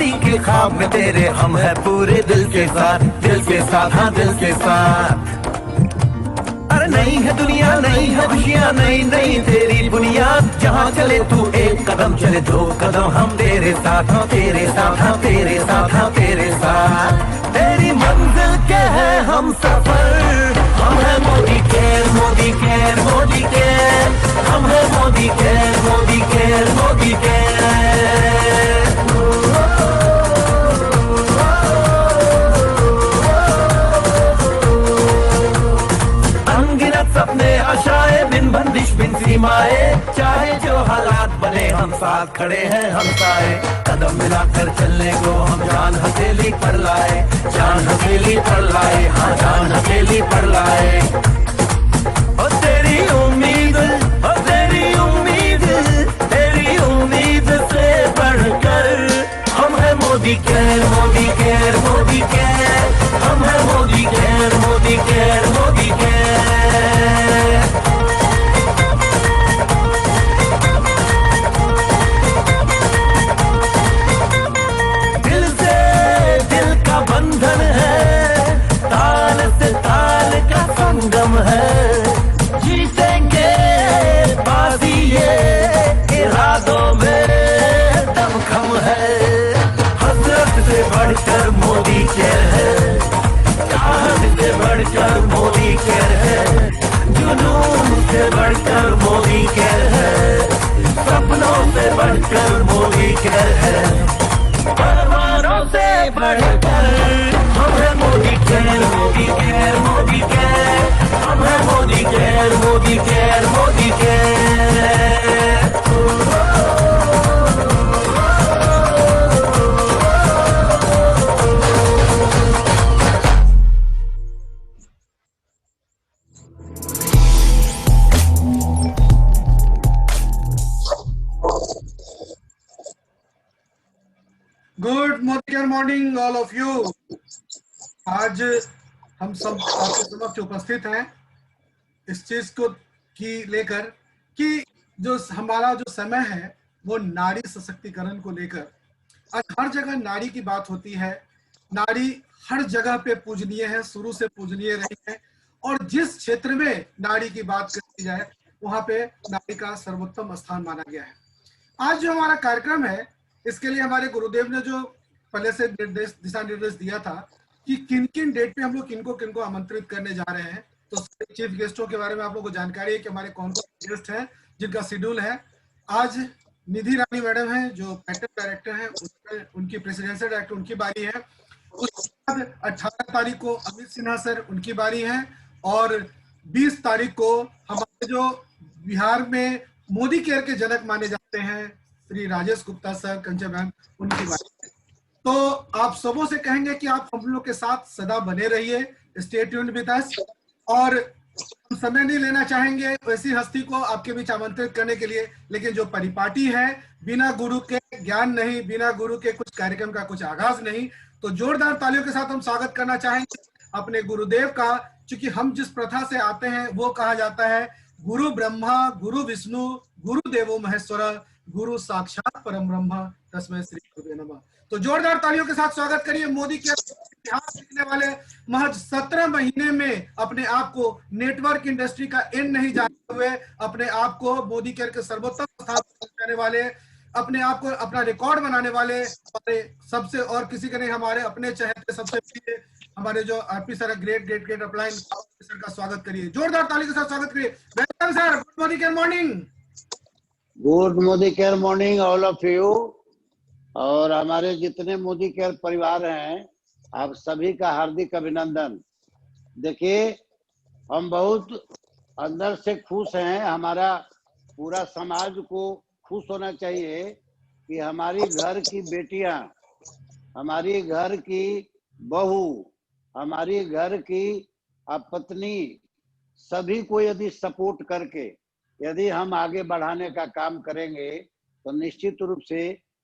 शादी के ख्वाब में तेरे हम है पूरे दिल के साथ हाँ दिल के साथ। अरे नहीं है दुनिया नहीं है खुशियाँ नहीं नहीं तेरी बुनियाद, जहाँ चले तू एक कदम चले दो कदम हम तेरे साथ हाँ तेरे साथ हाँ तेरे साथ हाँ तेरे साथ। तेरी मंजिल के है हम सफर, हम है Modi care Modi care Modi care, हम है Modi care Modi care Modi care. अनगिनत सपने आशाएं बिन बंदिश बिन सीमाएं, चाहे जो हालात बने हम साथ खड़े हैं हम साए। कदम मिलाकर चलने को हम जान हथेली पर लाए, जान हथेली पर लाए हाँ जान हथेली पर लाए। ओ तेरी उम्मीद ओ तेरी उम्मीद तेरी उम्मीद से बढ़कर हम है Modi care Modi care Modi care, हम है Modi care Modi care Modi care. दिल से दिल का बंधन है, ताल से ताल का संगम है, जीतेंगे बाजी ये इरादों में दमखम है। हसरत से बढ़कर मोदी केयर है, चाहत से बढ़कर मोदी केयर है, जुनून से बढ़कर मोदी केयर है, सपनों से बढ़कर मोदी केयर है, परवानों से बढ़कर हम है Modi care Modi care Modi care, हम है Modi care Modi care Modi care. Good morning all of you. आज हम सब आपके समक्ष उपस्थित हैं इस चीज को लेकर कि जो हमारा जो समय है वो नारी सशक्तिकरण को लेकर। आज हर जगह नारी की बात होती है, नारी हर जगह पे पूजनीय है, शुरू से पूजनीय रही है, और जिस क्षेत्र में नारी की बात करी जाए वहां पे नारी का सर्वोत्तम स्थान माना गया है। आज जो हमारा कार्यक्रम है इसके लिए हमारे गुरुदेव ने जो पहले से दिशा निर्देश दिया था कि किन किन डेट पे हम लोग किनको आमंत्रित करने जा रहे हैं, तो चीफ गेस्टों के बारे में आप लोगों को जानकारी है कि हमारे कौन कौन गेस्ट हैं जिनका शेड्यूल है। आज निधि रानी मैडम हैं जो पैटर्न डायरेक्टर हैं, उनकी प्रेसिडेंशियल डायरेक्टर उनकी बारी है। उसके बाद 18 तारीख को अमित सिन्हा सर उनकी बारी है, और 20 तारीख को हमारे जो बिहार में मोदी केयर के जनक माने जाते हैं श्री राजेश गुप्ता सर कंचन मैम उनकी बात है। तो आप सबों से कहेंगे कि आप हम लोग के साथ सदा बने रहिए, स्टे ट्यून्ड विद अस, और हम समय नहीं लेना चाहेंगे वैसी हस्ती को आपके बीच आमंत्रित करने के लिए, लेकिन जो परिपाटी है बिना गुरु के ज्ञान नहीं, बिना गुरु के कुछ कार्यक्रम का कुछ आगाज नहीं। तो जोरदार तालियों के साथ हम स्वागत करना चाहेंगे अपने गुरुदेव का, क्योंकि हम जिस प्रथा से आते हैं वो कहा जाता है गुरु ब्रह्मा गुरु विष्णु गुरु देवो महेश्वर गुरु साक्षात परम ब्रह्म तस्मै श्री गुरुवे नमः। तो जोरदार तालियों के साथ स्वागत करिए मोदी के इतिहास लिखने वाले, महज 17 महीने में अपने आप को नेटवर्क इंडस्ट्री का एंड नहीं जानते हुए अपने आप को मोदी केयर के सर्वोत्तम स्थान पहुंचाने वाले, अपने आप को अपना रिकॉर्ड बनाने वाले सबसे और किसी के नहीं, हमारे अपने चहेते सबसे पहले हमारे जो RP sir great great great upline sir का स्वागत करिए, जोरदार ताली के साथ स्वागत करिए। Welcome sir, good Modi care morning. Good Modi care morning all of you. और हमारे जितने मोदी केयर परिवार हैं आप सभी का हार्दिक अभिनंदन। देखिए हम बहुत अंदर से खुश हैं, हमारा पूरा समाज को खुश होना चाहिए कि हमारी घर की बेटियां, हमारी घर की बहू, हमारी घर की पत्नी, सभी को यदि सपोर्ट करके यदि हम आगे बढ़ाने का काम करेंगे तो निश्चित रूप से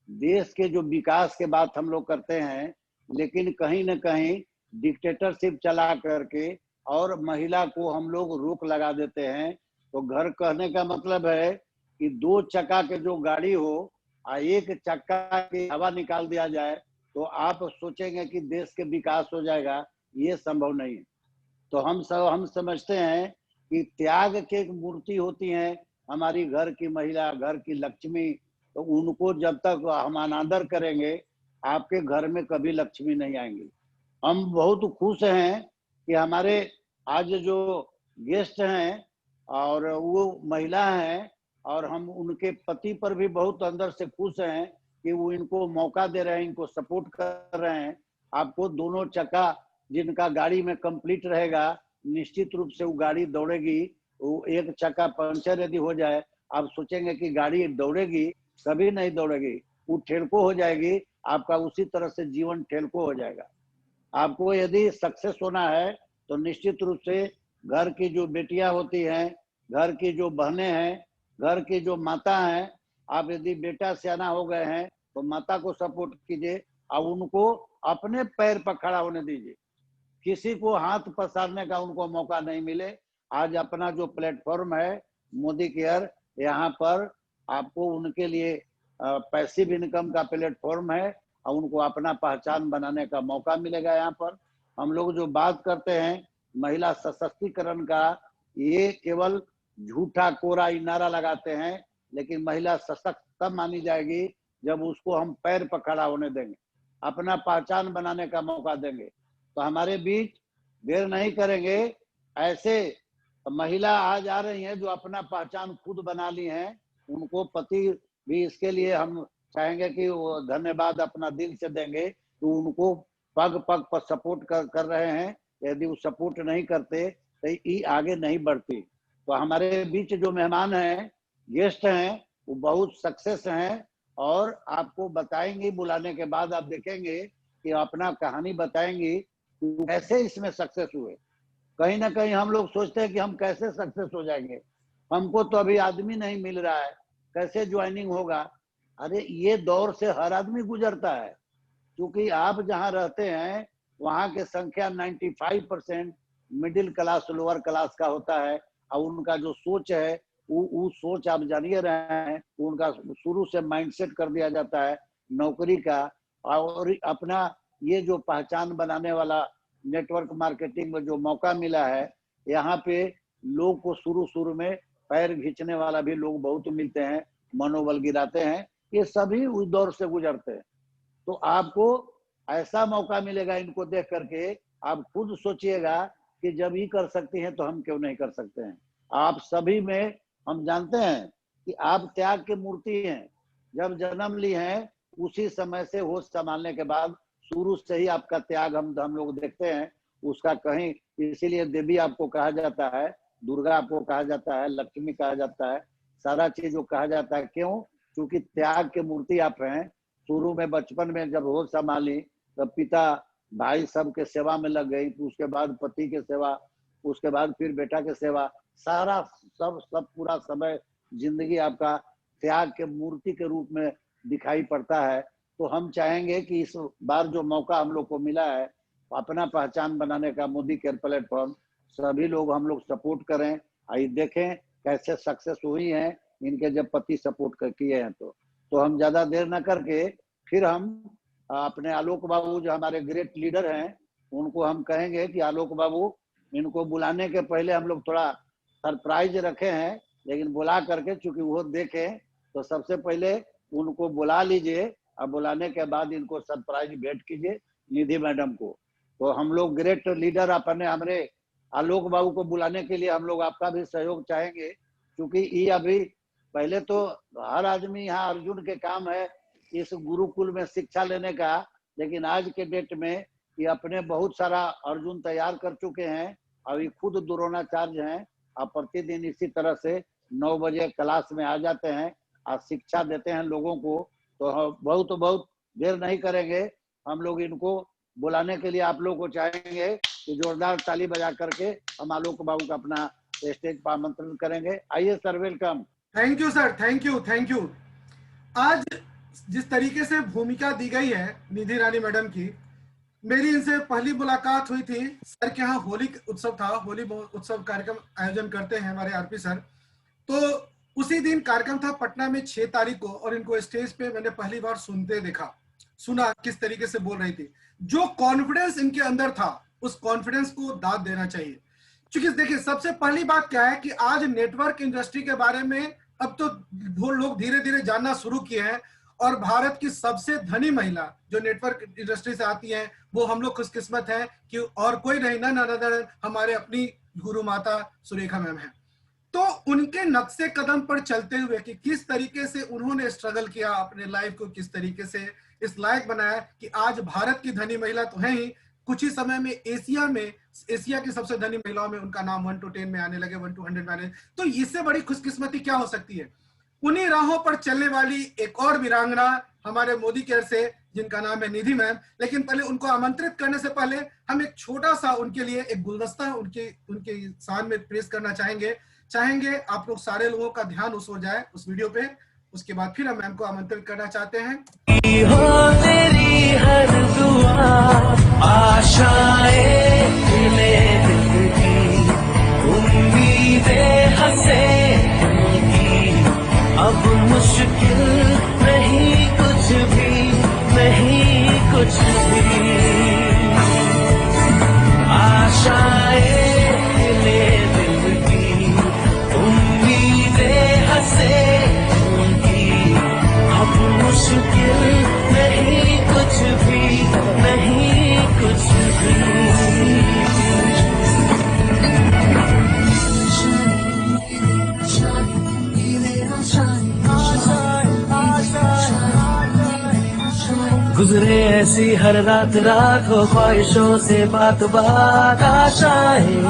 देश के जो विकास के बात हम लोग करते हैं, लेकिन कहीं न कहीं डिक्टेटरशिप चला करके और महिला को हम लोग रोक लगा देते हैं। तो घर कहने का मतलब है कि 2 चक्का के जो गाड़ी हो, एक चक्का की हवा निकाल दिया जाए तो आप सोचेंगे कि देश के विकास हो जाएगा, ये संभव नहीं है। तो हम समझते हैं कि त्याग की एक मूर्ति होती है हमारी घर की महिला, घर की लक्ष्मी, तो उनको जब तक हम अनादर करेंगे, आपके घर में कभी लक्ष्मी नहीं आएंगी। हम बहुत खुश हैं कि हमारे आज जो गेस्ट हैं और वो महिला हैं, और हम उनके पति पर भी बहुत अंदर से खुश हैं कि वो इनको मौका दे रहे हैं, इनको सपोर्ट कर रहे हैं। आपको दोनों चक्का जिनका गाड़ी में कंप्लीट रहेगा, निश्चित रूप से वो गाड़ी दौड़ेगी। वो एक चक्का पंचर यदि हो जाए, आप सोचेंगे कि गाड़ी दौड़ेगी, कभी नहीं दौड़ेगी, वो ठेलको हो जाएगी। आपका उसी तरह से जीवन ठेलको हो जाएगा। आपको यदि सक्सेस होना है तो निश्चित रूप से घर की जो बेटियां होती हैं, घर की जो बहनें हैं, घर की जो माता हैं, आप यदि बेटा सियाना हो गए हैं तो माता को सपोर्ट कीजिए और उनको अपने पैर पर खड़ा होने दीजिए। किसी को हाथ पसारने का उनको मौका नहीं मिले। आज अपना जो प्लेटफॉर्म है मोदी केयर, यहाँ पर आपको उनके लिए पैसिव इनकम का प्लेटफॉर्म है और उनको अपना पहचान बनाने का मौका मिलेगा। यहाँ पर हम लोग जो बात करते हैं महिला सशक्तिकरण का, ये केवल झूठा कोरा नारा लगाते हैं, लेकिन महिला सशक्त तब मानी जाएगी जब उसको हम पैर पर खड़ा होने देंगे, अपना पहचान बनाने का मौका देंगे। तो हमारे बीच देर नहीं करेंगे, ऐसे महिला आज आ रही हैं जो अपना पहचान खुद बना ली हैं, उनको पति भी इसके लिए हम चाहेंगे कि वो धन्यवाद अपना दिल से देंगे, तो उनको पग पग पर सपोर्ट कर रहे हैं। यदि वो सपोर्ट नहीं करते तो ये आगे नहीं बढ़ती। तो हमारे बीच जो मेहमान हैं, गेस्ट हैं, वो बहुत सक्सेस हैं और आपको बताएंगे, बुलाने के बाद आप देखेंगे कि अपना कहानी बताएंगी कि कैसे इसमें सक्सेस हुए। कहीं ना कहीं हम लोग सोचते हैं कि हम कैसे सक्सेस हो जाएंगे, हमको तो अभी आदमी नहीं मिल रहा है, कैसे ज्वाइनिंग होगा। अरे ये दौर से हर आदमी गुजरता है, क्योंकि आप जहाँ रहते हैं वहाँ के संख्या 95% मिडिल क्लास लोअर क्लास का होता है, और उनका जो सोच है वो सोच आप जानिए रहे हैं, उनका शुरू से माइंडसेट कर दिया जाता है नौकरी का। और अपना ये जो पहचान बनाने वाला नेटवर्क मार्केटिंग में जो मौका मिला है, यहाँ पे लोग को शुरू में पैर खींचने वाला भी लोग बहुत मिलते हैं, मनोबल गिराते हैं। ये सभी उस दौर से गुजरते हैं। तो आपको ऐसा मौका मिलेगा इनको देख करके, आप खुद सोचिएगा कि जब ये कर सकती हैं तो हम क्यों नहीं कर सकते हैं। आप सभी में हम जानते हैं कि आप त्याग की मूर्ति हैं। जब जन्म ली हैं उसी समय से होश संभालने के बाद शुरू से ही आपका त्याग हम लोग देखते हैं। उसका कहीं, इसीलिए देवी आपको कहा जाता है, दुर्गा आपको कहा जाता है, लक्ष्मी कहा जाता है, सारा चीज जो कहा जाता है। क्यों? क्योंकि त्याग की मूर्ति आप हैं। शुरू में बचपन में जब होश संभाली तब पिता भाई सबके सेवा में लग गई, उसके बाद पति के सेवा, उसके बाद फिर बेटा के सेवा, सारा सब पूरा समय जिंदगी आपका त्याग के मूर्ति के रूप में दिखाई पड़ता है। तो हम चाहेंगे कि इस बार जो मौका हम लोग को मिला है अपना पहचान बनाने का, मोदी केयर प्लेटफॉर्म, सभी लोग हम लोग सपोर्ट करें। आइए देखें कैसे सक्सेस हुई हैं इनके जब पति सपोर्ट किए हैं। तो हम ज्यादा देर न करके फिर हम अपने आलोक बाबू जो हमारे ग्रेट लीडर हैं उनको हम कहेंगे कि आलोक बाबू, इनको बुलाने के पहले हम लोग थोड़ा सरप्राइज रखे हैं, लेकिन बुला करके चूंकि वो देखें तो सबसे पहले उनको बुला लीजिए और बुलाने के बाद इनको सरप्राइज भेंट कीजिए निधि मैडम को। तो हम लोग ग्रेट लीडर अपने हमारे आलोक बाबू को बुलाने के लिए हम लोग आपका भी सहयोग चाहेंगे, क्योंकि ये अभी पहले तो हर आदमी यहाँ अर्जुन के काम है इस गुरुकुल में शिक्षा लेने का, लेकिन आज के डेट में ये अपने बहुत सारा अर्जुन तैयार कर चुके हैं और ये खुद द्रोणाचार्य हैं और प्रतिदिन इसी तरह से 9 बजे क्लास में आ जाते हैं और शिक्षा देते हैं लोगों को। तो बहुत देर नहीं करेंगे, हम लोग इनको बुलाने के लिए आप लोग को चाहेंगे कि जोरदार ताली बजा करके हम आलोक बाबू का अपना स्टेज पर आमंत्रण करेंगे। आइए sir, welcome. Thank you sir, thank you. आज जिस तरीके से भूमिका दी गई है निधि रानी मैडम की, मेरी इनसे पहली मुलाकात हुई थी सर के यहाँ होली उत्सव था, होली उत्सव कार्यक्रम आयोजन करते हैं हमारे आरपी सर। तो उसी दिन कार्यक्रम था पटना में 6 तारीख को, और इनको स्टेज पे मैंने पहली बार सुनते देखा। सुना किस तरीके से बोल रही थी। जो कॉन्फिडेंस इनके अंदर था उस कॉन्फिडेंस को दाद देना चाहिए। क्योंकि देखिए सबसे पहली बात क्या है कि आज नेटवर्क इंडस्ट्री के बारे में अब तो वो लोग धीरे धीरे जानना शुरू किए हैं, और भारत की सबसे धनी महिला जो नेटवर्क इंडस्ट्री से आती है वो हम लोग खुशकिस्मत है कि और कोई नहीं ना नदर हमारे अपनी गुरु माता सुरेखा मैम है। तो उनके नक्शे कदम पर चलते हुए कि किस तरीके से उन्होंने स्ट्रगल किया, अपने लाइफ को किस तरीके से इस लायक बनाया कि आज भारत की धनी महिला तो है ही, कुछ ही समय में एशिया की सबसे धनी महिलाओं में उनका नाम 1 to 10 में आने लगे, 1 to 100 में आने। तो इससे बड़ी खुशकिस्मती क्या हो सकती है। उन्हीं राहों पर चलने वाली एक और वीरांगना हमारे मोदी केयर से, जिनका नाम है निधि मैम। लेकिन पहले उनको आमंत्रित करने से पहले हम एक छोटा सा उनके लिए एक गुलदस्ता उनके शान में पेश करना चाहेंगे। आप लोग सारे लोगों का ध्यान उस हो जाए उस वीडियो पे। उसके बाद फिर हम मैम को आमंत्रित करना चाहते हैं। हो तेरी हर दुआ आशाएं खिले दिल की, उम्मीदें हंसे दिल की, अब मुश्किल नहीं कुछ भी, नहीं कुछ भी। आशाएं खिले दिल की, उम्मीदें हंसे दिल की, अब मुश्किल नहीं कुछ भी, नहीं कुछ भी। गुजरे ऐसी हर रात रात हो ख्वाहिशों से बात बात आशाएं।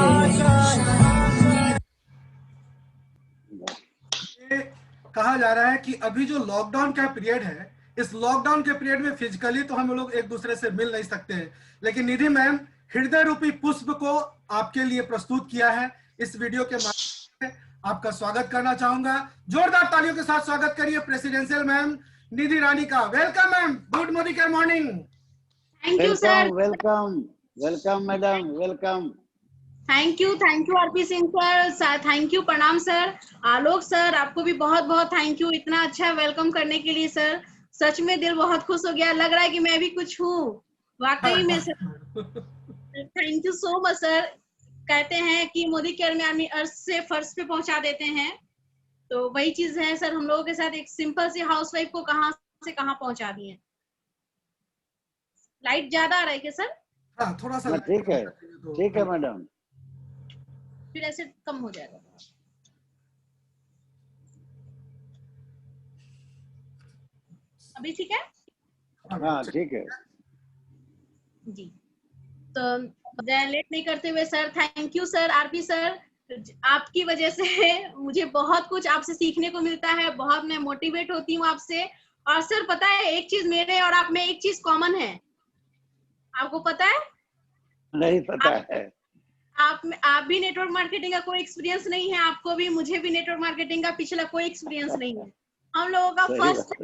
कहा जा रहा है कि अभी जो लॉकडाउन का पीरियड है, इस लॉकडाउन के पीरियड में फिजिकली तो हम लोग एक दूसरे से मिल नहीं सकते हैं, लेकिन निधि मैम हृदय रूपी पुष्प को आपके लिए प्रस्तुत किया है। इस वीडियो के माध्यम से आपका स्वागत करना चाहूंगा। जोरदार तालियों के साथ स्वागत करिए प्रेसिडेंशियल मैम निधि रानी का। Welcome ma'am, good Modi care morning. Thank you sir. Welcome madam, welcome. Thank you RP Singh sir, thank you, प्रणाम सर। आलोक सर, आपको भी बहुत बहुत थैंक यू इतना अच्छा वेलकम करने के लिए सर। सच में दिल बहुत खुश हो गया, लग रहा है कि मैं भी कुछ हूँ वाकई में sir. Thank you so much sir. कहते हैं कि मोदी केयर में आदमी अर्थ से फर्श पे पहुंचा देते हैं, तो वही चीज है सर। हम लोगों के साथ एक सिंपल सी हाउसवाइफ को कहां से कहां पहुंचा दिए। लाइट ज्यादा आ रहा है क्या सर? हाँ थोड़ा सा ठीक है मैडम, फिर ऐसे कम हो जाएगा। अभी ठीक है? हाँ ठीक है जी। तो लेट नहीं करते हुए sir, thank you sir RP sir. आपकी वजह से मुझे बहुत कुछ आपसे सीखने को मिलता है, बहुत मैं मोटिवेट होती हूँ आपसे। और सर पता है एक चीज मेरे और आप में एक चीज कॉमन है, आपको पता है? नहीं पता है। आप भी नेटवर्क मार्केटिंग का कोई एक्सपीरियंस नहीं है, आपको भी, मुझे भी नेटवर्क मार्केटिंग का पिछला कोई एक्सपीरियंस नहीं है। हम लोगों का फर्स्ट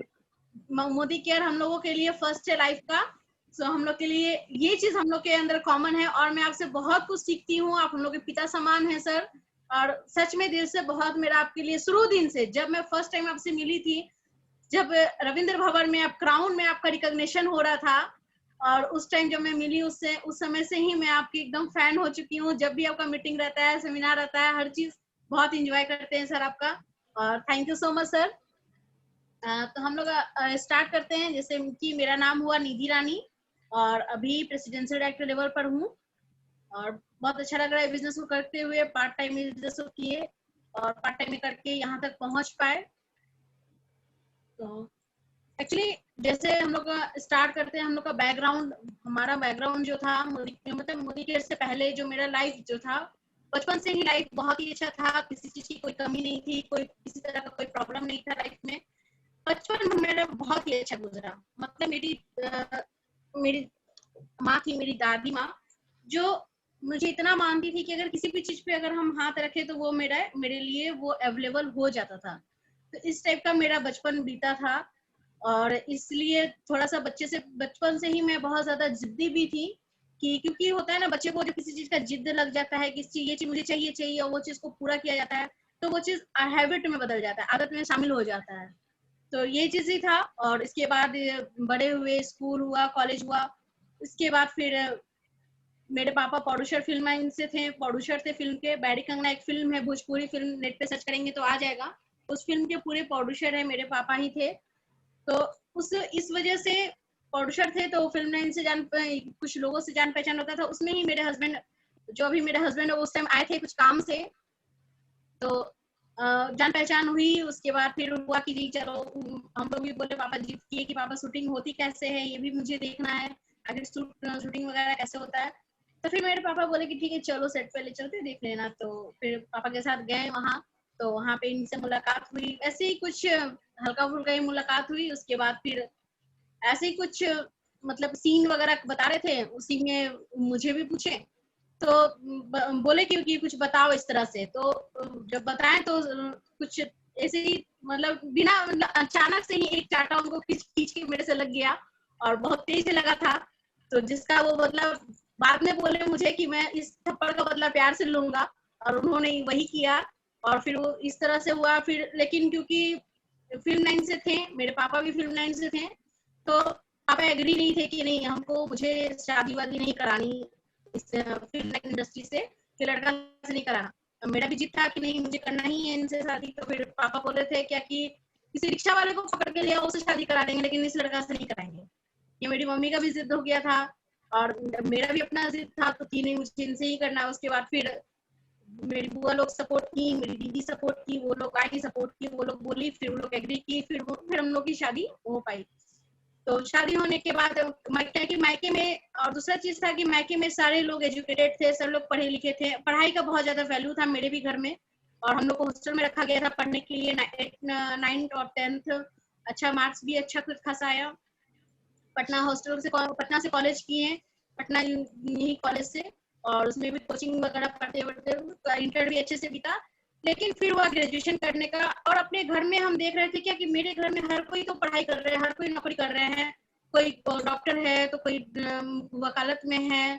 मोदी केयर हम लोगों के लिए फर्स्ट है लाइफ का। सो हम लोग के लिए ये चीज हम लोग के अंदर कॉमन है, और मैं आपसे बहुत कुछ सीखती हूँ। आप हम लोग के पिता समान है सर, और सच में दिल से बहुत मेरा आपके लिए शुरू दिन से, जब मैं फर्स्ट टाइम आपसे मिली थी, जब रविंद्र भवन में आप क्राउन में आपका रिकॉग्निशन हो रहा था, और उस टाइम जब मैं मिली उससे, उस समय से ही मैं आपकी एकदम फैन हो चुकी हूँ। जब भी आपका मीटिंग रहता है, सेमिनार रहता है, हर चीज बहुत इंजॉय करते हैं सर आपका, और thank you so much sir. तो हम लोग स्टार्ट करते हैं। जैसे कि मेरा नाम हुआ निधि रानी, और अभी प्रेसिडेंशियल डायरेक्टर लेवल पर हूँ, और बहुत अच्छा लग रहा है बिजनेस को करते हुए। पार्ट टाइम बिजनेस को किए और पार्ट टाइम में करके यहाँ तक पहुँच पाए। तो एक्चुअली जैसे हम लोग स्टार्ट करते हैं, हम लोग का बैकग्राउंड, हमारा बैकग्राउंड जो था मतलब मोदी केयर से पहले जो मेरा लाइफ जो था, बचपन से ही लाइफ बहुत ही अच्छा था, किसी चीज की कोई कमी नहीं थी, कोई किसी तरह का कोई प्रॉब्लम नहीं था लाइफ में। बचपन मेरा बहुत ही अच्छा गुजरा। मतलब मेरी माँ थी, मेरी दादी माँ, जो मुझे इतना मानती थी कि अगर किसी भी चीज पे अगर हम हाथ रखे तो वो मेरे लिए वो अवेलेबल हो जाता था। तो इस टाइप का मेरा बचपन बीता था, और इसलिए थोड़ा सा बचपन से ही मैं बहुत ज्यादा जिद्दी भी थी, कि क्योंकि होता है ना बच्चे को, जो किसी चीज का जिद लग जाता है, किसी ये चीज मुझे चाहिए और वो चीज को पूरा किया जाता है, तो वो चीज हैबिट में बदल जाता है, आदत में शामिल हो जाता है। तो ये चीज ही था। और इसके बाद बड़े हुए, स्कूल हुआ, कॉलेज हुआ। इसके बाद फिर मेरे पापा प्रोड्यूसर फिल्म लाइन से थे, प्रोड्यूसर थे फिल्म के। बैरी कंगना एक फिल्म है, भोजपुरी फिल्म, नेट पे सर्च करेंगे तो आ जाएगा। उस फिल्म के पूरे प्रोड्यूसर है मेरे पापा ही थे। तो उस इस वजह से प्रोड्यूसर थे, तो फिल्म लाइन से कुछ लोगों से जान पहचान होता था। उसमें ही मेरे हस्बैंड, जो भी मेरे हस्बैंड उस टाइम आए थे कुछ काम से, तो जान पहचान हुई। उसके बाद फिर हुआ कि जी चलो, हम लोग भी बोले पापा जी की कि पापा शूटिंग होती कैसे है, ये भी मुझे देखना है, आगे शूटिंग वगैरह कैसे होता है। तो फिर मेरे पापा बोले कि ठीक है चलो सेट पे ले चलते, देख लेना। तो फिर पापा के साथ गए वहाँ। तो वहाँ पे इनसे मुलाकात हुई, ऐसे ही कुछ हल्का फुल्का ही मुलाकात हुई। उसके बाद फिर ऐसे ही कुछ मतलब सीन वगैरह बता रहे थे, उसी में मुझे भी पूछे। तो बोले कि कुछ बताओ इस तरह से। तो जब बताएं तो कुछ ऐसे ही मतलब बिना अचानक से ही एक चाटा उनको खींच के मेरे से लग गया, और बहुत तेज से लगा था। तो जिसका वो मतलब बाद में बोले मुझे कि मैं इस थप्पड़ का बदला प्यार से लूंगा, और उन्होंने वही किया। और फिर वो इस तरह से हुआ। फिर लेकिन क्योंकि फिल्म लाइन से थे, मेरे पापा भी फिल्म लाइन से थे, तो पापा एग्री नहीं थे कि नहीं हमको, मुझे शादी वादी नहीं करानी इस फिल्म इंडस्ट्री से, कि लड़का से नहीं कराना। मेरा भी जिद था कि नहीं मुझे करना ही है इनसे शादी। तो फिर पापा बोले थे क्या कि किसी रिक्शा वाले को पकड़ के लिया, उससे शादी करा देंगे, लेकिन इस लड़का से नहीं कराएंगे। ये मेरी मम्मी का भी जिद हो गया था, और मेरा भी अपना जिद था, तो कि नहीं मुझे इनसे ही करना है। उसके बाद फिर मेरी बुआ लोग सपोर्ट की, मेरी दीदी सपोर्ट की, वो लोग आई सपोर्ट की, वो लोग बोली, फिर वो लोग एग्री की, फिर हम लोग की शादी हो पाई। तो शादी होने के बाद मायके में, और दूसरा चीज था कि मायके में सारे लोग एजुकेटेड थे, सब लोग पढ़े लिखे थे, पढ़ाई का बहुत ज्यादा वैल्यू था मेरे भी घर में। और हम लोग को हॉस्टल में रखा गया था पढ़ने के लिए, 9th और 10th अच्छा मार्क्स भी अच्छा कुछ खासा आया। पटना से कॉलेज किए, पटना यही कॉलेज से, और उसमें भी कोचिंग वगैरह पढ़ते पढ़ते इंटर भी अच्छे से बीता। लेकिन फिर हुआ ग्रेजुएशन करने का, और अपने घर में हम देख रहे थे क्या कि मेरे घर में हर कोई तो पढ़ाई कर रहे हैं, हर कोई नौकरी कर रहे हैं, कोई डॉक्टर है तो कोई वकालत में है,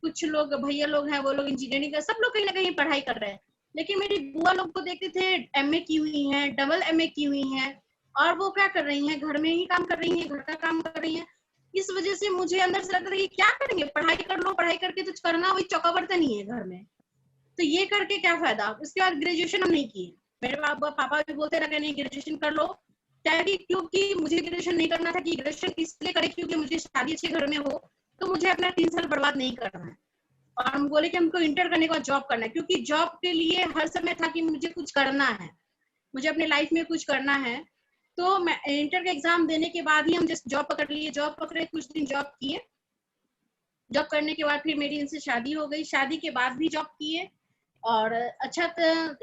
कुछ लोग भैया लोग हैं वो लोग इंजीनियरिंग का, सब लोग कहीं ना कहीं पढ़ाई कर रहे हैं। लेकिन मेरी बुआ लोग को देखते थे एमए की हुई है, डबल एमए की हुई है, और वो क्या कर रही हैं, घर में ही काम कर रही हैं, घर का काम कर रही हैं। इस वजह से मुझे अंदर से लगता था कि क्या करेंगे, पढ़ाई कर लो, पढ़ाई करके कुछ करना, वही चौका बर्तन ही है घर में, तो ये करके क्या फायदा। उसके बाद ग्रेजुएशन हम नहीं किए। मेरे पापा भी बोलते रहे नहीं ग्रेजुएशन कर लो, क्या कि क्योंकि मुझे ग्रेजुएशन नहीं करना था कि ग्रेजुएशन इसलिए करे क्योंकि मुझे शादी अच्छे घर में हो, तो मुझे अपना 3 साल बर्बाद नहीं करना है। और हम बोले कि हमको इंटर करने के बाद जॉब करना है, क्योंकि जॉब के लिए हर समय था कि मुझे कुछ करना है, मुझे अपने लाइफ में कुछ करना है। तो मैं इंटर का एग्जाम देने के बाद ही हम जस्ट जॉब पकड़ लिए, जॉब पकड़े, कुछ दिन जॉब किए। जॉब करने के बाद फिर मेरी इनसे शादी हो गई, शादी के बाद भी जॉब किए। और अच्छा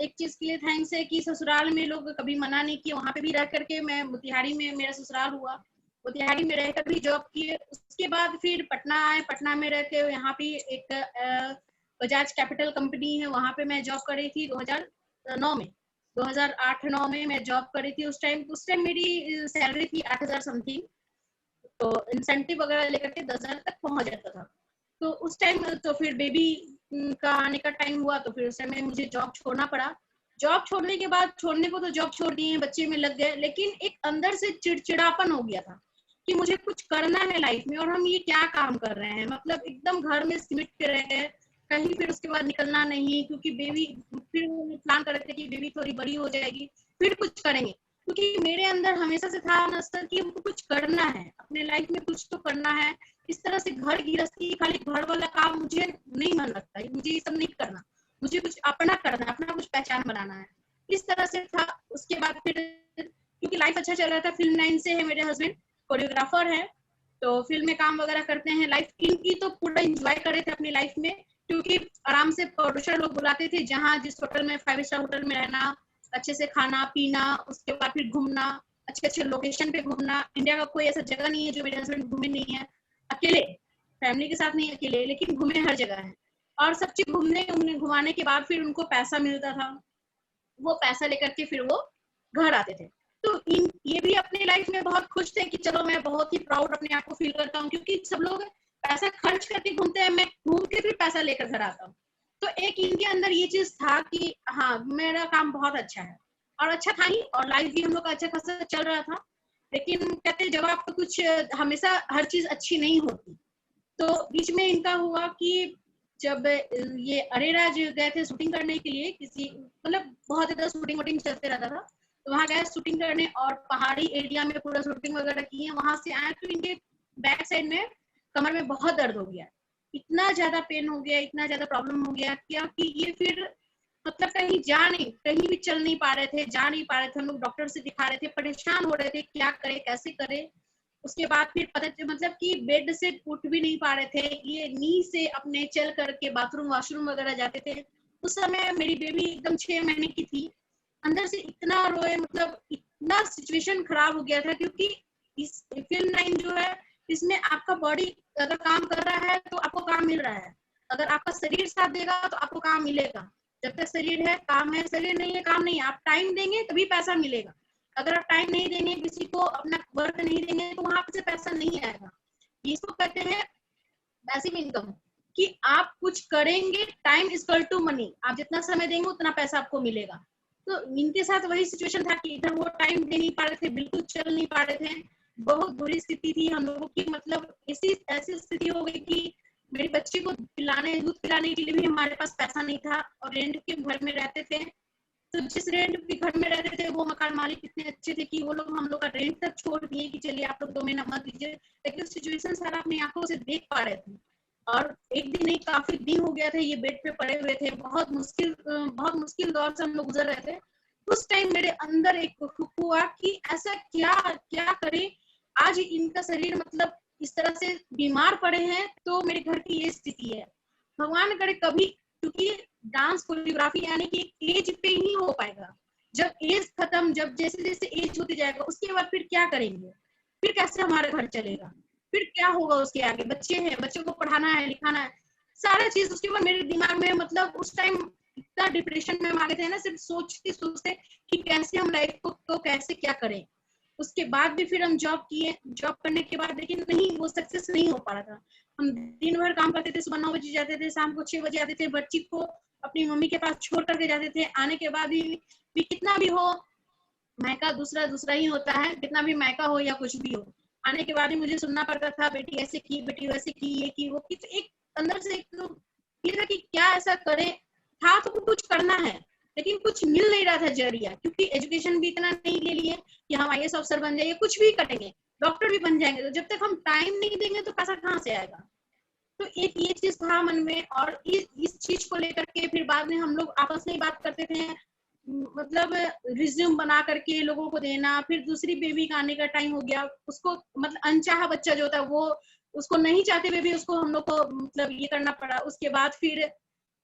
एक चीज के लिए थैंक्स है कि ससुराल में लोग कभी मना नहीं किए, वहां पे भी रह करके, मैं मोतिहारी में मेरा ससुराल हुआ, मोतिहारी में रहकर भी जॉब किए। उसके बाद फिर पटना आए, पटना में रह के यहाँ पे एक बजाज कैपिटल कंपनी है, वहां पे मैं जॉब कर रही थी 2009 में, 2008-9 में मैं जॉब कर रही थी। उस टाइम मेरी सैलरी थी 8,000 समथिंग, तो इंसेंटिव वगैरह लेकर के 10,000 तक पहुंच जाता था। तो उस टाइम तो फिर बेबी का आने का टाइम हुआ, तो फिर उस टाइम में मुझे जॉब छोड़ना पड़ा। जॉब छोड़ने के बाद, छोड़ने को तो जॉब छोड़ दिए, बच्चे में लग गए, लेकिन एक अंदर से चिड़चिड़ापन हो गया था कि मुझे कुछ करना है लाइफ में, और हम ये क्या काम कर रहे हैं, मतलब एकदम घर में सिमट के रह गए कहीं, फिर उसके बाद निकलना नहीं, क्योंकि बेबी, फिर प्लान कर रहे थे कि बेबी थोड़ी बड़ी हो जाएगी फिर कुछ करेंगे, क्योंकि मेरे अंदर हमेशा से था ना सर कि हमको कुछ करना है, अपने लाइफ में कुछ तो करना है। इस तरह से घर गृहस्थी, खाली घर वाला काम मुझे नहीं मन लगता है, मुझे ये सब नहीं करना, मुझे कुछ अपना करना है, अपना कुछ पहचान बनाना है, इस तरह से था। उसके बाद फिर क्योंकि लाइफ अच्छा चल रहा था, फिल्म लाइन से है मेरे हस्बैंड, कोरियोग्राफर है, तो फिल्म में काम वगैरह करते हैं, लाइफ इनकी तो पूरा एंजॉय कर रहे थे अपनी लाइफ में, क्योंकि आराम से प्रोड्यूसर लोग बुलाते थे, जहाँ जिस होटल में 5 स्टार होटल में रहना, अच्छे से खाना पीना, उसके बाद फिर घूमना, अच्छे अच्छे लोकेशन पे घूमना। इंडिया का कोई ऐसा जगह नहीं है जो मेरे हस्बैंड घूमे नहीं है, अकेले, फैमिली के साथ नहीं, अकेले, लेकिन घूमे हर जगह है। और सब चीज घुमाने के बाद फिर उनको पैसा मिलता था, वो पैसा लेकर के फिर वो घर आते थे। तो ये भी अपनी लाइफ में बहुत खुश थे कि चलो, मैं बहुत ही प्राउड अपने आप को फील करता हूँ, क्योंकि सब लोग पैसा खर्च करके घूमते हैं, मैं घूम के फिर पैसा लेकर घर आता हूँ। तो एक इनके अंदर ये चीज था कि हाँ मेरा काम बहुत अच्छा है, और अच्छा था ही, और लाइफ भी हम लोग का अच्छा खासा चल रहा था। लेकिन कहते हैं जब आपको कुछ हमेशा हर चीज अच्छी नहीं होती, तो बीच में इनका हुआ कि जब ये अरेराज गए थे शूटिंग करने के लिए, किसी मतलब बहुत ज्यादा शूटिंग वूटिंग चलते रहता था, तो वहां गए शूटिंग करने और पहाड़ी एरिया में पूरा शूटिंग वगैरह किए। वहां से आए तो इनके बैक साइड में कमर में बहुत दर्द हो गया, इतना ज्यादा पेन हो गया, इतना ज्यादा प्रॉब्लम हो गया क्या कि ये फिर मतलब कहीं भी चल नहीं पा रहे थे, जा नहीं पा रहे थे। हम लोग डॉक्टर से दिखा रहे थे, परेशान हो रहे थे क्या करे कैसे करे। उसके बाद फिर पता मतलब कि बेड से उठ भी नहीं पा रहे थे, ये नी से अपने चल करके बाथरूम वॉशरूम वगैरह जाते थे। उस समय मेरी बेबी एकदम 6 महीने की थी, अंदर से इतना रोए, मतलब इतना सिचुएशन खराब हो गया था। क्योंकि इस फिल्म लाइन जो है, इसमें आपका बॉडी अगर काम कर रहा है तो आपको काम मिल रहा है, अगर आपका शरीर साथ देगा तो आपको काम मिलेगा। जब तक शरीर है काम है, शरीर नहीं है काम नहीं है। आप टाइम देंगे तभी पैसा मिलेगा, अगर आप टाइम नहीं देंगे, किसी को अपना वर्क नहीं देंगे, तो वहां से पैसा नहीं आएगा। इसको कहते हैं पैसिव इनकम, कि आप कुछ करेंगे, time is equal to money, आप जितना समय देंगे उतना पैसा आपको मिलेगा। तो इनके साथ वही सिचुएशन था कि इधर वो टाइम दे नहीं पा रहे थे, बिल्कुल चल नहीं पा रहे थे, बहुत बुरी स्थिति थी हम लोगों की। मतलब ऐसी स्थिति हो गई कि मेरे बच्चे को दूध पिलाने के लिए भी हमारे पास पैसा नहीं था, और रेंट के घर में रहते थे। तो जिस रेंट के घर में रहते थे वो मकान मालिक इतने अच्छे थे कि वो लोग हम लोग का रेंट तक छोड़ दिए कि चलिए आप लोग 2 महीना मत दीजिए। लेकिन सिचुएशन सारा अपनी आंखों से देख पा रहे थे, और एक दिन नहीं काफी दिन हो गया था ये बेड पे पड़े हुए थे। बहुत मुश्किल दौर से हम लोग गुजर रहे थे। उस टाइम मेरे अंदर एक हुआ कि ऐसा क्या करे, आज इनका शरीर मतलब इस तरह से बीमार पड़े हैं, तो मेरे घर की ये स्थिति है। भगवान करे कभी, क्योंकि डांस कोरियोग्राफी यानी कि एज पे ही हो पाएगा। जब एज खत्म, जब जैसे जैसे एज होती जाएगा, उसके बाद फिर क्या करेंगे, फिर कैसे हमारा घर चलेगा, फिर क्या होगा उसके आगे। बच्चे हैं, बच्चों को पढ़ाना है, लिखाना है, सारा चीज उसके बाद मेरे दिमाग में, मतलब उस टाइम इतना डिप्रेशन में हम आ गए थे ना, सिर्फ सोचते कि कैसे हम लाइफ को कैसे क्या करें। उसके बाद भी फिर हम जॉब किए, जॉब करने के बाद लेकिन नहीं, वो सक्सेस नहीं हो पा रहा था। हम दिन भर काम करते थे, सुबह 9 बजे जाते थे, शाम को 6 बजे आते थे, बच्ची को अपनी मम्मी के पास छोड़ करके जाते थे। आने के बाद भी कितना भी हो, मायका दूसरा ही होता है, कितना भी मायका हो या कुछ भी हो, आने के बाद ही मुझे सुनना पड़ता था, बेटी ऐसे की, बेटी वैसे की, ये की वो की। तो एक अंदर से एक था कि क्या ऐसा करें, था तो कुछ करना है, लेकिन कुछ मिल नहीं रहा था जरिया। क्योंकि एजुकेशन भी इतना नहीं ले लिए कि हम IAS अफसर बन जाएंगे, कुछ भी करेंगे, डॉक्टर भी बन जाएंगे, तो जब तक हम टाइम नहीं देंगे तो पैसा कहाँ से आएगा। तो एक ये चीज था मन में, और इस चीज को लेकर के फिर बाद में हम लोग आपस में बात करते थे, मतलब रिज्यूम बना करके लोगों को देना। फिर दूसरी बेबी का आने का टाइम हो गया, उसको मतलब अनचाहा बच्चा जो था वो, उसको नहीं चाहते हुए भी उसको हम लोग को मतलब ये करना पड़ा। उसके बाद फिर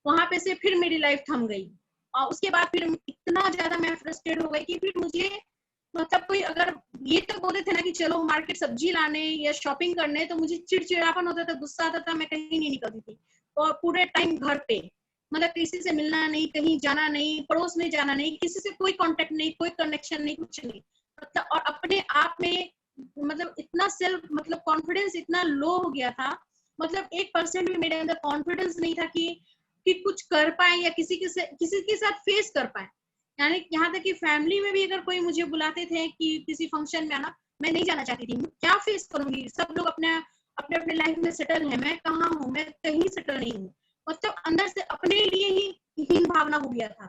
वहां पे से फिर मेरी लाइफ थम गई, और उसके बाद फिर इतना ज्यादा मैं फ्रस्ट्रेट हो गई कि फिर मुझे मतलब कोई अगर ये तो बोलते थे ना कि चलो मार्केट सब्जी लाने या शॉपिंग करने, तो मुझे चिड़चिड़ापन होता था, गुस्सा आता था, मैं कहीं नहीं निकलती थी। और पूरे टाइम घर पे, मतलब किसी से मिलना नहीं, कहीं जाना नहीं, पड़ोस में जाना नहीं, किसी से कोई कांटेक्ट नहीं, कोई कनेक्शन नहीं, कुछ नहीं। मतलब और अपने आप में मतलब इतना सेल्फ मतलब कॉन्फिडेंस इतना लो हो गया था, मतलब 1% भी मेरे अंदर कॉन्फिडेंस नहीं था कि कुछ कर पाए या किसी के साथ फेस कर पाए। यानी यहाँ तक कि फैमिली में भी अगर कोई मुझे बुलाते थे कि किसी फंक्शन में आना, मैं नहीं जाना चाहती थी। क्या फेस करूंगी, सब लोग अपने अपने लाइफ में सेटल है, मैं कहाँ हूँ, मैं कहीं सेटल नहीं हूँ। मतलब अंदर से अपने लिए ही हीन भावना हो गया था।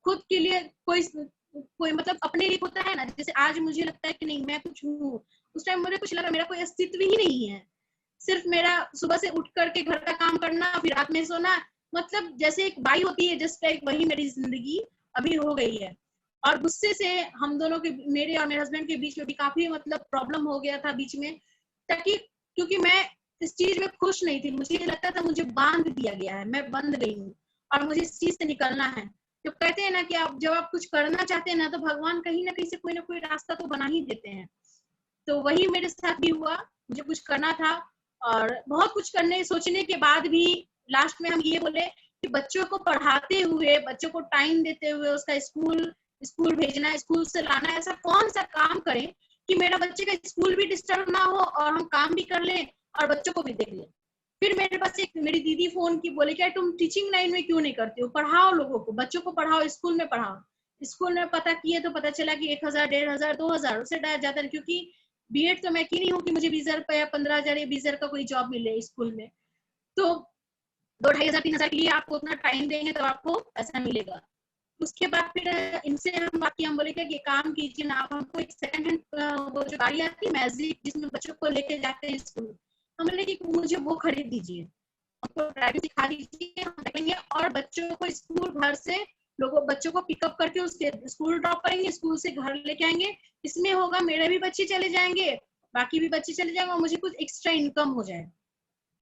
खुद के लिए कोई मतलब अपने लिए होता है ना, जैसे आज मुझे लगता है कि नहीं मैं कुछ हूँ, उस टाइम मुझे कुछ लगा मेरा कोई अस्तित्व ही नहीं है। सिर्फ मेरा सुबह से उठ करके घर का काम करना, फिर रात में सोना, मतलब जैसे एक बाई होती है जस्ट लाइक वही मेरी जिंदगी अभी हो गई है। और गुस्से से हम दोनों के, मेरे और मेरे हस्बैंड के बीच में भी काफी मतलब प्रॉब्लम हो गया था बीच में, ताकि क्योंकि मैं इस चीज में खुश नहीं थी। मुझे लगता था मुझे बांध दिया गया है, मैं बंद गई हूँ और मुझे इस चीज से निकलना है। तो कहते हैं ना कि आप जब आप कुछ करना चाहते हैं ना, तो भगवान कहीं ना कहीं से कोई ना कोई रास्ता तो बना ही देते हैं। तो वही मेरे साथ भी हुआ, मुझे कुछ करना था, और बहुत कुछ करने सोचने के बाद भी लास्ट में हम ये बोले कि बच्चों को पढ़ाते हुए, बच्चों को टाइम देते हुए, उसका स्कूल भेजना, स्कूल से लाना, ऐसा कौन सा काम करें कि मेरा बच्चे का स्कूल भी डिस्टर्ब ना हो और हम काम भी कर लें और बच्चों को भी देख लें। फिर मेरे पास एक मेरी दीदी फोन की, बोले क्या तुम टीचिंग लाइन में क्यों नहीं करते हो, पढ़ाओ लोगों को, बच्चों को पढ़ाओ, स्कूल में पढ़ाओ। स्कूल में पता किए तो पता चला कि 1000, 1500, 2000 उससे ज्यादा, क्योंकि बीएड तो मैं की नहीं हूँ कि मुझे 20,000 या 15,000 या 20,000 का कोई जॉब मिले स्कूल में। तो 2,500, 3,000 के लिए आपको उतना टाइम देंगे तो आपको पैसा मिलेगा। उसके बाद फिर इनसे हम बाकी हम बोले कि काम कीजिए ना, आप हमको एक सेकंड हैंड वो जो गाड़ी आती है मैजिक जिसमें बच्चों को लेके जाते हैं स्कूल, हम बोले कि मुझे वो खरीद दीजिए, हमको ड्राइविंग सिखा दीजिए, हम देखेंगे और बच्चों को स्कूल घर से लोगों बच्चों को पिकअप करके उसके स्कूल ड्रॉप करेंगे, स्कूल से घर लेके आएंगे। इसमें होगा मेरे भी बच्चे चले जाएंगे, बाकी भी बच्चे चले जाएंगे और मुझे कुछ एक्स्ट्रा इनकम हो जाए,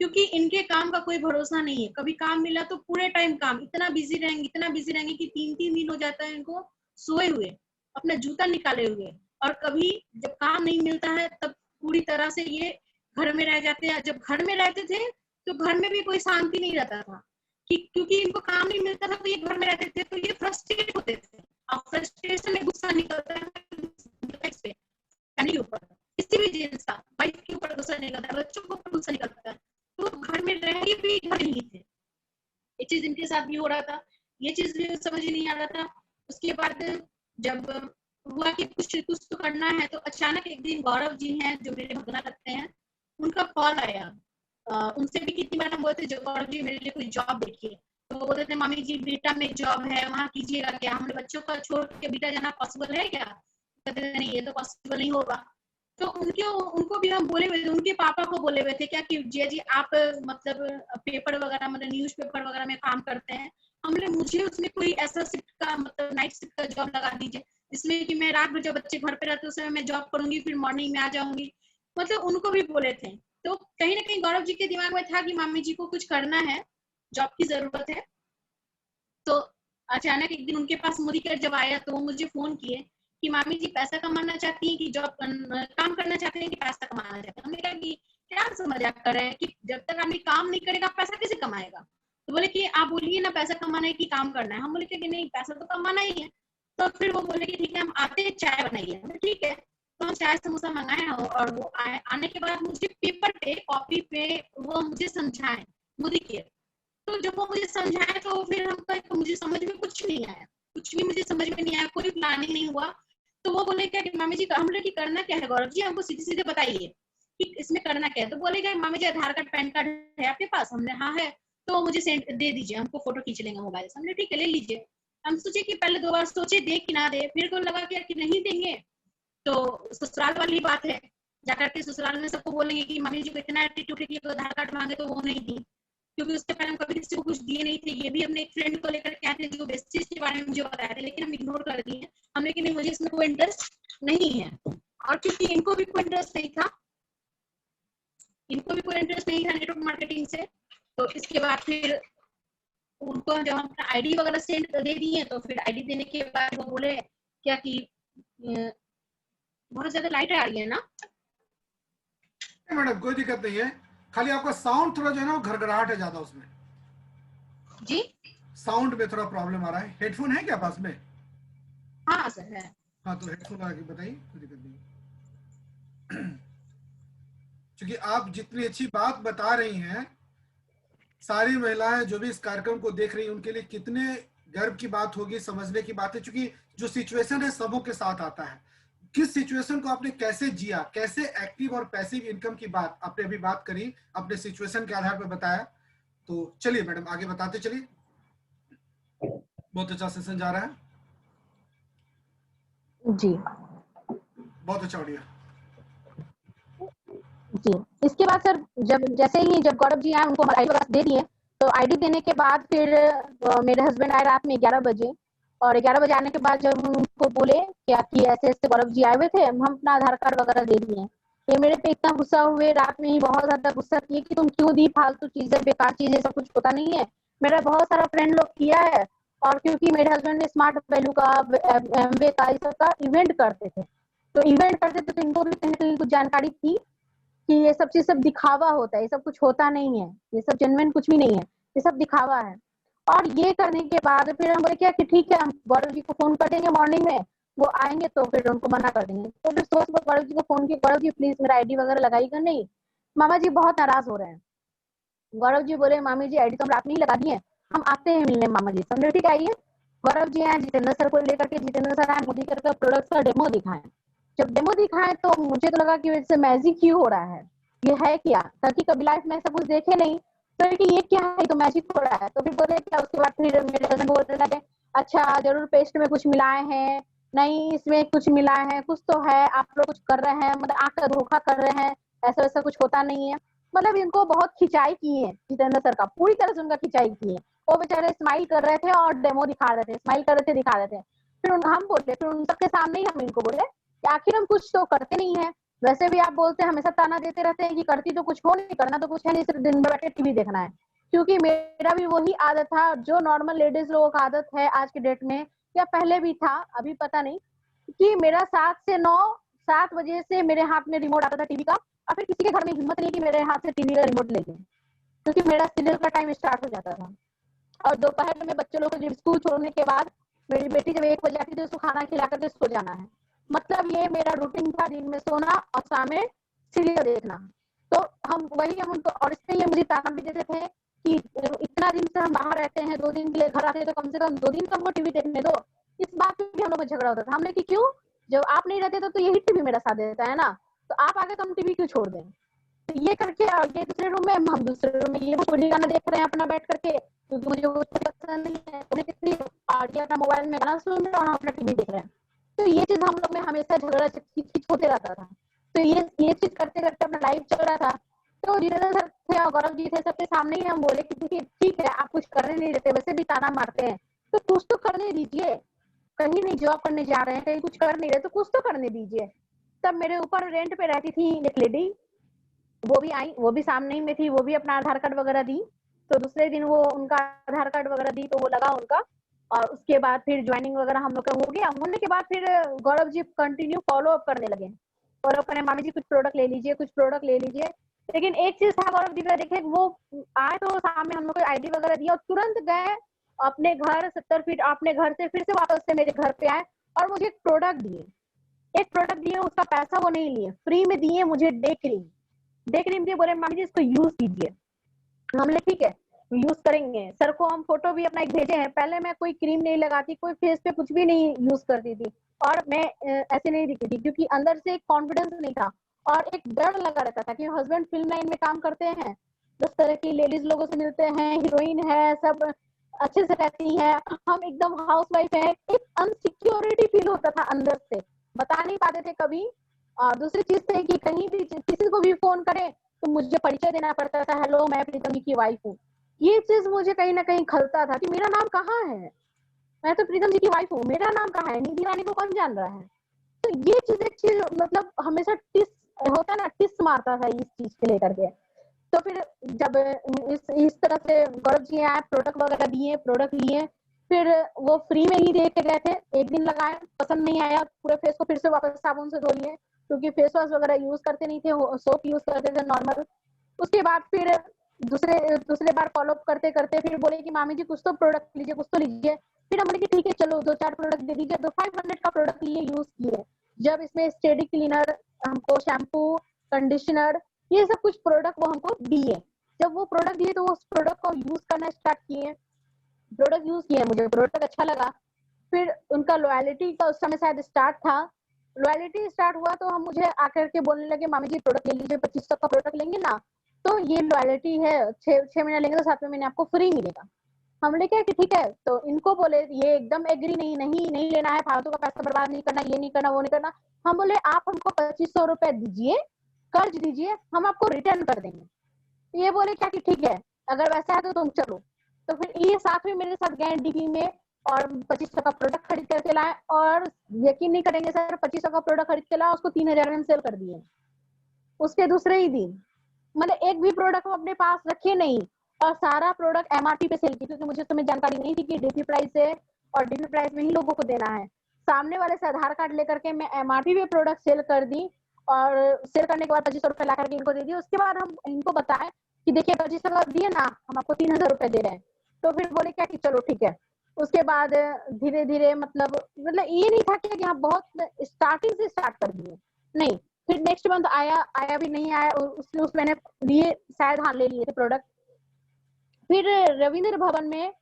क्योंकि इनके काम का कोई भरोसा नहीं है। कभी काम मिला तो पूरे टाइम काम, इतना बिजी रहेंगे कि 3-3 दिन हो जाता है इनको सोए हुए, अपना जूता निकाले हुए। और कभी जब काम नहीं मिलता है तब पूरी तरह से ये घर में रह जाते हैं। जब घर में रहते थे तो घर में भी कोई शांति नहीं रहता था, कि क्योंकि इनको काम नहीं मिलता था तो ये घर में रहते थे, तो ये फ्रस्ट्रेट होते थे। और फ्रस्ट्रेशन में गुस्सा निकलता है फैमिली के ऊपर, किसी भी जेंट्स का वाइफ के ऊपर गुस्सा निकलता है, बच्चों के ऊपर गुस्सा निकलता है। तो घर में रह के भी घर नहीं थे, ये चीज इनके साथ भी हो रहा था, ये चीज भी समझ नहीं आ रहा था। उसके बाद जब हुआ कि कुछ कुछ तो करना है, तो अचानक एक दिन गौरव जी हैं जो मेरे भगना लगते हैं, उनका कॉल आया। उनसे भी कितनी बार हम बोलते जो गौरव जी मेरे लिए कोई जॉब देखिए, तो वो बोलते थे मामी जी बीटा में जॉब है, वहाँ कीजिएगा क्या, हम बच्चों का छोड़ के बीटा जाना पॉसिबल है क्या? कहते थे नहीं ये तो पॉसिबल नहीं होगा। तो उनको भी हम बोले हुए थे, उनके पापा को बोले हुए थे क्या कि जिया जी आप मतलब पेपर वगैरह मतलब न्यूज़पेपर वगैरह में काम करते हैं, हमने मुझे उसमें कोई ऐसा शिफ्ट का मतलब नाइट शिफ्ट का जॉब लगा दीजिए जिसमें कि मैं रात में जब बच्चे घर पे रहते उस समय मैं जॉब करूंगी, फिर मॉर्निंग में आ जाऊंगी। मतलब उनको भी बोले थे। तो कहीं ना कहीं गौरव जी के दिमाग में था कि मामी जी को कुछ करना है, जॉब की जरूरत है। तो अचानक एक दिन उनके पास मोदी केयर जब आया तो वो मुझे फोन किए कि मामी जी पैसा कमाना चाहती हैं कि जॉब काम करना चाहते हैं कि पैसा कमाना चाहते हैं। हमने कहा कि क्या मजाक कर रहे हैं कि जब तक आदमी काम नहीं करेगा पैसा कैसे कमाएगा? तो बोले कि आप बोलिए ना पैसा कमाना है कि काम करना है। हम बोले कि नहीं पैसा तो कमाना ही है। तो फिर वो बोले कि ठीक है हम आते हैं चाय बनाइए। ठीक है, तो हम चाय समोसा मंगाए और वो आने के बाद मुझे पेपर पे कॉपी पे वो मुझे समझाए मोदी केयर। तो जब वो मुझे समझाए तो फिर हम कहे तो मुझे समझ में कुछ नहीं आया, कुछ भी मुझे समझ में नहीं आया, कोई प्लानिंग नहीं हुआ। तो वो बोले क्या कि मामी जी हम लोग की करना क्या है गौरव जी, हमको सीधे सीधे बताइए कि इसमें करना क्या है। तो बोले क्या मामी जी आधार कार्ड पैन कार्ड है आपके पास? हमने हाँ है। तो मुझे सेंड दे दीजिए, हमको फोटो खींच लेंगे मोबाइल से। हमने ठीक है ले लीजिए। हम सोचे कि पहले 2 बार सोचे दे कि ना दे, फिर को लगा कि नहीं देंगे तो ससुराल वाली बात है, जाकर के ससुराल में सबको बोलेंगे कि मम्मी जी को इतना एटीट्यूड है कि आधार कार्ड मांगे तो वो नहीं दी, क्योंकि उसके पहले हम कभी किसी को कुछ दिए नहीं थे। ये भी अपने एक फ्रेंड को लेकर के आए थे जो बेसिस के बारे में मुझे बताया था, लेकिन हम इग्नोर कर दिए। हमने कि नहीं मुझे इसमें कोई इंटरेस्ट नहीं है, और क्योंकि इनको भी कोई इंटरेस्ट नहीं था, नेटवर्क मार्केटिंग से। तो इसके बाद फिर उनको जब हम अपना आईडी वगैरह सेंड दे दिए तो फिर आईडी देने के बाद वो बोले क्या कि बहुत ज्यादा लाइट आ रही है ना मैडम? कोई दिक्कत नहीं है, खाली आपका साउंड थोड़ा जो है ना घरघराहट है ज्यादा उसमें जी, साउंड में थोड़ा प्रॉब्लम आ रहा है। हेडफोन है क्या पास में? हाँ सर है। हाँ तो हेडफोन लगा के बताइए, कोई दिक्कत नहीं। क्योंकि आप जितनी अच्छी बात बता रही हैं, सारी महिलाएं जो भी इस कार्यक्रम को देख रही हैं उनके लिए कितने गर्व की बात होगी, समझने की बात है। क्योंकि जो सिचुएशन है सबों के साथ आता है। किस सिचुएशन को आपने कैसे जिया, कैसे एक्टिव और पैसिव इनकम की बात आपने अभी बात करी, अपने सिचुएशन के आधार पर बताया। तो चलिए मैडम आगे बताते चलिए, बहुत अच्छा सेशन जा रहा है जी। बहुत अच्छा, बढ़िया जी, इसके बाद सर जब गौरव जी आए उनको हम आईडी वगैरह दे दिए। तो आईडी देने के बाद फिर मेरे हस्बैंड आए रात में 11 बजे, और 11 बजे आने के बाद जब हम उनको बोले क्या कि ऐसे ऐसे गौरव जी आए हुए थे, हम अपना आधार कार्ड वगैरह दे दिए। ये मेरे पे इतना गुस्सा हुए, रात में ही बहुत ज्यादा गुस्सा किए कि तुम क्यों दी फालतू चीजें, बेकार चीजें, सब कुछ पता नहीं है। मेरा बहुत सारा फ्रेंड लोग किया है, और क्योंकि मेरे हस्बैंड ने स्मार्ट वैल्यू का एमवे का इस सब का इवेंट करते थे, तो इवेंट करते थे तो इनको भी कहीं ना कहीं कुछ जानकारी थी कि ये सब चीज सब दिखावा होता है, ये सब कुछ होता नहीं है, ये सब जेन्युइन कुछ भी नहीं है, ये सब दिखावा है। और ये करने के बाद फिर हम बोले क्या कि ठीक है हम गौरव जी को फोन कर देंगे मॉर्निंग में, वो आएंगे तो फिर उनको मना कर देंगे। तो फिर सुबह गौरव जी को फोन किया, गौरव जी प्लीज मेरा आईडी वगैरह लगाइएगा नहीं। मामा जी बहुत नाराज हो रहे हैं। गौरव जी बोले मामी जी आईडी तो हम रात में ही लगा दिए, हम आते हैं मिलने मामा जी। समझे? ठीक है आइए। गौरव जी आए, जितेंद्र सर को लेकर के जितेंद्र सर आए, मोदी सर का प्रोडक्ट का डेमो दिखाएं। जब डेमो दिखाएं तो मुझे तो लगा कि इससे मैजिक ही हो रहा है, ये है क्या, ताकि कभी लाइफ में ऐसा कुछ देखे नहीं, तो कि ये क्या है, तो मैजिक हो रहा है। तो फिर बोले क्या, उसके बाद फिर मेरे हस्बैंड बोलने लगे अच्छा जरूर पेस्ट में कुछ मिलाए हैं, नहीं इसमें कुछ मिलाए हैं, कुछ तो है, आप लोग कुछ कर रहे हैं, मतलब आंख का धोखा कर रहे हैं, ऐसा वैसा कुछ होता नहीं है। मतलब इनको बहुत खिंचाई की है जितेंद्र सर का, पूरी तरह से उनका खिंचाई की है। वो बेचारे स्माइल कर रहे थे और डेमो दिखा रहे थे, स्माइल कर रहे थे, दिखा रहे थे। फिर हम बोले, फिर उन सबके सामने ही हम इनको बोले कि आखिर हम कुछ तो करते नहीं है, वैसे भी आप बोलते हैं, हमेशा ताना देते रहते हैं कि करती तो कुछ हो नहीं, करना तो कुछ है नहीं, सिर्फ दिन भर बैठे टीवी देखना है। क्योंकि मेरा भी वही आदत था जो नॉर्मल लेडीज लोगों का आदत है आज के डेट में, या पहले भी था, अभी पता नहीं, कि मेरा 7 से 9, 7 बजे से मेरे हाथ में रिमोट आता था टीवी का, और फिर किसी के घर में हिम्मत नहीं कि मेरे हाथ से टीवी का रिमोट ले लें, क्योंकि मेरा सीरियल का टाइम स्टार्ट हो जाता था। और दोपहर में बच्चों लोग को स्कूल छोड़ने के बाद मेरी बेटी जब 1 बजे आती थी, उसको खाना खिला करके सो जाना है। मतलब ये मेरा रूटीन था, दिन में सोना और शाम में सीरियल देखना। तो हम उनको, और इसमें ये मुझे ताना भी देते थे कि इतना दिन से हम बाहर रहते हैं, 2 दिन के लिए घर आते हैं, तो कम से कम 2 दिन तो हमको टीवी देखने दो। इस बात पे भी हम लोग का झगड़ा होता था। हमने कि क्यों, जब आप नहीं रहते तो यही टीवी मेरा साथ देता है ना, तो आप आगे तो हम टीवी क्यों छोड़ दें। तो ये करके ये दूसरे रूम में, हम दूसरे रूम में ये कोई गाना देख रहे हैं अपना बैठ करके, क्योंकि मुझे वो पसंद नहीं है, और ये अपना मोबाइल में गाना सुन रहे हैं और अपना टीवी देख रहे हैं। तो ये चीज हम लोग में हमेशा झगड़ा खींच होते रहता था। तो ये चीज करते करते अपना लाइफ चल रहा था। तो जितेंद्र सर थे और गौरव जी थे, सबके सामने ही हम बोले कि देखिए ठीक है, आप कुछ करने नहीं देते, वैसे भी ताना मारते हैं, तो कुछ तो करने दीजिए, कहीं नहीं जॉब करने जा रहे हैं, कहीं कुछ कर नहीं रहे, तो कुछ तो करने दीजिए। तब मेरे ऊपर रेंट पे रहती थी एक लेडी, वो भी आई, वो भी सामने ही में थी, वो भी अपना आधार कार्ड वगैरह दी। तो दूसरे दिन वो उनका आधार कार्ड वगैरह दी, तो वो लगा उनका, और उसके बाद फिर ज्वाइनिंग वगैरह हम लोग का हो गया। होने के बाद फिर Gaurav ji continue follow up करने लगे, फॉलो अप करने, मामी जी कुछ प्रोडक्ट ले लीजिए, कुछ प्रोडक्ट ले लीजिए। लेकिन एक चीज था गौरव जी का, देखे वो आए तो सामने हम लोग को आईडी वगैरह दिया और तुरंत गए अपने घर 70 फीट अपने घर से, फिर से वापस से मेरे घर पे आए और मुझे एक प्रोडक्ट दिए। एक प्रोडक्ट दिए, उसका पैसा वो नहीं लिए, फ्री में दिए मुझे डे क्रीम दिए, बोले मामी जी इसको यूज कीजिए। हमने ठीक है यूज करेंगे। सर को हम फोटो भी अपना एक भेजे हैं। पहले मैं कोई क्रीम नहीं लगाती, कोई फेस पे कुछ भी नहीं यूज करती थी, और मैं ऐसे नहीं दिखती थी, क्योंकि अंदर से एक कॉन्फिडेंस नहीं था और एक डर लगा रहता था कि हस्बैंड फिल्म लाइन में काम करते हैं, 10 तरह की लेडीज लोगों से मिलते हैं, हीरोइन है, सब अच्छे से रहती है, हम एकदम हाउस वाइफ है, एक अनसिक्योरिटी फील होता था अंदर से, बता नहीं पाते थे कभी। और दूसरी चीज थे कि कहीं भी किसी को भी फोन करें तो मुझे परिचय देना पड़ता था, हेलो मैं प्रीतम जी की वाइफ हूँ। ये चीज मुझे कहीं ना कहीं खलता था कि मेरा नाम कहाँ है, मैं तो प्रीतम जी की वाइफ हूँ, मेरा नाम कहाँ है, निधि रानी को कौन जान रहा है। तो ये चीज एक चीज मतलब हमेशा टिस होता है ना, टिस मारता था इस चीज के लेकर के। तो फिर जब इस तरह से गौरव जी आए, प्रोडक्ट वगैरह दिए, प्रोडक्ट लिए, फिर वो फ्री में ही दे के गए थे। एक दिन लगाए, पसंद नहीं आया, पूरे फेस को फिर से वापस साबुन से धो लिए, क्योंकि फेस वॉश वगैरह यूज करते नहीं थे, सोप यूज करते थे नॉर्मल। उसके बाद फिर दूसरे बार फॉलो अप करते करते फिर बोले कि मामी जी कुछ तो प्रोडक्ट लीजिए, कुछ तो लीजिए। फिर हम बोले कि ठीक है चलो 2-4 प्रोडक्ट दे दीजिए। तो 500 का प्रोडक्ट लिए, यूज किए। जब इसमें स्टेडी क्लीनर, हमको शैम्पू, कंडीशनर, ये सब कुछ प्रोडक्ट वो हमको दिए। जब वो प्रोडक्ट दिए तो उस प्रोडक्ट को यूज करना स्टार्ट किए, प्रोडक्ट यूज किए, मुझे प्रोडक्ट अच्छा लगा। फिर उनका लॉयलिटी का उस समय शायद स्टार्ट था, लॉयलिटी स्टार्ट हुआ तो हम मुझे आकर के बोलने लगे मामी जी प्रोडक्ट ले लीजिए, 2500 का प्रोडक्ट लेंगे ना तो ये लॉयलिटी है, 6 महीने लेंगे तो 7वें महीने आपको फ्री मिलेगा। हम लेके कि ठीक है। तो इनको बोले ये एकदम एग्री नहीं लेना है, फालतू का पैसा बर्बाद नहीं करना, ये नहीं करना, वो नहीं करना। हम बोले आप हमको 2500 रुपए दीजिए, कर्ज दीजिए, हम आपको रिटर्न कर देंगे। ये बोले क्या कि ठीक है अगर वैसा है तो तुम चलो। तो फिर ये साथ में मेरे साथ गए डीपी में और 2500 का प्रोडक्ट खरीद करके लाए, और यकीन नहीं करेंगे सर, 2500 का प्रोडक्ट खरीद के लाए, उसको 3000 में सेल कर दिए उसके दूसरे ही दिन। मतलब एक भी प्रोडक्ट हम अपने पास रखे नहीं, और सारा प्रोडक्ट एमआरपी पे सेल की, क्योंकि मुझे तुम्हें जानकारी नहीं थी कि डीपी प्राइस है और डीपी प्राइस में ही लोगों को देना है। सामने वाले से आधार कार्ड लेकर के मैं एमआरपी पे प्रोडक्ट सेल कर दी, और सेल करने के बाद 2500 रुपए ला करके इनको दे दिए। उसके बाद हम इनको बताएं कि देखिए 2500 का दिए ना, हम आपको 3000 रुपए दे रहे हैं। तो फिर बोले क्या कि चलो ठीक है। उसके बाद धीरे धीरे मतलब ये नहीं था कि हाँ बहुत स्टार्टिंग से स्टार्ट कर दिए, नहीं। फिर नेक्स्ट मंथ आया भी नहीं आया, उस मैंने लिए शायद, हाँ ले लिए थे प्रोडक्ट। फिर रविंद्र भवन में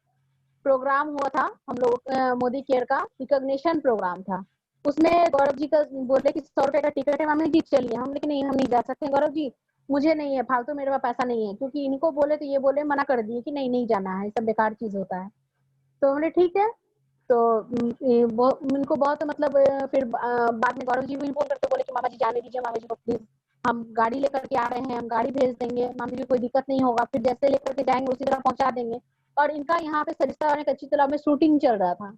प्रोग्राम हुआ था हम लोग मोदी केयर का रिकॉग्निशन प्रोग्राम था। उसमें गौरव जी का बोले कि 100 रुपए का टिकट है मामी जी चलिए। हम लेकिन नहीं, हम नहीं जा सकते गौरव जी, मुझे नहीं है, फालतू मेरे पास पैसा नहीं है, क्योंकि इनको बोले तो ये बोले मना कर दिए कि नहीं नहीं जाना है, सब बेकार चीज होता है। तो हमने ठीक है। तो इनको बहुत मतलब फिर बाद में गौरव जी भी फोन करके बोले कि मामा जी जाने दीजिए, मामा जी को प्लीज, हम गाड़ी लेकर के आ रहे हैं, हम गाड़ी भेज देंगे, मामी जी कोई दिक्कत नहीं होगा, फिर जैसे लेकर के जाएंगे उसी तरह पहुंचा देंगे। और इनका यहाँ पे सरिस्ता और कच्ची तालाब में शूटिंग चल रहा था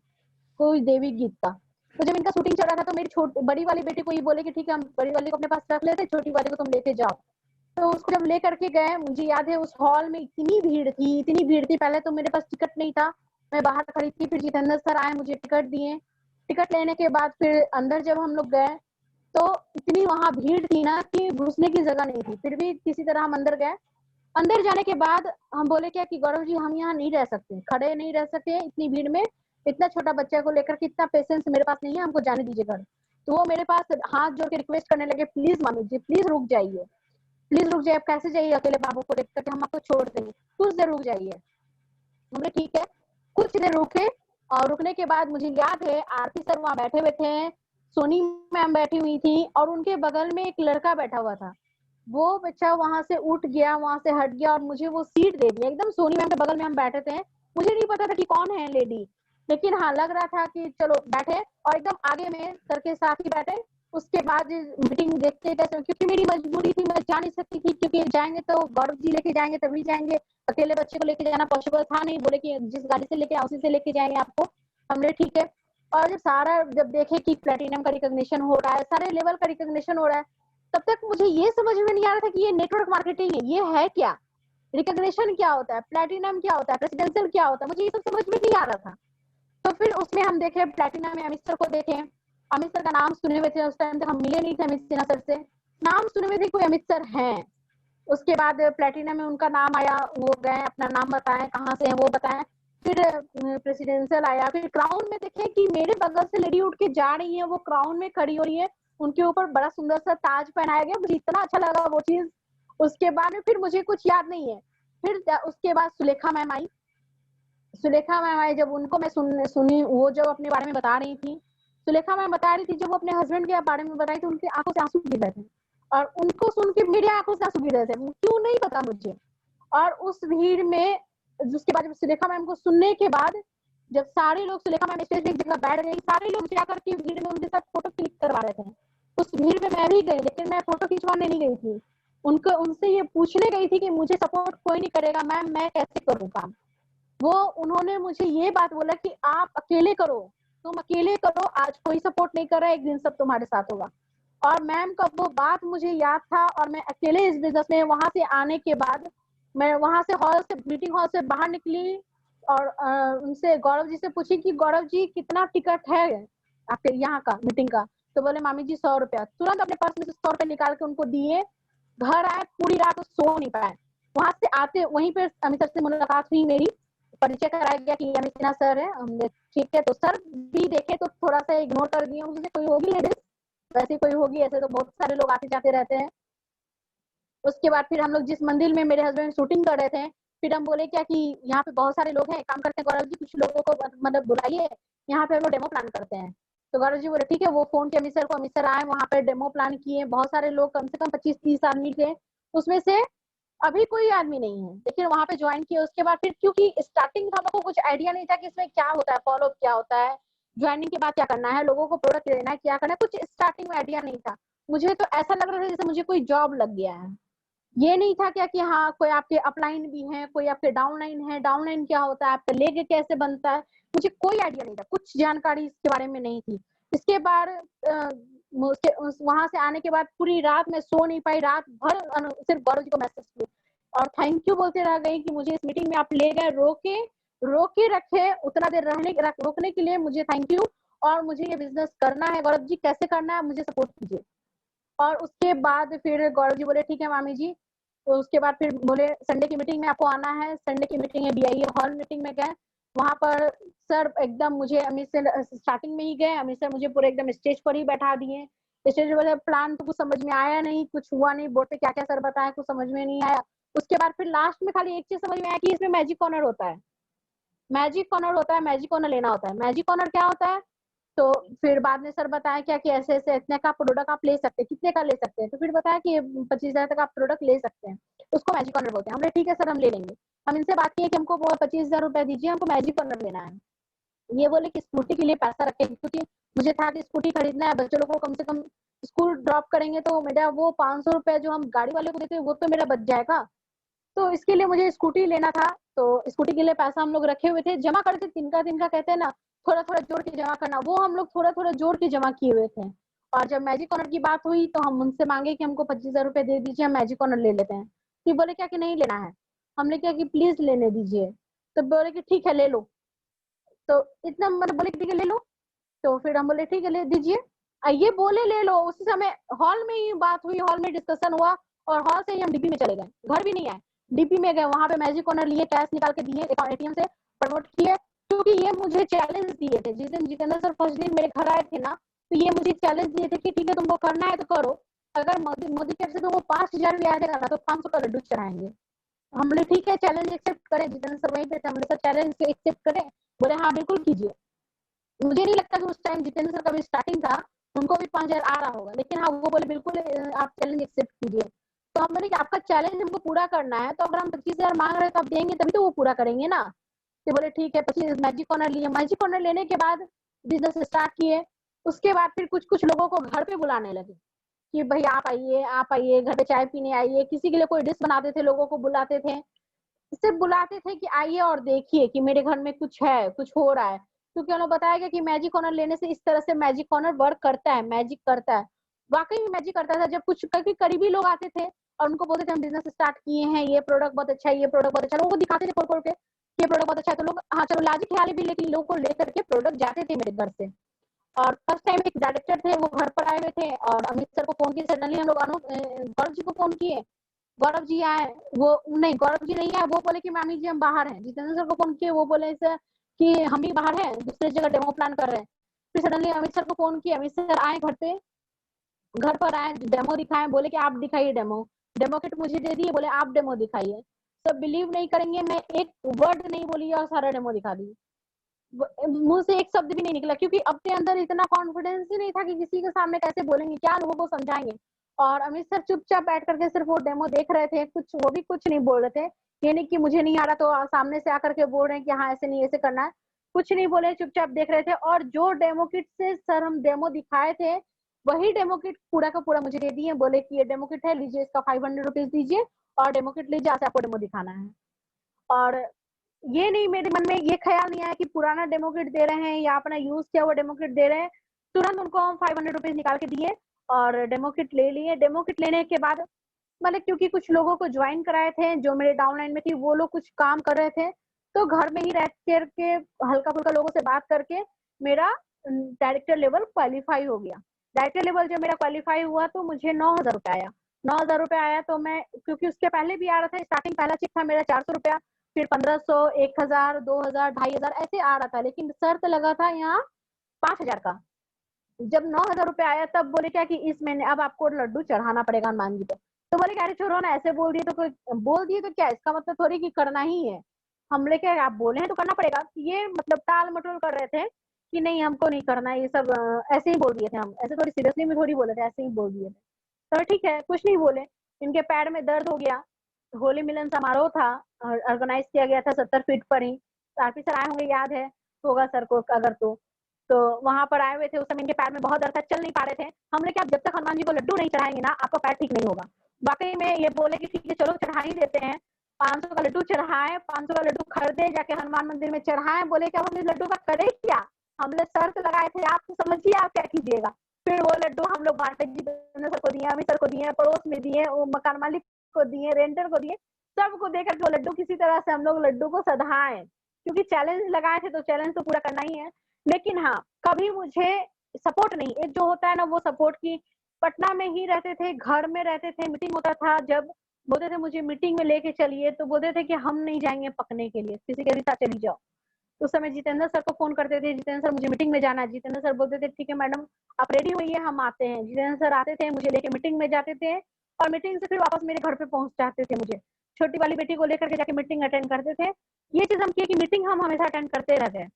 कोई देवी गीत का। तो जब इनका शूटिंग चल रहा था तो मेरी बड़ी वाली बेटी को ये बोले कि ठीक है हम बड़ी वाली को अपने पास रख लेते, छोटी वाली को तुम लेके जाओ। तो उसको जब लेकर के गए, मुझे याद है उस हॉल में इतनी भीड़ थी। पहले तो मेरे पास टिकट नहीं था, मैं बाहर खड़ी थी, फिर जितेंद्र सर आए, मुझे टिकट दिए। टिकट लेने के बाद फिर अंदर जब हम लोग गए तो इतनी वहां भीड़ थी ना कि घुसने की जगह नहीं थी, फिर भी किसी तरह हम अंदर गए। अंदर जाने के बाद हम बोले क्या कि गौरव जी हम यहाँ नहीं रह सकते, खड़े नहीं रह सकते इतनी भीड़ में, इतना छोटा बच्चा को लेकर के इतना पेशेंस मेरे पास नहीं है, हमको जाने दीजिए घर। तो वो मेरे पास हाथ जोड़ के रिक्वेस्ट करने लगे, प्लीज मामी जी प्लीज रुक जाइए, प्लीज रुक जाइए, आप कैसे जाइए अकेले बाबू को लेकर के, हम आपको छोड़ देंगे, कुछ देर रुक जाइए। हमने ठीक है, कुछ देर रुके। और रुकने के बाद मुझे याद है आरती सर वहां बैठे हुए थे, सोनी मैम बैठी हुई थी, और उनके बगल में एक लड़का बैठा हुआ था। वो बच्चा वहां से उठ गया, वहां से हट गया और मुझे वो सीट दे दिया। एकदम सोनी मैम के बगल में हम बैठे थे, मुझे नहीं पता था कि कौन है लेडी, लेकिन हाँ लग रहा था कि चलो बैठे, और एकदम आगे में सर के साथ ही बैठे। उसके बाद मीटिंग देखते कैसे, क्योंकि मेरी मजबूरी थी, मैं जा नहीं सकती थी, क्योंकि जाएंगे तो गौरव जी लेके जाएंगे तभी जाएंगे, अकेले बच्चे को लेके जाना पॉसिबल था नहीं। बोले कि जिस गाड़ी से लेके आओ उसी से लेके जाएंगे आपको। हमने ठीक है। और जब देखे कि प्लेटिनम का रिकॉग्निशन हो रहा है, सारे लेवल का रिकॉग्निशन हो रहा है, तब तक मुझे ये समझ में नहीं आ रहा था कि ये नेटवर्क मार्केटिंग है, ये है क्या, रिकॉग्निशन क्या होता है, प्लेटिनम क्या होता है, प्रेसिडेंशियल क्या होता है, मुझे ये सब समझ में नहीं आ रहा था। तो फिर उसमें हम देखे प्लेटिनम में अमित सर को देखे। अमित सर का नाम सुने हुए थे, उस टाइम तक हम मिले नहीं थे अमित सिन्हा सर से, नाम सुने हुए थे कोई अमित सर हैं। उसके बाद प्लेटिनम में उनका नाम आया, वो गए अपना नाम बताएं कहाँ से है वो बताएं। फिर प्रेसिडेंशियल आया, फिर क्राउन में देखे कि मेरे बगल से लेडी उठ के जा रही है, वो क्राउन में खड़ी हो रही है, उनके ऊपर बड़ा सुंदर सा ताज पहनाया गया, मुझे इतना अच्छा लगा वो चीज। उसके बाद में फिर मुझे कुछ याद नहीं है। फिर उसके बाद सुलेखा मैम आई। सुलेखा मैम आई, जब उनको मैं सुनी वो जब अपने बारे में बता रही थी, सुलेखा मैम बता रही थी, जब वो अपने हस्बैंड के बारे में बताई थी, उनकी आंखों से आंसू गिर रहे थे, और उनको सुन के मेरी आंखों से आंसू गिर रहे थे, क्यों नहीं पता मुझे। और उस भीड़ में उसके बाद सुलेखा मैम को सुनने के बाद जब सारे लोग सुलेखा मैम स्टेज पे एक जगह बैठ गई, सारे लोग जाकर के भीड़ में उनके साथ फोटो क्लिक करवा रहे थे। उस भीड़ में मैं भी गई, लेकिन मैं फोटो खिंचवाने नहीं गई थी, उनसे ये पूछने गई थी कि मुझे सपोर्ट कोई नहीं करेगा मैम, मैं कैसे करूँ काम। वो उन्होंने मुझे ये बात बोला कि आप अकेले करो, तुम अकेले करो, आज कोई सपोर्ट नहीं कर रहा है, एक दिन सब तुम्हारे साथ होगा। और मैम का वो बात मुझे याद था, और मैं अकेले इस बिजनेस में वहां से आने के बाद मैं वहां से मीटिंग हॉल से बाहर निकली, और उनसे गौरव जी से पूछी कि गौरव जी कितना टिकट है आपके यहाँ का मीटिंग का। तो बोले मामी जी 100 रुपया। तुरंत अपने पर्स में से 100 रुपया निकाल के उनको दिए, घर आए, पूरी रात सो नहीं पाए। वहां से आते वहीं पे अमित सर से मुलाकात हुई, मेरी परिचय कराया गया कि अमित सिन्हा सर है। हमने ठीक है, तो सर भी देखे तो थोड़ा सा इग्नोर कर दिए, मुझसे कोई होगी लेडीज, वैसी कोई होगी, ऐसे तो बहुत सारे लोग आते जाते रहते हैं। उसके बाद फिर हम लोग जिस मंदिर में मेरे हस्बैंड शूटिंग कर रहे थे, फिर हम बोले क्या कि यहाँ पे बहुत सारे लोग हैं, काम करते हैं गौरव जी, कुछ लोगों को मतलब बुलाइए, यहाँ पे हम लोग डेमो प्लान करते हैं। तो गौरव जी बोले ठीक है, वो फोन के अमित सर को, अमित सर आए, वहां पर डेमो प्लान किए, बहुत सारे लोग, कम से कम 25-30 आदमी थे, उसमें से अभी कोई आदमी नहीं है, लेकिन वहां पे ज्वाइन किया। उसके बाद फिर क्योंकि स्टार्टिंग हम लोग को कुछ आइडिया नहीं था कि इसमें क्या होता है, फॉलो क्या होता है, ज्वाइनिंग के बाद क्या करना है, लोगों को प्रोडक्ट देना है, क्या करना है, कुछ स्टार्टिंग में आइडिया नहीं था। मुझे तो ऐसा लग रहा था जैसे मुझे कोई जॉब लग गया है। ये नहीं था क्या कि हाँ कोई आपके अपलाइन भी है, कोई आपके डाउनलाइन है, डाउनलाइन क्या होता है, आपका लेग कैसे बनता है, मुझे कोई आइडिया नहीं था, कुछ जानकारी इसके बारे में नहीं थी। इसके बाद वहां से आने के बाद पूरी रात मैं सो नहीं पाई, रात भर सिर्फ गौरव जी को मैसेज किए और थैंक यू बोलते रह गई कि मुझे इस मीटिंग में आप ले गए, रोके रखे, उतना देर रोकने के लिए मुझे थैंक यू। और मुझे ये बिजनेस करना है गौरव जी, कैसे करना है मुझे सपोर्ट कीजिए। और उसके बाद फिर गौरव जी बोले ठीक है मामी जी। तो उसके बाद फिर बोले संडे की मीटिंग में आपको आना है, संडे की मीटिंग है, BIA हॉल मीटिंग में गए, वहां पर सर एकदम मुझे अमित सर स्टार्टिंग में ही गए, अमित सर मुझे पूरे एकदम स्टेज पर ही बैठा दिए। स्टेज पर प्लान तो कुछ समझ में आया नहीं, कुछ हुआ नहीं, बोर्ड पे क्या क्या सर बताया कुछ समझ में नहीं आया। उसके बाद फिर लास्ट में खाली एक चीज समझ में आया कि इसमें मैजिक कॉर्नर होता है। मैजिक कॉर्नर होता है, मैजिक कॉर्नर लेना होता है। मैजिक कॉर्नर क्या होता है, तो फिर बाद में सर बताया क्या कि ऐसे ऐसे इतने का प्रोडक्ट आप ले सकते हैं, कितने का ले सकते हैं, तो फिर बताया कि 25,000 तक आप प्रोडक्ट ले सकते हैं, उसको मैजिक कॉर्नर बोलते हैं। हमने ठीक है सर हम ले लेंगे। हम इनसे बात किए कि हमको 25,000 रुपए दीजिए, हमको मैजिक कॉर्नर लेना है। ये बोले कि स्कूटी के लिए पैसा रखें, क्योंकि मुझे था कि स्कूटी खरीदना है, बच्चों लोग को कम से कम स्कूल ड्रॉप करेंगे तो मेरा वो 500 रुपए जो हम गाड़ी वाले को देते हैं वो तो मेरा बच जाएगा। तो इसके लिए मुझे स्कूटी लेना था, तो स्कूटी के लिए पैसा हम लोग रखे हुए थे, जमा करते तिनका कहते हैं ना, थोड़ा थोड़ा जोड़ के जमा करना, वो हम लोग थोड़ा थोड़ा जोड़ के जमा किए हुए थे। और जब मैजिक कॉर्नर की बात हुई तो हम उनसे मांगे कि हमको 25,000 रुपए दे दीजिए, हम मैजिक कॉर्नर ले लेते हैं। फिर बोले क्या कि नहीं लेना है। हमने क्या कि प्लीज लेने दीजिए, तो बोले कि ठीक है ले लो। तो इतना मतलब बोले कि ठीक है ले लो, तो फिर हम बोले ठीक है ले दीजिए। ये बोले ले लो, उसी समय हॉल में ही बात हुई, हॉल में डिस्कशन हुआ और हॉल से ही हम डीपी में चले गए, घर भी नहीं आए, डीपी में गए, वहां पे मैजिक कॉर्नर लिए, कैश निकाल के दिए, एटीएम से प्रमोट किए, क्योंकि ये मुझे चैलेंज दिए थे जिस दिन जितेंद्र सर फर्स्ट दिन मेरे घर आए थे ना, तो ये मुझे चैलेंज दिए थे कि ठीक है तुमको करना है तो करो, अगर मोदी कैब से तुमको 5,000 भी आ जाएगा ना तो 500 का लड्डू चढ़ाएंगे। हम बोले ठीक है चैलेंज एक्सेप्ट करें, जितेंद्र सर वहीं पे थे, हमने सर चैलेंज एक्सेप्ट करें, बोले हाँ बिल्कुल कीजिए। मुझे नहीं लगता कि उस टाइम जितेंद्र सर का भी स्टार्टिंग था, उनको भी 5,000 आ रहा होगा, लेकिन हाँ वो बोले बिल्कुल आप चैलेंज एक्सेप्ट कीजिए। तो हम बोले कि आपका चैलेंज हमको पूरा करना है, तो अगर हम 25,000 मांग रहे हैं तो आप देंगे तभी तो वो पूरा करेंगे ना। तो बोले ठीक है, 25 मैजिक कॉर्नर लिए, मैजिक कॉर्नर लेने के बाद बिजनेस स्टार्ट किए। उसके बाद फिर कुछ कुछ लोगों को घर पे बुलाने लगे कि भाई आप आइए घर पे चाय पीने आइए, किसी के लिए कोई डिश बनाते थे, लोगों को बुलाते थे, सिर्फ बुलाते थे कि आइए और देखिए कि मेरे घर में कुछ है, कुछ हो रहा है, क्योंकि उन्होंने बताया गया कि मैजिक कॉर्नर लेने से इस तरह से मैजिक कॉर्नर वर्क करता है, मैजिक करता है। वाकई में मैजिक करता था। जब कुछ काफी करीबी लोग आते थे और उनको बोलते थे हम बिजनेस स्टार्ट किए हैं, ये प्रोडक्ट बहुत अच्छा है, ये प्रोडक्ट बहुत अच्छा है, लोगों को दिखाते थे खोल खोल के ये प्रोडक्ट बहुत अच्छा है, तो लोग हाँ चलो लाजी ख्याली भी, लेकिन लोगों को लेकर के प्रोडक्ट जाते थे मेरे घर से। और फर्स्ट टाइम एक डायरेक्टर थे वो घर पर आए हुए थे और अमित सर को फोन किए, सडनली हम लोग गौरव जी को फोन किए, गौरव जी आए, वो नहीं गौरव जी नहीं आए, वो बोले कि मामी जी हम बाहर हैं। जितेंद्र सर को फोन किए, वो बोले सर कि हम भी बाहर हैं, दूसरी जगह डेमो प्लान कर रहे हैं। फिर सडनली अमित सर को फोन किया, अमित सर आए घर पे, घर पर आए, डेमो दिखाए, बोले कि आप दिखाइए डेमो, डेमो किट मुझे दे दिए, बोले आप डेमो दिखाइए। सब बिलीव नहीं करेंगे, मैं एक वर्ड नहीं बोली और सारा डेमो दिखा दी, मुंह से एक शब्द भी नहीं निकला, क्योंकि अपने अंदर इतना कॉन्फिडेंस ही नहीं था कि किसी के सामने कैसे बोलेंगे, क्या लोगों को समझाएंगे। और अमित सर चुपचाप बैठ करके सिर्फ वो डेमो देख रहे थे, कुछ वो भी कुछ नहीं बोल रहे थे, ये नहीं कि मुझे नहीं आ रहा तो सामने से आकर के बोल रहे हैं कि हाँ ऐसे नहीं ऐसे करना है, कुछ नहीं बोले, चुपचाप देख रहे थे। और जो डेमो किट से सर हम डेमो दिखाए थे वही डेमो किट पूरा का पूरा मुझे दे दिए, बोले कि ये डेमो किट है, लीजिए इसका 500 रुपीज दीजिए और डेमो किट लीजिए, आज आपको डेमो दिखाना है। और ये नहीं मेरे मन में ये ख्याल नहीं आया कि पुराना डेमो किट दे रहे हैं या अपना यूज किया हुआ डेमो किट दे रहे हैं। तुरंत उनको हम 500 रुपीज निकाल के दिए और डेमो किट ले लिए। डेमो किट लेने के बाद मतलब क्योंकि कुछ लोगों को ज्वाइन कराए थे जो मेरे डाउनलाइन में थी, वो लोग कुछ काम कर रहे थे, तो घर में ही रह करके हल्का फुल्का लोगों से बात करके मेरा डायरेक्टर लेवल क्वालिफाई हो गया। डायरेक्टर लेवल जब मेरा क्वालिफाई हुआ तो मुझे 9,000 रुपया आया। 9,000 रुपया आया तो मैं, क्योंकि उसके पहले भी आ रहा था, स्टार्टिंग पहला चेक था मेरा 400 रुपया, फिर 1,500, 1,000, 2,000, 2,500 ऐसे आ रहा था, लेकिन शर्त लगा था यहाँ 5,000 का। जब 9,000 रुपया आया तब बोले क्या कि इस महीने अब आपको लड्डू चढ़ाना पड़ेगा हनुमान जी को। तो बोले अरे छोड़ो ना, ऐसे बोल दिए तो कोई बोल दिए तो क्या, इसका मतलब थोड़ी कि करना ही है, हम ले क्या आप बोले हैं तो करना पड़ेगा। ये मतलब टाल मटोल कर रहे थे कि नहीं हमको नहीं करना, ये सब ऐसे ही बोल दिए थे, हम ऐसे थोड़ी सीरियसली में थोड़ी बोले थे, ऐसे ही बोल दिए थे। तो ठीक है कुछ नहीं बोले। इनके पैर में दर्द हो गया, होली मिलन समारोह था, ऑर्गेनाइज किया गया था 70 फीट पर ही, आरपी सर आए होंगे, याद है होगा सर को अगर तो वहां पर आए हुए थे। उस समय इनके पैर में बहुत दर्द था, चल नहीं पा रहे थे। हमने क्या जब तक हनुमान जी को लड्डू नहीं चढ़ाएंगे ना आपका पैर ठीक नहीं होगा। वाकई में ये बोले कि ठीक है चलो चढ़ा ही देते हैं, 500 का लड्डू चढ़ाए, 500 का लड्डू खरीदे, जाके हनुमान मंदिर में चढ़ाए। बोले क्या हम इस लड्डू का करे क्या, हमने शर्त लगाए थे, आप तो समझिए आप क्या कीजिएगा। फिर वो लड्डू हम लोग बांटे, जितेंद्र सर को दिए, अमित सर को दिए, पड़ोस में दिए, वो मकान मालिक को दिए, रेंटर को दिए, सबको देकर के लड्डू किसी तरह से हम लोग लड्डू को सधाए, क्योंकि चैलेंज लगाए थे तो चैलेंज तो पूरा करना ही है। लेकिन हाँ कभी मुझे सपोर्ट नहीं, एक जो होता है ना वो सपोर्ट की, पटना में ही रहते थे, घर में रहते थे, मीटिंग होता था, जब बोलते थे मुझे मीटिंग में लेके चलिए तो बोलते थे कि हम नहीं जाएंगे पकने के लिए, किसी के भी साथ चली जाओ। उस समय जितेंद्र सर को फोन करते थे, जितेंद्र सर मुझे मीटिंग में जाना है, जितेंद्र सर बोलते थे ठीक है मैडम आप रेडी होइए हम आते हैं। जितेंद्र सर आते थे, मुझे लेके मीटिंग में जाते थे और मीटिंग से फिर वापस मेरे घर पे पहुंच जाते थे मुझे। छोटी वाली बेटी को लेकर के जाके मीटिंग अटेंड करते थे। ये चीज हम किए कि मीटिंग हम हमेशा अटेंड करते रहते हैं।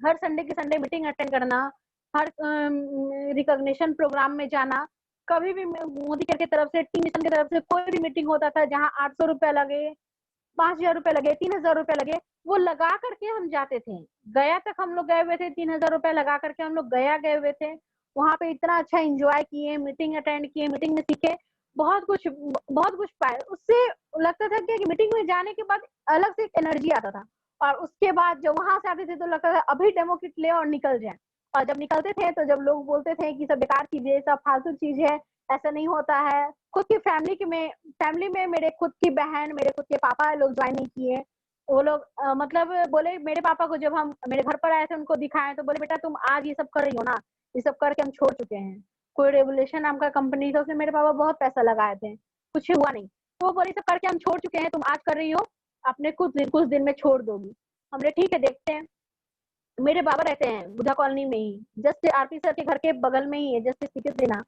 हर संडे के संडे मीटिंग अटेंड करना, हर रिकॉग्निशन प्रोग्राम में जाना, कभी भी मोदी केयर की तरफ से, टीम मिशन की तरफ से कोई भी मीटिंग होता था जहाँ 800 रुपए लगे, 5000 रुपए लगे, 3000 रुपए लगे, वो लगा करके हम जाते थे। गया तक हम लोग गए हुए थे, 3000 रुपए लगा करके हम लोग गया गए हुए थे। वहां पे इतना अच्छा एंजॉय किए, मीटिंग अटेंड किए, मीटिंग में सीखे, बहुत कुछ पाए। उससे लगता था कि मीटिंग में जाने के बाद अलग से एक एनर्जी आता था। और उसके बाद जब वहां से आते थे तो लगता था अभी डेमो किट ले और निकल जाए। और जब निकलते थे तो जब लोग बोलते थे कि सब बेकार चीज है, सब फालतू चीज है, ऐसा नहीं होता है। खुद की फैमिली में मेरे खुद की बहन, मेरे खुद के पापा लोग ज्वाइन नहीं किए। वो लोग मतलब बोले, मेरे पापा को जब हम मेरे घर पर आए थे उनको दिखाए तो बोले बेटा तुम आज ये सब कर रही हो ना, ये सब करके हम छोड़ चुके हैं। कोई रेवोल्यूशन नाम का कंपनी था, उसमें मेरे पापा बहुत पैसा लगाए थे, कुछ हुआ नहीं। तो वो बोले सब करके हम छोड़ चुके हैं, तुम आज कर रही हो, अपने कुछ दिन में छोड़ दोगी। हमने ठीक है देखते हैं। मेरे बाबा रहते हैं बुधा कॉलोनी में ही, जस्ट आरपी सर के घर के बगल में ही है, जस्ट सीके देना।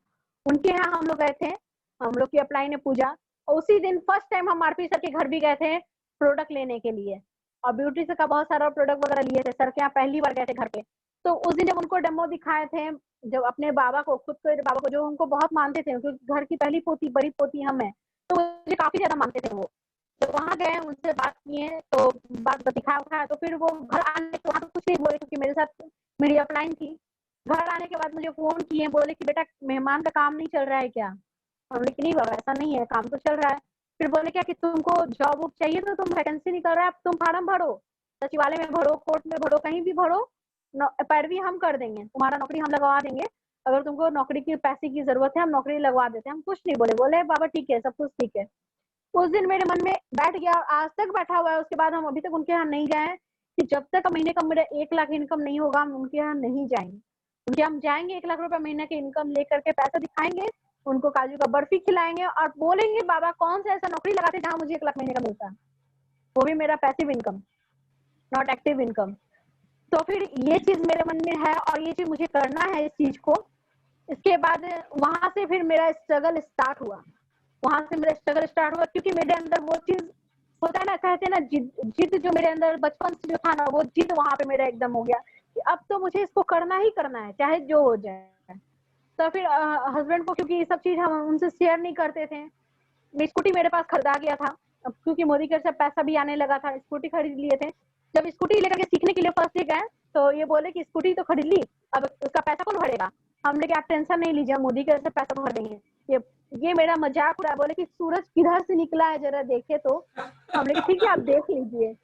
उनके यहाँ हम लोग गए थे, हम लोग की अपलाइन ने पूजा। और उसी दिन फर्स्ट टाइम हम आरपी सर के घर भी गए थे प्रोडक्ट लेने के लिए, और ब्यूटी से का बहुत सारा प्रोडक्ट वगैरह लिए थे। सर के यहाँ पहली बार गए थे घर पे। तो उस दिन जब उनको डेमो दिखाए थे, जब अपने बाबा को, खुद के बाबा को, जो उनको बहुत मानते थे क्योंकि घर की पहली पोती, बड़ी पोती हम है, तो मुझे काफी ज्यादा मानते थे वो। तो वहां गए, उनसे बात किए, तो बात दिखाया उठाया, तो फिर वो घर आने के वहां कुछ नहीं बोले क्योंकि मेरे साथ मेरी अपलाइन थी। घर आने के बाद मुझे फोन किए, बोले कि बेटा मेहमान का काम नहीं चल रहा है क्या? हमने कि नहीं बाबा ऐसा नहीं है, काम तो चल रहा है। फिर बोले क्या कि तुमको जॉब वॉब चाहिए तो तुम वैकेंसी निकल रहा है, तुम फार्म भरो, सचिवालय में भरो, कोर्ट में भरो, कहीं भी भरो, पैरवी हम कर देंगे, तुम्हारा नौकरी हम लगवा देंगे। अगर तुमको नौकरी की पैसे की जरूरत है हम नौकरी लगवा देते हैं। हम कुछ नहीं बोले, बोले बाबा ठीक है, सब कुछ ठीक है। उस दिन मेरे मन में बैठ गया और आज तक बैठा हुआ है। उसके बाद हम अभी तक उनके यहाँ नहीं गए कि जब तक महीने का मेरा 1 लाख इनकम नहीं होगा हम उनके यहाँ नहीं जाएंगे। क्योंकि हम जाएंगे 1 लाख रुपए महीने के इनकम लेकर के, पैसा दिखाएंगे, उनको काजू का बर्फी खिलाएंगे और बोलेंगे बाबा कौन सा ऐसा नौकरी लगाते जहाँ मुझे 1 लाख महीने का मिलता है, वो भी मेरा passive income, not active income. तो फिर ये चीज मेरे मन में है और ये चीज मुझे करना है इस चीज को। इसके बाद वहां से फिर मेरा स्ट्रगल स्टार्ट हुआ, क्योंकि मेरे अंदर वो चीज होता है ना, कहते हैं ना जिद जो मेरे अंदर बचपन से जो था ना, वो जिद वहां पे मेरा एकदम हो गया कि अब तो मुझे इसको करना ही करना है, चाहे जो हो जाए। तो फिर हस्बैंड को, क्योंकि ये सब चीज हम उनसे शेयर नहीं करते थे, स्कूटी मेरे पास खरीदा गया था। अब क्योंकि मोदी केयर से पैसा भी आने लगा था, स्कूटी खरीद लिए थे। जब स्कूटी लेकर के सीखने के लिए फर्स्ट डे गए तो ये बोले कि स्कूटी तो खरीद ली, अब उसका पैसा कौन भरेगा? हमने कि आप टेंशन नहीं लीजिए, मोदी केयर से पैसा भर देंगे। ये मेरा मजाक उड़ा, बोले कि सूरज किधर से निकला है जरा देखे तो। हमने कि ठीक है आप देख लीजिए।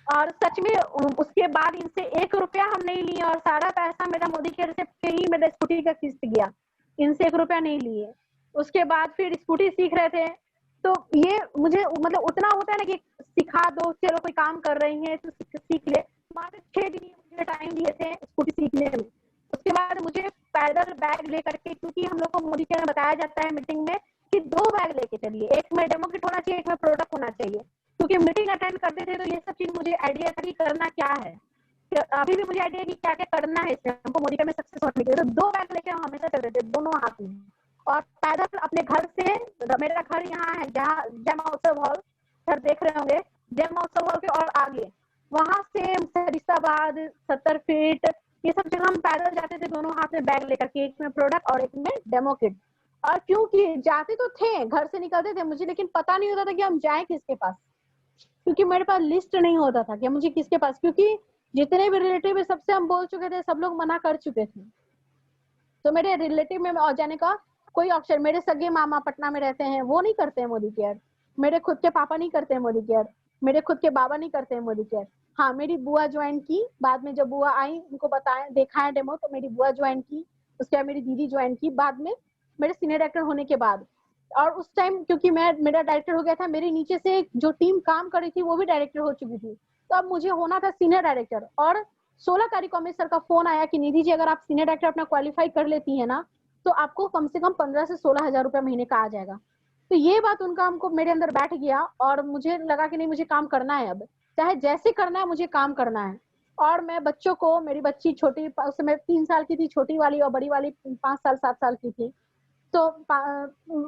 और सच में उसके बाद इनसे 1 रुपया हम नहीं लिए और सारा पैसा मेरा मोदी केयर से पे ही मेरा स्कूटी का किस्त गया, इनसे 1 रुपया नहीं लिए। उसके बाद फिर स्कूटी सीख रहे थे, तो ये मुझे मतलब उतना होता है ना कि सिखा दो, चलो कोई काम कर रही है तो सीख ले। मात्र 6 दिन मुझे टाइम दिए थे स्कूटी सीखने में। उसके बाद मुझे पैदल बैग लेकर के, क्योंकि हम लोग को मोदी केयर में बताया जाता है मीटिंग में कि 2 बैग लेके चलिए, एक में डेमो किट होना चाहिए, एक में प्रोडक्ट होना चाहिए। क्योंकि मीटिंग अटेंड करते थे तो ये सब चीज मुझे आइडिया था कि करना क्या है। अभी भी मुझे आइडिया कि क्या क्या करना है इसमें हमको मोदी केयर में सक्सेस होने के लिए। तो 2 बैग लेके हम हमेशा चलते थे दोनों हाथ में, और पैदल अपने घर से, मेरा घर यहाँ है जहाँ जय महोत्सव हॉल, घर देख रहे होंगे, जय महोत्सव हॉल के और आगे, वहां से सरिस्ताबाद 70 फीट, ये सब जगह हम पैदल जाते थे दोनों हाथ में बैग लेकर के, एक में प्रोडक्ट और एक में डेमो किट। और क्योंकि जाते तो थे, घर से निकलते थे, मुझे लेकिन पता नहीं होता था कि हम जाएं किसके पास, क्योंकि मेरे पास लिस्ट नहीं होता था कि मुझे किसके पास, क्योंकि जितने भी रिलेटिव है सबसे हम बोल चुके थे, सब लोग मना कर चुके थे। तो मेरे रिलेटिव में जाने का कोई ऑप्शन, मेरे सगे मामा पटना में रहते हैं, वो नहीं करते हैं मोदी केयर, मेरे खुद के पापा नहीं करते हैं मोदी केयर, मेरे खुद के बाबा नहीं करते हैं मोदी केयर। हाँ, मेरी बुआ ज्वाइन की, बाद में जब बुआ आई उनको बताया, देखा है डेमो, तो मेरी बुआ ज्वाइन की, उसके बाद मेरी दीदी ज्वाइन की, बाद में मेरे सीनियर डायरेक्टर होने के बाद। और उस टाइम क्योंकि मेरा डायरेक्टर हो गया था, मेरे नीचे से जो टीम काम कर रही थी वो भी डायरेक्टर हो चुकी थी, तो अब मुझे होना था सीनियर डायरेक्टर। और 16 तारीख को अमित सर का फोन आया कि निधि जी अगर आप सीनियर डायरेक्टर अपना क्वालिफाई कर लेती है ना, तो आपको कम से कम 15 से 16 हजार रुपया महीने का आ जाएगा। तो ये बात उनका हमको मेरे अंदर बैठ गया और मुझे लगा कि नहीं, मुझे काम करना है, अब चाहे जैसे करना है मुझे काम करना है। और मैं बच्चों को, मेरी बच्ची छोटी, उस समय 3 साल की थी छोटी वाली, और बड़ी वाली 5 साल 7 साल की थी, तो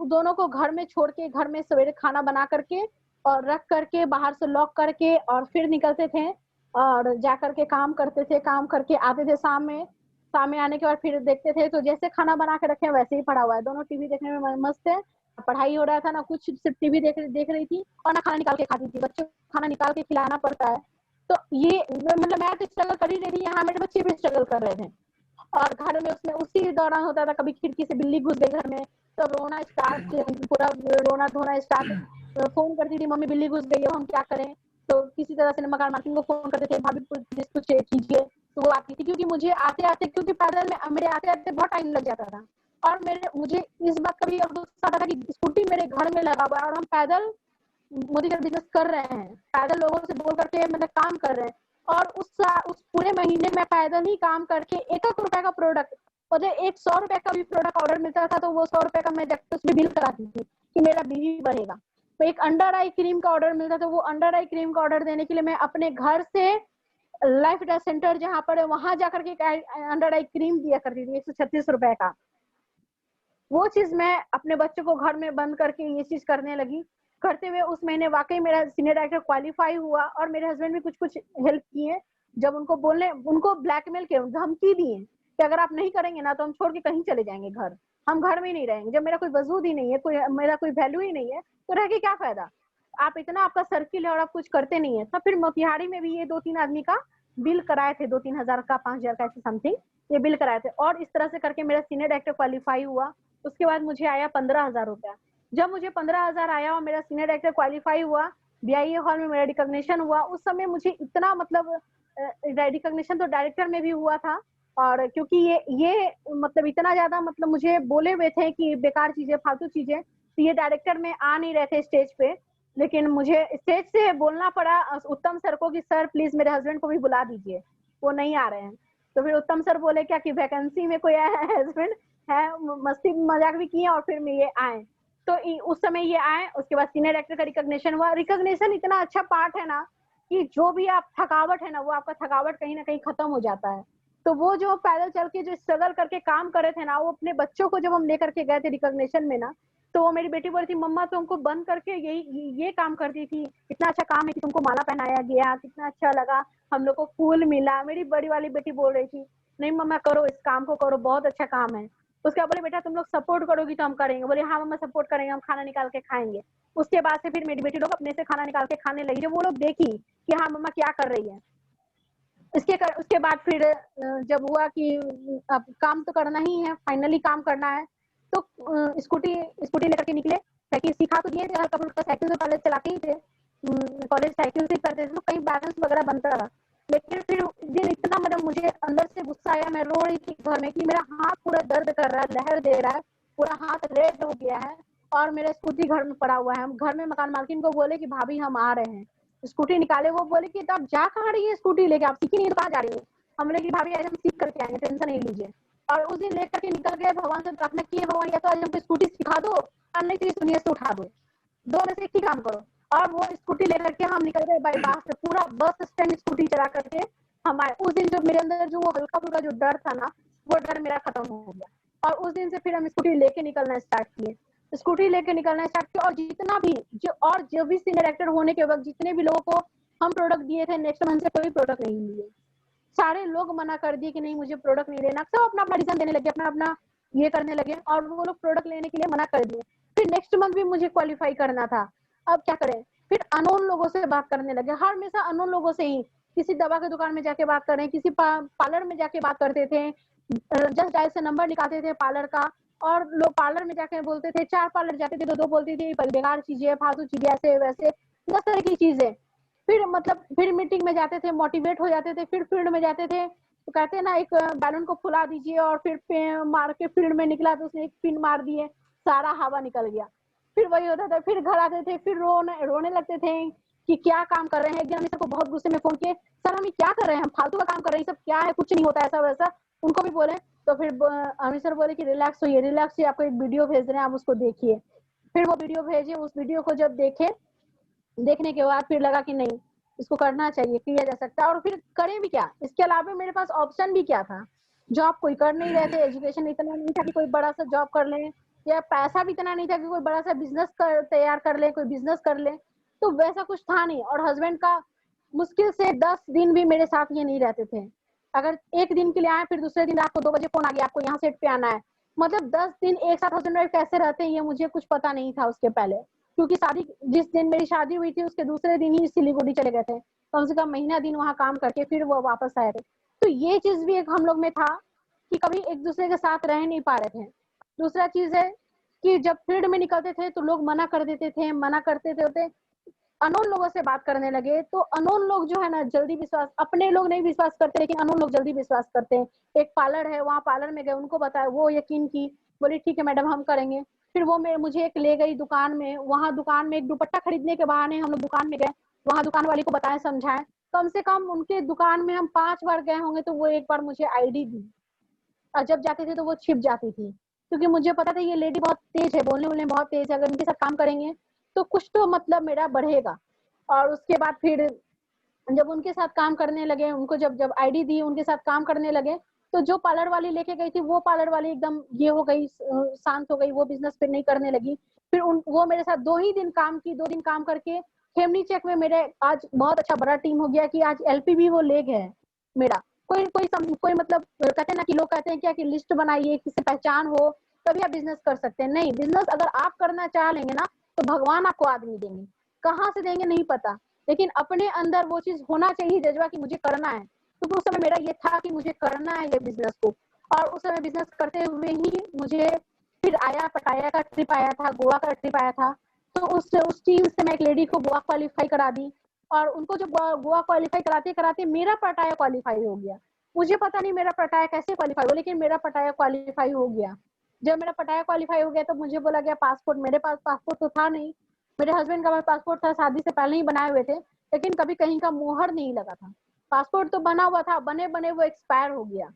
दोनों को घर में छोड़ के, घर में सवेरे खाना बना करके और रख करके बाहर से लॉक करके और फिर निकलते थे और जा करके काम करते थे। काम करके आते थे शाम में आने के बाद फिर देखते थे तो जैसे खाना बना के रखे वैसे ही पड़ा हुआ है। दोनों टीवी देखने में मस्त है, पढ़ाई हो रहा था ना कुछ, सिर्फ टीवी देख रही थी और ना खाना निकाल के खाती थी। बच्चों को खाना निकाल के खिलाना पड़ता है। तो ये मतलब मैं तो स्ट्रगल कर ही रही थी, यहाँ मेरे बच्चे भी स्ट्रगल कर रहे थे। और घर में उसमें उसी दौरान होता था, कभी खिड़की से बिल्ली घुस गई घर में तो रोना स्टार्ट, पूरा रोना धोना स्टार्ट। फोन करती थी मम्मी बिल्ली घुस गई है, हम क्या करें। तो किसी तरह से मकान मालकिन को फोन करते थे, भाभी पुलिस को चेक कीजिए। तो वो आती थी, क्योंकि मुझे आते आते, क्योंकि पैदल में मेरे आते आते बहुत टाइम लग जाता था। और मुझे इस बात का भी गुस्सा आता था कि स्कूटी मेरे घर में लगा हुआ है और हम पैदल मोदी का बिजनेस कर रहे हैं, पैदल लोगों से बोल करके मतलब काम कर रहे हैं। और उस पूरे महीने में पैदल ही काम करके 1-1 रुपए का प्रोडक्ट, मुझे 100 रुपए का भी प्रोडक्ट ऑर्डर मिलता था तो वो 100 रुपए का मैं जाकर उसमें बिल कराती थी कि मेरा बिल ही बढ़ेगा। तो एक अंडर आई क्रीम का ऑर्डर मिलता था, वो अंडर आई क्रीम का ऑर्डर देने के लिए मैं अपने घर से लाइफ डेथ सेंटर जहाँ पर है वहां जाकर के अंडर आई क्रीम दिया करती थी 136 रुपए का। वो चीज मैं अपने बच्चों को घर में बंद करके ये चीज करने लगी। करते हुए उस महीने वाकई मेरा सीनियर डायरेक्टर क्वालिफाई हुआ और मेरे हस्बैंड भी कुछ हेल्प किए। जब उनको ब्लैकमेल किए, धमकी दिए कि अगर आप नहीं करेंगे ना तो हम छोड़ के कहीं चले जाएंगे, हम घर में ही नहीं रहेंगे। जब मेरा कोई वजूद ही नहीं है, मेरा कोई वैल्यू ही नहीं है तो रह के क्या फायदा। आप इतना, आपका सर्किल है और आप कुछ करते नहीं है। तब फिर मोतिहारी में भी ये 2-3 आदमी का बिल कराए थे, 2-3 हजार का, 5 हजार का, ऐसे समथिंग ये बिल कराए थे। और इस तरह से करके मेरा सीनियर डायरेक्टर क्वालिफाई हुआ। उसके बाद मुझे आया 15,000 रुपया। जब मुझे 15,000 आया और मेरा सीनियर डायरेक्टर क्वालिफाई हुआ, बीआईए हॉल में मेरा रिकॉग्निशन हुआ। उस समय मुझे इतना मतलब रिकॉग्निशन तो डायरेक्टर में भी हुआ था। और क्योंकि ये मतलब इतना ज्यादा मतलब मुझे बोले हुए थे कि बेकार चीजें, फालतू चीजें, तो ये डायरेक्टर में आ नहीं रहे थे स्टेज पे। लेकिन मुझे स्टेज से बोलना पड़ा उत्तम सर को कि सर प्लीज मेरे हस्बैंड को भी बुला दीजिए, वो नहीं आ रहे हैं। तो फिर उत्तम सर बोले क्या कि वैकेंसी में कोई हस्बैंड है, मस्ती मजाक भी किए और फिर में ये आए। तो उस समय ये आए। उसके बाद सीनियर डायरेक्टर का रिकॉग्निशन हुआ। रिकॉग्निशन इतना अच्छा पार्ट है ना कि जो भी आप थकावट है ना, वो आपका थकावट कहीं ना कहीं खत्म हो जाता है। तो वो जो पैदल चल के जो स्ट्रगल करके काम कर रहे थे ना, वो अपने बच्चों को जब हम लेकर के गए थे रिकॉग्निशन में ना, तो वो मेरी बेटी बोल रही थी मम्मा तुमको बंद करके ये काम करती थी, इतना अच्छा काम है कि तुमको माला पहनाया गया, कितना अच्छा लगा, हम लोग को फूल मिला। मेरी बड़ी वाली बेटी बोल रही थी नहीं मम्मा करो, इस काम को करो, बहुत अच्छा काम है। उसके बाद बोले बेटा तुम लोग सपोर्ट करोगी तो हम करेंगे। बोले हाँ मम्मा सपोर्ट करेंगे, हम खाना निकाल के खाएंगे। उसके बाद से फिर मेरी बेटी लोग अपने से खाना निकाल के खाने लगी। जब वो लोग देखी कि हाँ मम्मा क्या कर रही है, उसके बाद फिर जब हुआ कि अब काम तो करना ही है, फाइनली काम करना है, तो स्कूटी लेकर के निकले। साइकिल सिखा तो दिए थे, हल्का फुल्का साइकिल तो पहले चलाते ही थे, कॉलेज साइकिल से करते थे, तो कहीं बैलेंस वगैरह बनता रहा। लेकिन फिर दिन इतना मतलब मुझे अंदर से गुस्सा आया, मैं रो रही थी घर में कि मेरा हाथ पूरा दर्द कर रहा है, लहर दे रहा है, पूरा हाथ रेड हो गया है और मेरा स्कूटी घर में पड़ा हुआ है। हम घर में मकान मालकिन को बोले कि भाभी हम आ रहे हैं। स्कूटी निकाले, वो बोले कि आप जा कहाँ रही है स्कूटी लेके, आप सीखी नहीं तो कहाँ जा रही है। हम बोले कि भाभी आज हम सीख करके आएंगे, टेंशन नहीं लीजिए। और उस दिन लेकर के निकल गए, भगवान से प्रार्थना किए भगवान या तो आज हमको स्कूटी सिखा दो और नहीं तो सुनिए से उठा दो, दो में से एक ही काम करो। और वो स्कूटी लेकर के हम निकल गए बाईपास से, पूरा बस स्टैंड स्कूटी चला करके हम आए। उस दिन जो मेरे अंदर जो वो हल्का फुल्का जो डर था ना, वो डर मेरा खत्म हो गया। और उस दिन से फिर हम स्कूटी लेके निकलना स्टार्ट किए, स्कूटी लेके निकलना स्टार्ट किया। और जितना भी जो भी सीनियर एक्टर होने के वक्त जितने भी लोगों को हम प्रोडक्ट दिए थे, नेक्स्ट मंथ से कोई प्रोडक्ट नहीं लिए। सारे लोग मना कर दिए कि नहीं मुझे प्रोडक्ट नहीं लेना, सब अपना अपना रीजन देने लगे, अपना अपना ये करने लगे और वो लोग प्रोडक्ट लेने के लिए मना कर दिए। फिर नेक्स्ट मंथ भी मुझे क्वालिफाई करना था, अब क्या करें। फिर अननोन लोगों से बात करने लगे, हर हमेशा अननोन लोगों से ही, किसी दवा की दुकान में जाके बात करें, किसी पार्लर में जाके बात करते थे, जस्ट डायल से नंबर निकालते थे पार्लर का। और लोग पार्लर में जाके बोलते थे, 4 पार्लर जाते थे तो 2 बोलती थी बेकार चीजें, फालतू चीजें, ऐसे वैसे 10 तरह की चीजें। फिर मीटिंग में जाते थे, मोटिवेट हो जाते थे, फिर फील्ड में जाते थे तो कहते हैं ना एक बैलून को फुला दीजिए, और फिर मार के फील्ड में निकला तो उसने एक पिन मार दिए, सारा हवा निकल गया। फिर वही होता था, फिर घर आते थे, फिर रोने लगते थे कि क्या काम कर रहे हैं। एक दिन अमित सर को बहुत गुस्से में फोन किए, सर हम क्या कर रहे हैं, हम फालतू का काम कर रहे हैं, सब क्या है, कुछ नहीं होता ऐसा वैसा, उनको भी बोले। तो फिर अमित सर बोले कि रिलैक्स होइए, रिलैक्स होइए, आपको एक वीडियो भेज रहे हैं, आप उसको देखिए। फिर वो वीडियो भेजे, उस वीडियो को जब देखने के बाद फिर लगा कि नहीं इसको करना चाहिए, किया जा सकता है। और फिर करें भी क्या, इसके अलावा मेरे पास ऑप्शन भी क्या था। जॉब कोई कर नहीं रहे थे, एजुकेशन इतना नहीं था कि कोई बड़ा सा जॉब कर ले, या पैसा भी इतना नहीं था कि कोई बड़ा सा बिजनेस तैयार कर ले, कोई बिजनेस कर ले। तो वैसा कुछ था नहीं। और हस्बैंड का मुश्किल से 10 दिन भी मेरे साथ ये नहीं रहते थे। अगर एक दिन के लिए आए, फिर दूसरे दिन रात को 2 बजे फोन आ गया, आपको यहाँ सेट पे आना है। मतलब 10 दिन एक साथ हस्बैंड वाइफ कैसे रहते हैं ये मुझे कुछ पता नहीं था उसके पहले, क्योंकि शादी जिस दिन मेरी शादी हुई थी उसके दूसरे दिन ही सिलीगुड़ी चले गए थे, कम से कम महीना दिन वहाँ काम करके फिर वो वापस आए थे। तो ये चीज भी एक हम लोग में था कि कभी एक दूसरे के साथ रह नहीं पा रहे थे। दूसरा चीज है कि जब फील्ड में निकलते थे तो लोग मना कर देते थे, मना करते थे, अनोन लोगों से बात करने लगे। तो अनोन लोग जो है ना जल्दी विश्वास, अपने लोग नहीं विश्वास करते लेकिन अनोन लोग जल्दी विश्वास करते हैं। एक पार्लर है, वहाँ पार्लर में गए, उनको बताया, वो यकीन की, बोली ठीक है मैडम हम करेंगे। फिर वो मुझे एक ले गई दुकान में, वहाँ दुकान में एक दुपट्टा खरीदने के बहाने हम लोग दुकान में गए, वहाँ दुकान वाली को बताया, समझाए, कम से कम उनके दुकान में हम 5 बार गए होंगे। तो वो एक बार मुझे आईडी दी और जब जाते थे तो वो छिप जाती थी, क्योंकि मुझे पता था ये लेडी बहुत तेज है, बोलने बोलने बहुत तेज है, अगर इनके साथ काम करेंगे तो कुछ तो मतलब मेरा बढ़ेगा। और उसके बाद फिर जब उनके साथ काम करने लगे, उनको जब जब आईडी दी, उनके साथ काम करने लगे, तो जो पार्लर वाली लेके गई थी वो पार्लर वाली एकदम ये हो गई, शांत हो गई, वो बिजनेस फिर नहीं करने लगी। फिर वो मेरे साथ 2 ही दिन काम की, 2 दिन काम करके खेमनी चेक में मेरे आज बहुत अच्छा बड़ा टीम हो गया कि आज एलपी भी वो ले गए मेरा। कोई मतलब कहते हैं ना कि लोग कहते हैं क्या कि लिस्ट बनाइए, किसी पहचान हो तभी आप बिजनेस कर सकते हैं। नहीं, बिजनेस अगर आप करना चाह लेंगे ना तो भगवान आपको आदमी देंगे, कहाँ से देंगे नहीं पता, लेकिन अपने अंदर वो चीज होना चाहिए जज्बा कि मुझे करना है। तो उस समय मेरा ये था कि मुझे करना है ये बिजनेस को। और उस समय बिजनेस करते हुए ही मुझे फिर आया, पटाया का ट्रिप आया था, गोवा का ट्रिप आया था। तो उस टीम से मैं एक लेडी को गोवा क्वालिफाई करा दी, और उनको जो गोवा क्वालिफाई कराते कराते मेरा पटाया क्वालिफाई हो गया। मुझे पता नहीं मेरा पटाया कैसे क्वालिफाई हुआ, लेकिन मेरा पटाया क्वालिफाई हो गया। जब मेरा पटाया क्वालिफाई हो गया तो मुझे बोला गया पासपोर्ट, मेरे पास पासपोर्ट तो था नहीं, मेरे हस्बैंड का पासपोर्ट था, शादी से पहले ही बनाए हुए थे, लेकिन कभी कहीं का मुहर नहीं लगा था। पासपोर्ट तो बना हुआ था, बने बने वो एक्सपायर हो गया।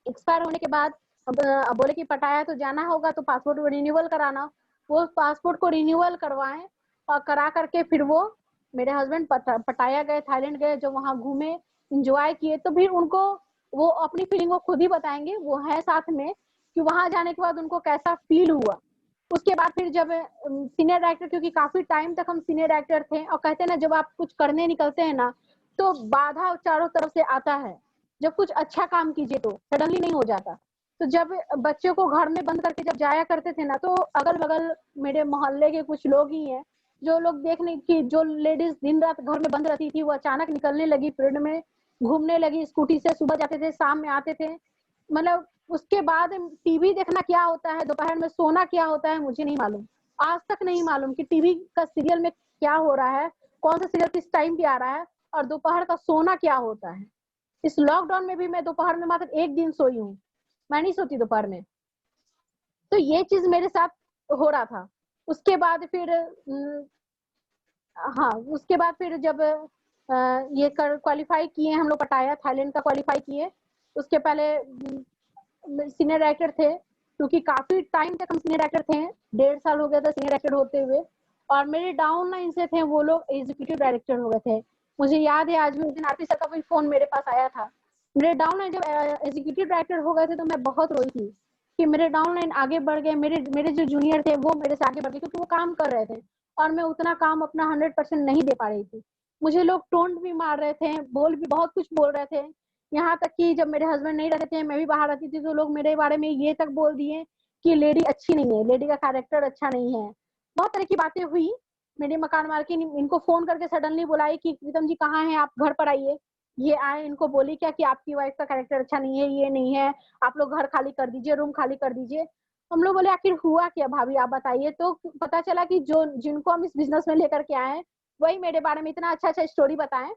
एक्सपायर होने के बाद अब बोले कि पटाया तो जाना होगा तो पासपोर्ट रिन्यूअल कराना। वो पासपोर्ट को रिन्यूअल करवाएं और करा करके फिर वो मेरे हस्बैंड पटाया गए, थाईलैंड गए, जो वहाँ घूमे, इंजॉय किए। तो फिर उनको वो अपनी फीलिंग वो खुद ही बताएंगे, वो है साथ में, कि वहां जाने के बाद उनको कैसा फील हुआ। उसके बाद फिर जब सीनियर डायरेक्टर, क्योंकि काफी टाइम तक हम सीनियर डायरेक्टर थे, और कहते हैं ना जब आप कुछ करने निकलते हैं ना तो बाधा चारों तरफ से आता है। जब कुछ अच्छा काम कीजिए तो सडनली नहीं हो जाता। तो जब बच्चों को घर में बंद करके जब जाया करते थे ना, तो अगल बगल मेरे मोहल्ले के कुछ लोग ही हैं जो लोग देखने की, जो लेडीज दिन रात घर में बंद रहती थी वो अचानक निकलने लगी फील्ड में, घूमने लगी स्कूटी से, सुबह जाते थे शाम में आते थे। मतलब उसके बाद टीवी देखना क्या होता है, दोपहर में सोना क्या होता है, मुझे नहीं मालूम, आज तक नहीं मालूम कि टीवी का सीरियल में क्या हो रहा है, कौन सा सीरियल किस टाइम पे आ रहा है, और दोपहर का सोना क्या होता है। इस लॉकडाउन में भी मैं दोपहर में मात्र 1 दिन सोई हूँ, मैं नहीं सोती दोपहर में। तो ये चीज मेरे साथ हो रहा था। उसके बाद फिर हाँ, उसके बाद फिर जब ये क्वालिफाई किए हम लोग, पटाया थाईलैंड का क्वालिफाई किए। उसके पहले सीनियर डायरेक्टर थे, क्योंकि काफी टाइम तक हम सीनियर डायरेक्टर थे, 1.5 साल हो गया था सीनियर डायरेक्टर होते हुए, और मेरे डाउन लाइन से थे वो लोग एग्जीक्यूटिव डायरेक्टर हो गए थे। मुझे याद है आज भी, उस दिन आरपी सर का भी फोन मेरे पास आया था। मेरे डाउन लाइन जब एग्जीक्यूटिव डायरेक्टर हो गए थे तो मैं बहुत रोई थी कि मेरे डाउन लाइन आगे बढ़ गए, मेरे जो जूनियर थे वो मेरे से आगे बढ़ गए, क्योंकि वो काम कर रहे थे और मैं उतना काम अपना 100% नहीं दे पा रही थी। मुझे लोग टोंट भी मार रहे थे, बोल भी बहुत कुछ बोल रहे थे। यहाँ तक कि जब मेरे हस्बैंड नहीं रहते थे, मैं भी बाहर रहती थी, तो लोग मेरे बारे में ये तक बोल दिए कि लेडी अच्छी नहीं है, लेडी का कैरेक्टर अच्छा नहीं है। बहुत तरह की बातें हुई। मेरे मकान मालकिन इनको फोन करके सडनली बुलाई कि प्रीतम जी कहाँ हैं, आप घर पर आइए। ये आए, इनको बोली क्या कि आपकी वाइफ का कैरेक्टर अच्छा नहीं है, ये नहीं है, आप लोग घर खाली कर दीजिए, रूम खाली कर दीजिए। हम लोग बोले आखिर हुआ क्या भाभी, आप बताइए। तो पता चला कि जिनको हम इस बिजनेस में लेकर के आए हैं वही मेरे बारे में इतना अच्छा अच्छा स्टोरी बताएं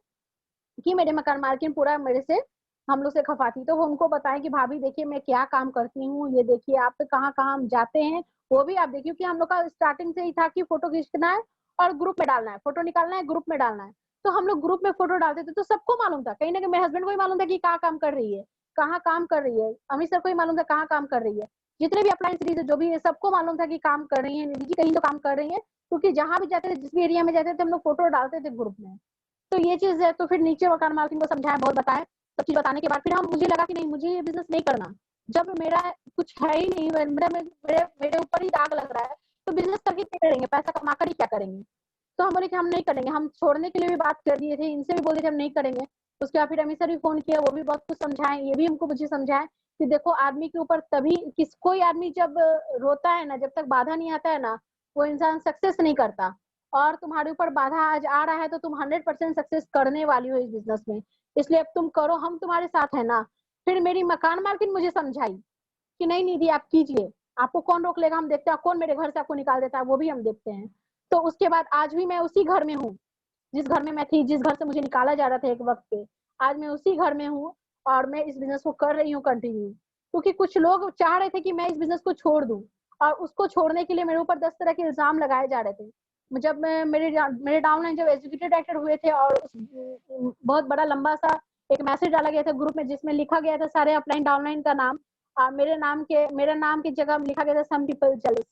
कि मेरे मकान मालकिन पूरा मेरे से, हम लोग से खफाती। तो वो उनको बताएं कि भाभी देखिए मैं क्या काम करती हूँ, ये देखिए आप कहाँ कहाँ हम जाते हैं वो भी आप देखिए, क्योंकि हम लोग का स्टार्टिंग से ही था कि फोटो खींचना है और ग्रुप में डालना है, फोटो निकालना है ग्रुप में डालना है। तो हम लोग ग्रुप में फोटो डालते थे, तो सबको मालूम था, कहीं ना कहीं मेरे हस्बैंड को ही मालूम था कि कहाँ काम कर रही है, कहाँ काम कर रही है, अमित सर को ही मालूम था कहाँ काम कर रही है, जितने भी अप्लायंस सीरीज जो भी है सबको मालूम था कि काम कर रही है, निधि जी कहीं तो काम कर रही है, क्योंकि जहां भी जाते थे, जिस भी एरिया में जाते थे, हम लोग फोटो डालते थे ग्रुप में। तो ये चीज है। तो फिर नीचे मकान मालकिन को समझाया, बहुत बताया, सब चीज बताने के बाद फिर हम, मुझे लगा कि नहीं, मुझे ये बिजनेस नहीं करना। जब मेरा कुछ है ही नहीं, मेरे ऊपर ही दाग लग रहा है, तो बिजनेस करके क्या करेंगे, पैसा कमा कर ही क्या करेंगे। तो हम बोले कि हम नहीं करेंगे, हम छोड़ने के लिए भी बात कर दिए थे, इनसे भी बोल दिए थे हम नहीं करेंगे। उसके बाद फिर अमित सर भी फोन किया, वो भी बहुत कुछ समझाए, ये भी हमको मुझे समझाए कि देखो आदमी के ऊपर तभी कोई आदमी जब रोता है ना, जब तक बाधा नहीं आता है ना, वो इंसान सक्सेस नहीं करता। और तुम्हारे ऊपर बाधा आज आ रहा है तो तुम 100% सक्सेस करने वाली हो इस बिजनेस में, इसलिए अब तुम करो, हम तुम्हारे साथ है ना। फिर मेरी मकान मालकिन मुझे समझाई कि नहीं निधि आप कीजिए, आपको कौन रोक लेगा, हम देखते हैं कौन मेरे घर से आपको निकाल देता है, वो भी हम देखते हैं। तो उसके बाद आज भी मैं उसी घर में हूँ जिस घर में मैं थी, जिस घर से मुझे निकाला जा रहा था एक वक्त पे, आज मैं उसी घर में हूँ और मैं इस बिजनेस को कर रही हूँ कंटिन्यू। क्योंकि कुछ लोग चाह रहे थे कि मैं इस बिजनेस को छोड़ दूं, और उसको छोड़ने के लिए मेरे ऊपर 10 तरह के इल्जाम लगाए जा रहे थे। जब मैं मेरे डाउनलाइन जब एग्जीक्यूटिव डायरेक्टर हुए थे, और बहुत बड़ा लंबा सा एक मैसेज डाला गया था ग्रुप में जिसमें लिखा गया था सारे अपलाइन डाउनलाइन का नाम, मेरे नाम की जगह लिखा गया था सम पीपल जेलस।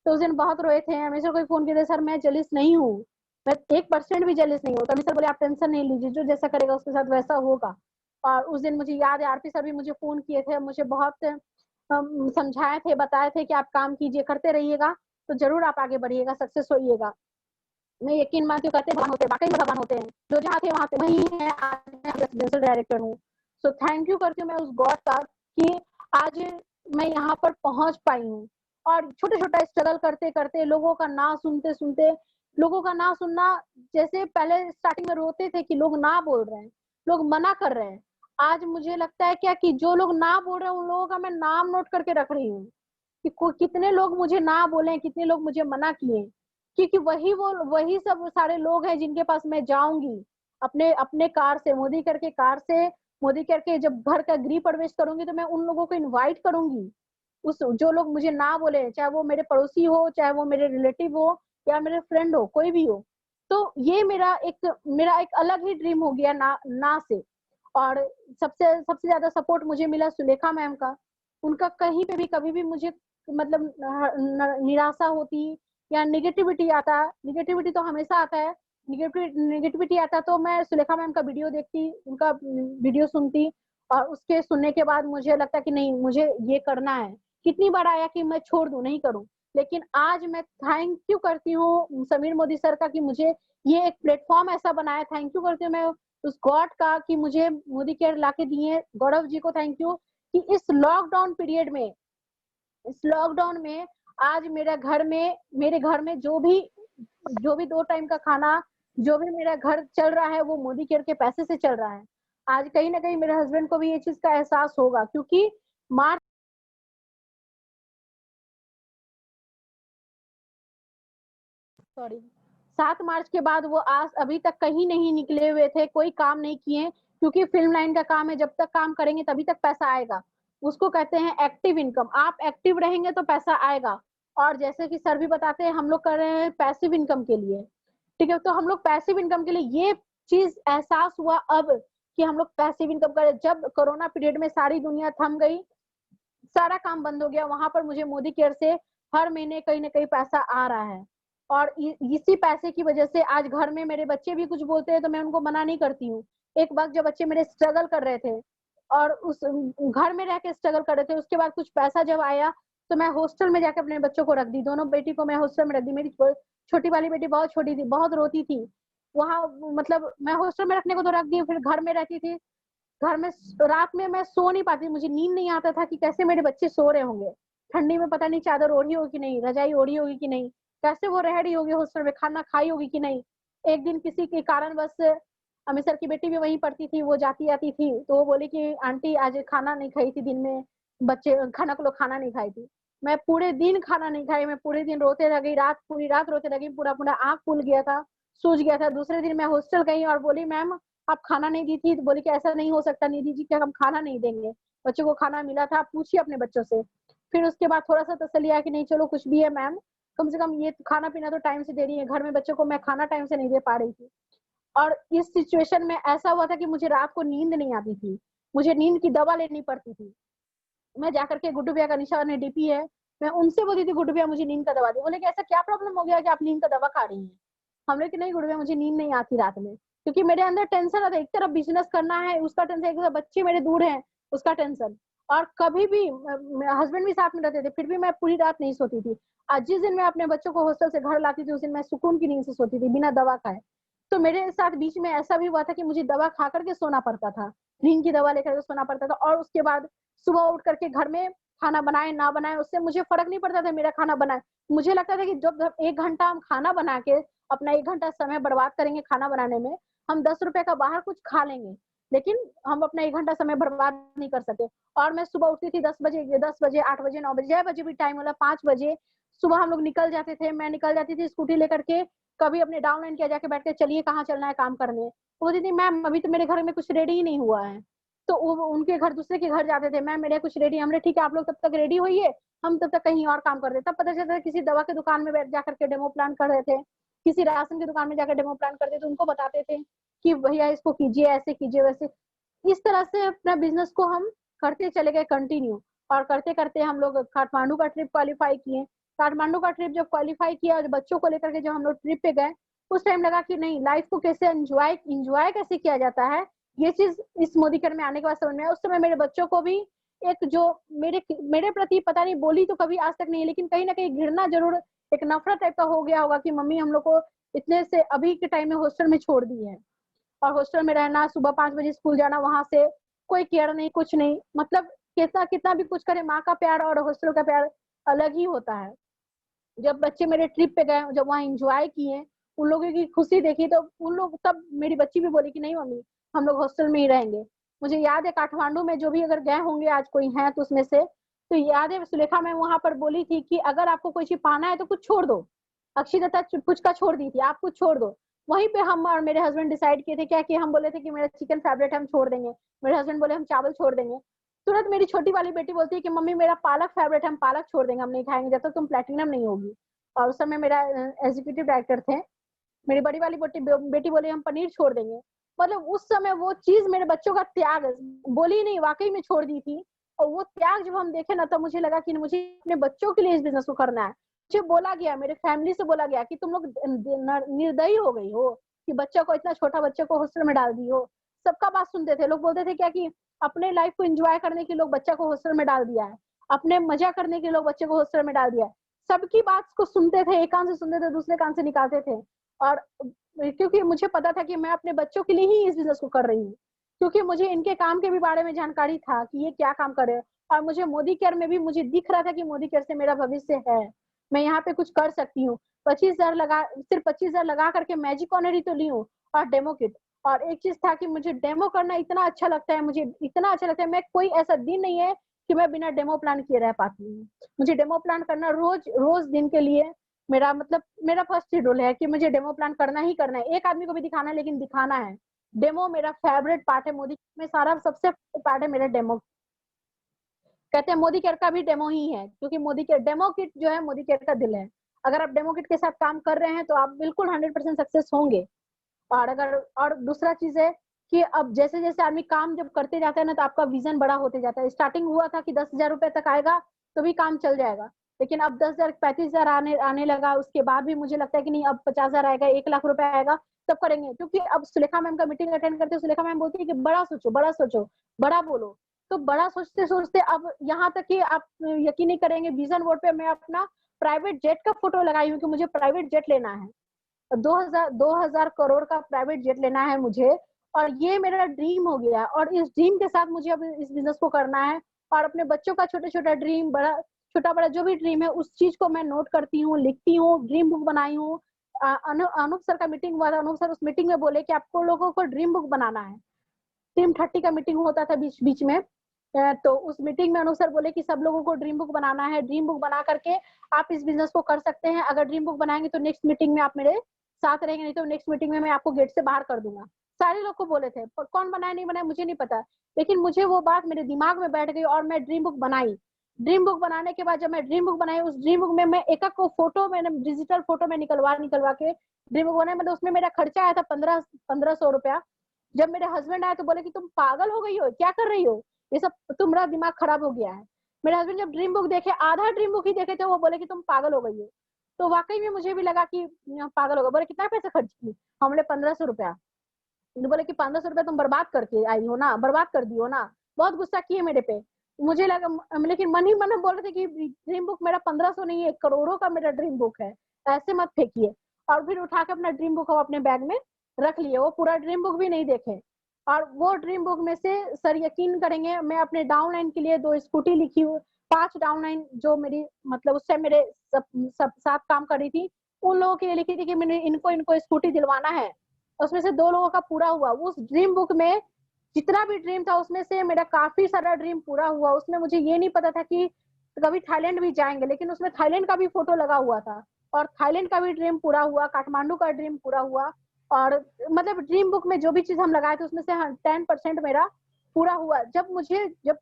तो उस दिन बहुत रोए थे, हमेशा कोई फोन किया, सर मैं जेलिस नहीं हूँ, मैं 1% भी जेलिस नहीं हूँ। तभी सर बोले आप टेंशन नहीं लीजिए, जो जैसा करेगा उसके साथ वैसा होगा। और उस दिन मुझे याद है आरपी सर भी मुझे फोन किए थे, मुझे बहुत समझाए थे, बताए थे कि आप काम कीजिए, करते रहिएगा तो जरूर आप आगे बढ़िएगा, सक्सेस होइएगा। मैं यकीन मानती हूँ करते भगवान होते हैं, वाकई में भगवान होते हैं, जो जहाँ थे वहां से वही है। आज मैं रेसिडेंशियल डायरेक्टर हूँ। सो थैंक यू करती हूँ मैं उस गॉड का कि आज मैं यहाँ पर पहुंच पाई हूँ। और छोटे छोटा स्ट्रगल करते करते, लोगों का ना सुनते सुनते, लोगों का ना सुनना, जैसे पहले स्टार्टिंग में रोते थे कि लोग ना बोल रहे हैं, लोग मना कर रहे हैं, आज मुझे लगता है क्या कि जो लोग ना बोल रहे हैं उन लोगों का मैं नाम नोट करके रख रही हूँ कि कितने लोग मुझे ना बोले, कितने लोग मुझे मना किए, क्योंकि वही सब सारे लोग हैं जिनके पास मैं जाऊंगी अपने अपने कार से, मोदी करके कार से, मोदी करके जब घर का गृह प्रवेश करूंगी तो मैं उन लोगों को इनवाइट करूंगी। उस जो लोग मुझे ना बोले, चाहे वो मेरे पड़ोसी हो, चाहे वो मेरे रिलेटिव हो, या मेरे फ्रेंड हो, कोई भी हो। तो ये मेरा एक अलग ही ड्रीम हो गया ना से। और सबसे सबसे ज्यादा सपोर्ट मुझे मिला सुलेखा मैम का। उनका कहीं पे भी कभी भी मुझे मतलब निराशा होती या निगेटिविटी आता, निगेटिविटी तो हमेशा आता है, निगेटिविटी आता तो मैं सुलेखा मैम का वीडियो देखती, उनका वीडियो सुनती, और उसके सुनने के बाद मुझे लगता कि नहीं मुझे ये करना है। कितनी बार आया कि मैं छोड़ दूं, नहीं करूं, लेकिन आज मैं थैंक यू करती हूँ समीर मोदी सर का कि मुझे ये एक प्लेटफॉर्म ऐसा बनाया। थैंक यू करती हूँ मैं उस गॉड का कि मुझे मोदी केयर लाके दिए। गौरव जी को थैंक यू कि इस लॉकडाउन पीरियड में, इस लॉकडाउन में आज मेरे घर में जो भी 2 टाइम का खाना, जो भी मेरा घर चल रहा है वो मोदी केयर के पैसे से चल रहा है। आज कहीं ना कहीं मेरे हस्बैंड को भी ये चीज का एहसास होगा, क्योंकि मार्च सॉरी 7 मार्च के बाद वो आज अभी तक कहीं नहीं निकले हुए थे, कोई काम नहीं किए, क्योंकि फिल्म लाइन का काम है, जब तक काम करेंगे तभी तक पैसा आएगा। उसको कहते हैं एक्टिव इनकम, आप एक्टिव रहेंगे तो पैसा आएगा। और जैसे कि सर भी बताते हैं हम लोग कर रहे हैं पैसिव इनकम के लिए, ठीक है, तो हम लोग पैसिव इनकम के लिए ये चीज एहसास हुआ अब कि हम लोग पैसिव इनकम करें। जब कोरोना पीरियड में सारी दुनिया थम गई, सारा काम बंद हो गया, वहां पर मुझे मोदी केयर से हर महीने कहीं ना कहीं पैसा आ रहा है। और इसी पैसे की वजह से आज घर में मेरे बच्चे भी कुछ बोलते हैं तो मैं उनको मना नहीं करती हूँ। एक वक्त जब बच्चे मेरे स्ट्रगल कर रहे थे और उस घर में रह के स्ट्रगल कर रहे थे, उसके बाद कुछ पैसा जब आया तो मैं हॉस्टल में जाकर अपने बच्चों को रख दी, दोनों बेटी को मैं हॉस्टल में रख दी। मेरी छोटी वाली बेटी बहुत छोटी थी, बहुत रोती थी, वहां मतलब मैं हॉस्टल में रखने को तो रख दी, फिर घर में रहती थी। घर में रात में मैं सो नहीं पाती, मुझे नींद नहीं आता था कि कैसे मेरे बच्चे सो रहे होंगे, ठंडी में पता नहीं चादर ओढ़ी होगी कि नहीं, रजाई ओढ़ी होगी कि नहीं, कैसे वो रह रही होगी हॉस्टल में, खाना खाई होगी कि नहीं। एक दिन किसी के कारण बस अमित सर की बेटी भी वहीं पढ़ती थी, वो जाती आती थी, तो वो बोली कि आंटी आज खाना नहीं खाई थी, दिन में बच्चे खाना को लोग खाना नहीं खाई थी। मैं पूरे दिन खाना नहीं खाई, मैं पूरे दिन रोते रह गई, पूरी रात रोते रह गई, पूरा पूरा आंख फूल गया था, सूज गया था। दूसरे दिन मैं हॉस्टल गई और बोली मैम आप खाना नहीं दी थी, तो बोली कि ऐसा नहीं हो सकता निधि जी, क्या हम खाना नहीं देंगे, बच्चों को खाना मिला था, आप पूछिए अपने बच्चों से। फिर उसके बाद थोड़ा सा तसल्ली आया कि नहीं चलो कुछ भी है मैम, कम से कम ये खाना पीना तो टाइम से दे रही है, घर में बच्चों को मैं खाना टाइम से नहीं दे पा रही थी। और इस सिचुएशन में ऐसा हुआ था कि मुझे रात को नींद नहीं आती थी, मुझे नींद की दवा लेनी पड़ती थी। मैं जाकर के गुड्डू भैया का, निशा ने डीपी है, मैं उनसे बोली थी गुड्डू भैया मुझे नींद का दवा दे। बोले कि ऐसा क्या प्रॉब्लम हो गया कि आप नींद का दवा खा रही हैं। हम लोग कि नहीं गुड्डू भैया मुझे नींद नहीं आती रात में, क्योंकि मेरे अंदर टेंशन आता, एक तरफ बिजनेस करना है उसका टेंशन, एक तरफ बच्चे मेरे दूर हैं उसका टेंशन, और कभी भी हस्बैंड भी साथ में रहते थे, फिर भी मैं पूरी रात नहीं सोती थी। आज जिस दिन मैं अपने बच्चों को हॉस्टल से घर लाती थी, उस दिन मैं सुकून की नींद से सोती थी बिना दवा खाए। तो मेरे साथ बीच में ऐसा भी हुआ था कि मुझे दवा खा करके सोना पड़ता था, नींद की दवा लेकर के सोना पड़ता था, और उसके बाद सुबह उठ करके घर में खाना बनाए ना बनाए उससे मुझे फर्क नहीं पड़ता था, मेरा खाना बनाए। मुझे लगता था कि जब 1 घंटा हम खाना बना के अपना 1 घंटा समय बर्बाद करेंगे खाना बनाने में, हम 10 रुपए का बाहर कुछ खा लेंगे, लेकिन हम अपना 1 घंटा समय बर्बाद नहीं कर सकते। और मैं सुबह उठती थी 10 बजे, 8 बजे, 9 बजे, जय बजे भी टाइम होला, 5 बजे सुबह हम लोग निकल जाते थे। मैं निकल जाती थी स्कूटी लेकर के, कभी अपने डाउनलाइन किया जाके बैठ के, चलिए कहाँ चलना है काम करने। वो दीदी मैम अभी तो मेरे घर में कुछ रेडी ही नहीं हुआ है। तो वो उनके घर, दूसरे के घर जाते थे, मैम मेरे कुछ रेडी, हमने ठीक है आप लोग तब तक रेडी होइए, हम तब तक कहीं और काम कर रहे। तब पता चलता था किसी दवा की दुकान में बैठ जाकर के डेमो प्लान कर रहे थे, किसी राशन की दुकान में जाकर डेमो प्लान करते थे, उनको बताते थे कि भैया इसको कीजिए, ऐसे कीजिए, वैसे। इस तरह से अपना बिजनेस को हम करते चले गए कंटिन्यू, और करते करते हम लोग काठमांडू का ट्रिप क्वालिफाई किए। काठमांडू का ट्रिप जब क्वालिफाई किया और बच्चों को लेकर के जब हम लोग ट्रिप पे गए, उस टाइम लगा कि नहीं, लाइफ को कैसे एंजॉय कैसे किया जाता है, ये चीज इस मोदी केयर में आने के बाद समझ में आया। उस समय मेरे बच्चों को भी एक जो मेरे प्रति पता नहीं, बोली तो कभी आज तक नहीं, लेकिन कहीं ना कहीं घृणा जरूर, एक नफरत टाइप का हो गया होगा कि मम्मी हम लोग को इतने से अभी के टाइम में हॉस्टल में छोड़ दी है, और हॉस्टल में रहना, सुबह 5 बजे स्कूल जाना, वहां से कोई केयर नहीं, कुछ नहीं, मतलब कितना कितना भी कुछ करे, माँ का प्यार और हॉस्टल का प्यार अलग ही होता है। जब बच्चे मेरे ट्रिप पे गए, जब वहाँ एंजॉय किए, उन लोगों की खुशी देखी, तो उन लोग, तब मेरी बच्ची भी बोली कि नहीं मम्मी हम लोग हॉस्टल में ही रहेंगे। मुझे याद है काठमांडू में जो भी अगर गए होंगे आज कोई है तो उसमें से, तो याद है सुलेखा मैम वहां पर बोली थी कि अगर आपको कोई चीज पाना है तो कुछ छोड़ दो। अक्षिता कुछ का छोड़ दी थी, आप कुछ छोड़ दो। वहीं पे हम और मेरे हस्बैंड डिसाइड किए थे क्या, कि हम बोले थे कि मेरा चिकन फेवरेट हम छोड़ देंगे, मेरे हस्बैंड बोले हम चावल छोड़ देंगे। तुरंत मेरी छोटी वाली बेटी बोलती है कि मम्मी मेरा पालक फेवरेट, हम पालक छोड़ देंगे, हम नहीं खाएंगे जब तक तुम प्लेटिनम नहीं होगी। और उस समय मेरा एग्जीक्यूटिव डायरेक्टर थे, मेरी बड़ी वाली बेटी बोली हम पनीर छोड़ देंगे। मतलब उस समय वो चीज मेरे बच्चों का त्याग, बोली नहीं वाकई में छोड़ दी थी। और वो त्याग जब हम देखे ना, तब मुझे लगा कि मुझे अपने बच्चों के लिए इस बिजनेस को करना है। मुझे बोला गया, मेरे फैमिली से बोला गया कि तुम लोग निर्दयी हो गई हो कि बच्चा को, इतना छोटा बच्चे को हॉस्टल में डाल दी हो। सबका बात सुनते थे लोग, बोलते थे क्या कि अपने लाइफ को एंजॉय करने के लोग बच्चा को हॉस्टल में डाल दिया है, अपने मजा करने के लोग बच्चे को हॉस्टल में डाल दिया है। सबकी बात को सुनते थे, एक कान से सुनते थे, दूसरे कान से निकालते थे। और क्योंकि मुझे पता था कि मैं अपने बच्चों के लिए ही इस बिजनेस को कर रही हूँ, क्योंकि मुझे इनके काम के भी बारे में जानकारी था कि ये क्या काम कर रहे हैं। और मुझे मोदी केयर में भी मुझे दिख रहा था कि मोदी केयर से मेरा भविष्य है, मैं यहाँ पे कुछ कर सकती हूँ। 25,000 लगा, सिर्फ 25,000 लगा करके मैजिक ऑनर ही तो ली हूँ, और डेमो किट। और एक चीज था कि मुझे डेमो करना इतना अच्छा लगता है, मुझे इतना अच्छा लगता है, मैं कोई ऐसा दिन नहीं है कि मैं बिना डेमो प्लान किए रह पाती हूँ। मुझे डेमो प्लान करना रोज रोज दिन के लिए मेरा मतलब, मेरा फर्स्ट शेड्यूल है कि मुझे डेमो प्लान करना ही करना है। एक आदमी को भी दिखाना है, लेकिन दिखाना है। डेमो मेरा फेवरेट पार्ट है, मोदी में सारा सबसे पार्ट है मेरा डेमो। कहते हैं मोदी केयर का भी डेमो ही है, क्योंकि मोदी केयर डेमो किट जो है मोदी केयर का दिल है। अगर आप डेमो किट के साथ काम कर रहे हैं तो आप बिल्कुल 100% सक्सेस होंगे। और अगर, और दूसरा चीज है कि अब जैसे जैसे आदमी काम जब करते जाता है ना, तो आपका विजन बड़ा होते जाता है। स्टार्टिंग हुआ था कि 10,000 रुपए तक आएगा तो भी काम चल जाएगा, लेकिन अब 10,000 35,000 आने लगा। उसके बाद भी मुझे लगता है कि नहीं, अब 50,000 आएगा, 1,00,000 रुपए आएगा, तब करेंगे। क्योंकि अब सुलेखा मैम का मीटिंग अटेंड करते, सुलेखा मैम बोलती है कि बड़ा सोचो, बड़ा सोचो, बड़ा बोलो। तो बड़ा सोचते सोचते अब यहाँ तक कि आप यकीन नहीं करेंगे, विजन बोर्ड पे मैं अपना प्राइवेट जेट का फोटो लगाई हूँ कि मुझे प्राइवेट जेट लेना है। 2000 करोड़ का प्राइवेट जेट लेना है मुझे, और ये मेरा ड्रीम हो गया। और इस ड्रीम के साथ मुझे अब इस बिजनेस को करना है। और अपने बच्चों का छोटा छोटा ड्रीम, बड़ा छोटा बड़ा जो भी ड्रीम है, उस चीज को मैं नोट करती हूँ, लिखती हूँ, ड्रीम बुक बनाई हूँ। अनूप सर का मीटिंग हुआ था, अनूप सर उस मीटिंग में बोले कि आपको लोगों को ड्रीम बुक बनाना है। टीम 30 का मीटिंग होता था बीच बीच में, तो उस मीटिंग में अनूप सर बोले कि सब लोगों को ड्रीम बुक बनाना है, ड्रीम बुक बना करके आप इस बिजनेस को कर सकते हैं। अगर ड्रीम बुक बनाएंगे तो नेक्स्ट मीटिंग में आप मेरे साथ रहेंगे, नहीं तो नेक्स्ट मीटिंग में मैं आपको गेट से बाहर कर दूंगा। सारे लोग को बोले थे, पर कौन बनाया नहीं बनाया मुझे नहीं पता, लेकिन मुझे वो बात मेरे दिमाग में बैठ गई और मैं ड्रीम बुक बनाई। ड्रीम बुक बनाने के बाद जब मैं ड्रीम बुक बनाई, उस ड्रीम बुक में मैं एक एक को फोटो, मैंने डिजिटल फोटो में निकलवा के ड्रीम बुक बनाई। मतलब उसमें मेरा खर्चा आया था 1500 रुपया। जब मेरे हस्बैंड आए तो बोले कि तुम पागल हो गई हो, क्या कर रही हो, ये सब तुम्हारा दिमाग खराब हो गया है। मेरे हस्बैंड जब ड्रीम बुक देखे, आधा ड्रीम बुक ही देखे थे, वो बोले कि तुम पागल हो गई हो। तो वाकई में मुझे भी लगा कि पागल हो गए। बोले कितना पैसा खर्च की, हमने 1500 रुपया। बोले कि 1500 रुपया तुम बर्बाद करके आई हो ना, बर्बाद कर दी हो ना। बहुत गुस्सा किए मेरे पे। मुझे लगा, लेकिन मन ही मन बोल रहे थे कि ड्रीम बुक मेरा 1500 नहीं है, करोड़ों का मेरा ड्रीम बुक है, ऐसे मत फेंकिए। और फिर उठा के अपना ड्रीम बुक अपने बैग में रख लिए, वो पूरा ड्रीम बुक भी नहीं देखे। और वो ड्रीम बुक में से सर यकीन करेंगे, मैं अपने डाउनलाइन के लिए 2 स्कूटी लिखी हुई, 5 डाउनलाइन जो मेरी मतलब उससे मेरे सब साथ काम कर रही थी, उन लोगों के लिए लिखी थी कि मैंने इनको स्कूटी दिलवाना है। उसमें से 2 लोगों का पूरा हुआ। उस ड्रीम बुक में जितना भी ड्रीम था उसमें से मेरा काफी सारा ड्रीम पूरा हुआ। उसमें मुझे ये नहीं पता था कि कभी थाईलैंड भी जाएंगे, लेकिन उसमें थाईलैंड का भी फोटो लगा हुआ था और थाईलैंड का भी ड्रीम पूरा हुआ, काठमांडू का ड्रीम पूरा हुआ। और मतलब ड्रीम बुक में जो भी चीज हम लगाए थे उसमें से 10% मेरा पूरा हुआ। जब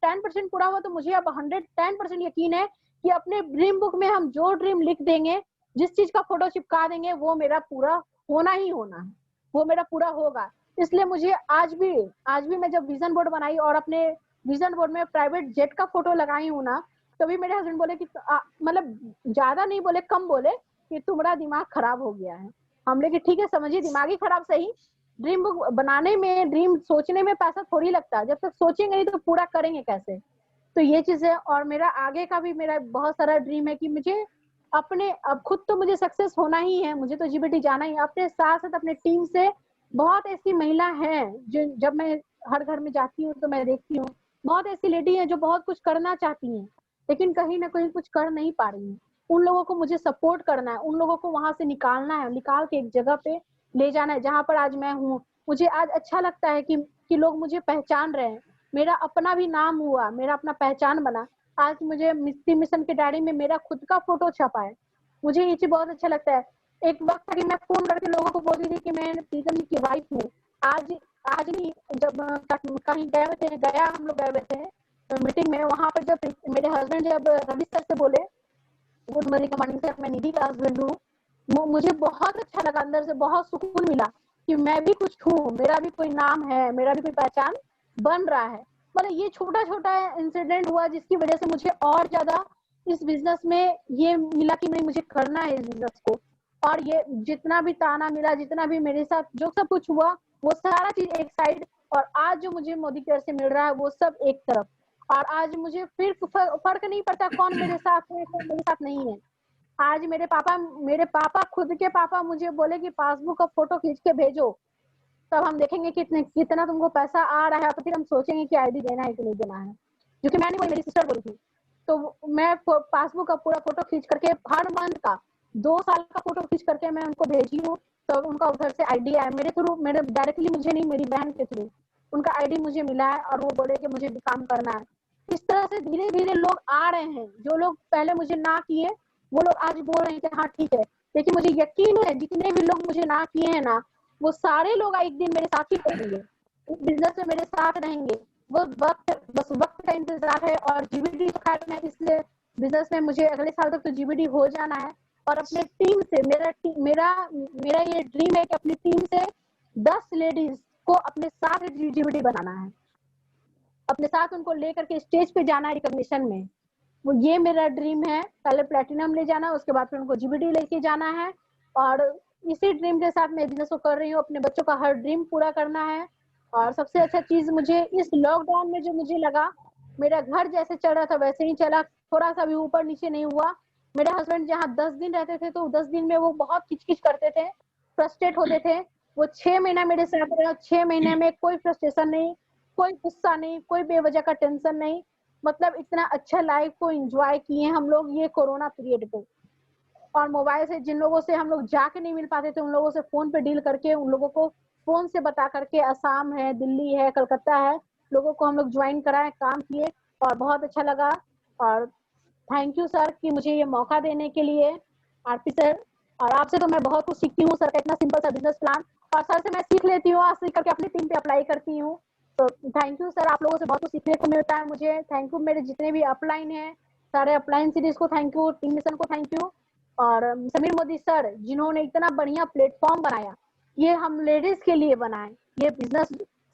10% पूरा हुआ तो मुझे अब 110% यकीन है कि अपने ड्रीम बुक में हम जो ड्रीम लिख देंगे, जिस चीज का फोटो चिपका देंगे, वो मेरा पूरा होना ही होना है, वो मेरा पूरा होगा। इसलिए मुझे आज भी मैं जब विजन बोर्ड बनाई और अपने विजन बोर्ड में प्राइवेट जेट का फोटो लगाई हूँ ना, तभी मेरे हस्बैंड बोले कि मतलब ज्यादा नहीं बोले, कम बोले कि तुम्हारा दिमाग खराब हो गया है। हमने कि ठीक है, समझिए दिमाग ही खराब सही, ड्रीम बुक बनाने में, ड्रीम सोचने में पैसा थोड़ी लगता है, जब तक सोचेंगे नहीं तो पूरा करेंगे कैसे। तो ये चीज है। और मेरा आगे का भी मेरा बहुत सारा ड्रीम है कि मुझे अपने, अब खुद तो मुझे सक्सेस होना ही है, मुझे तो जीबीटी जाना ही, अपने साथ साथ अपने टीम से बहुत ऐसी महिला हैं जो, जब मैं हर घर में जाती हूँ तो मैं देखती हूँ बहुत ऐसी लेडी हैं जो बहुत कुछ करना चाहती हैं, लेकिन कहीं ना कहीं कुछ कर नहीं पा रही हैं। उन लोगों को मुझे सपोर्ट करना है, उन लोगों को वहां से निकालना है, निकाल के एक जगह पे ले जाना है जहां पर आज मैं हूँ। मुझे आज अच्छा लगता है कि लोग मुझे पहचान रहे हैं, मेरा अपना भी नाम हुआ, मेरा अपना पहचान बना। आज मुझे मिस्टी मिशन के डायरी में मेरा खुद का फोटो छपा है, मुझे ये चीज बहुत अच्छा लगता है। एक वक्त था कि मैं फोन करके लोगों को बोलती थी कि मैं प्रीतम जी की वाइफ हूँ। आज आज नहीं, जब कहीं गया हम लोग गए हुए थे मीटिंग में, वहां पर जब मेरे हस्बैंड जब रवि सर से बोले गुड मॉर्निंग सर, मैं निधि का हस्बैंड हूँ, मुझे बहुत अच्छा लगा, अंदर से बहुत सुकून मिला कि मैं भी कुछ हूँ, मेरा भी कोई नाम है, मेरा भी कोई पहचान बन रहा है। मतलब ये छोटा छोटा इंसिडेंट हुआ जिसकी वजह से मुझे और ज्यादा इस बिजनेस में ये मिला कि नहीं, मुझे करना है इस बिजनेस को। और ये जितना भी ताना मिला, जितना भी मेरे साथ जो सब कुछ हुआ, वो सारा चीज एक साइड, और आज जो मुझे मोदी केयर से मिल रहा है वो सब एक तरफ। और आज मुझे फिर फर्क नहीं पड़ता कौन मेरे साथ है कौन मेरे साथ नहीं है। आज मेरे पापा खुद के पापा मुझे बोले कि पासबुक का फोटो खींच के भेजो, तब हम देखेंगे कितना तुमको पैसा आ रहा है, तो फिर हम सोचेंगे कि आईडी देना है कि नहीं देना है। क्योंकि मैं नहीं बोली, मेरी सिस्टर बोली थी। तो मैं पासबुक का पूरा फोटो खींच करके हर मंथ का 2 साल का फोटो खींच करके मैं उनको भेजी हूँ। तो उनका उधर से आईडी आया मेरे थ्रू, मेरे डायरेक्टली मुझे नहीं, मेरी बहन के थ्रू उनका आईडी मुझे मिला है, और वो बोले कि मुझे काम करना है। इस तरह से धीरे धीरे लोग आ रहे हैं, जो लोग पहले मुझे ना किए वो लोग आज बोल रहे हैं कि हाँ ठीक है। लेकिन मुझे यकीन है जितने भी लोग मुझे ना किए हैं ना, वो सारे लोग एक दिन मेरे साथ ही रहेंगे, इस बिजनेस में मेरे साथ रहेंगे। वो बस वक्त का इंतजार है। और जीबीडी तो खैर मैं इसलिए बिजनेस में, मुझे अगले साल तक तो जीबीडी हो जाना है। और अपने टीम से मेरा ये ड्रीम है कि अपनी टीम से 10 लेडीज को अपने साथ जीबीडी बनाना है, अपने साथ उनको लेकर के स्टेज पे जाना है रिकॉग्निशन में। वो ये मेरा ड्रीम है, पहले प्लेटिनम ले जाना, उसके बाद फिर उनको जीबीडी लेके जाना है। और इसी ड्रीम के साथ मैं बिजनेस को कर रही हूँ, अपने बच्चों का हर ड्रीम पूरा करना है। और सबसे अच्छा चीज मुझे इस लॉकडाउन में जो मुझे लगा, मेरा घर जैसे चल रहा था वैसे ही चला, थोड़ा सा भी ऊपर नीचे नहीं हुआ। मेरे हस्बैंड जहाँ 10 दिन रहते थे तो 10 दिन में वो बहुत किचकिच करते थे, फ्रस्ट्रेट होते थे। वो 6 महीना मेरे साथ रहे, 6 महीने में कोई फ्रस्ट्रेशन नहीं, कोई गुस्सा नहीं, कोई बेवजह का टेंशन नहीं। मतलब इतना अच्छा लाइफ को एंजॉय किए हम लोग ये कोरोना पीरियड पे। और मोबाइल से जिन लोगों से हम लोग जाके नहीं मिल पाते थे, उन लोगों से फोन पे डील करके, उन लोगों को फोन से बता करके, असम है, दिल्ली है, कलकत्ता है, लोगों को हम लोग ज्वाइन कराए, काम किए, और बहुत अच्छा लगा। और थैंक यू सर कि मुझे ये मौका देने के लिए, आरपी सर। और आपसे तो मैं बहुत कुछ सीखती हूँ सर का इतना सिंपल सा बिजनेस प्लान, और सर से मैं सीख लेती हूँ, आज सीख करके अपनी टीम पे अप्लाई करती हूँ। तो थैंक यू सर, आप लोगों से बहुत कुछ सीखने को मिलता है मुझे। थैंक यू मेरे जितने भी अपलाइन है, सारे अपलाइन सीरीज को थैंक यू, टीम मिशन को थैंक यू। और समीर मोदी सर जिन्होंने इतना बढ़िया प्लेटफॉर्म बनाया, ये हम लेडीज के लिए बनाए ये बिजनेस।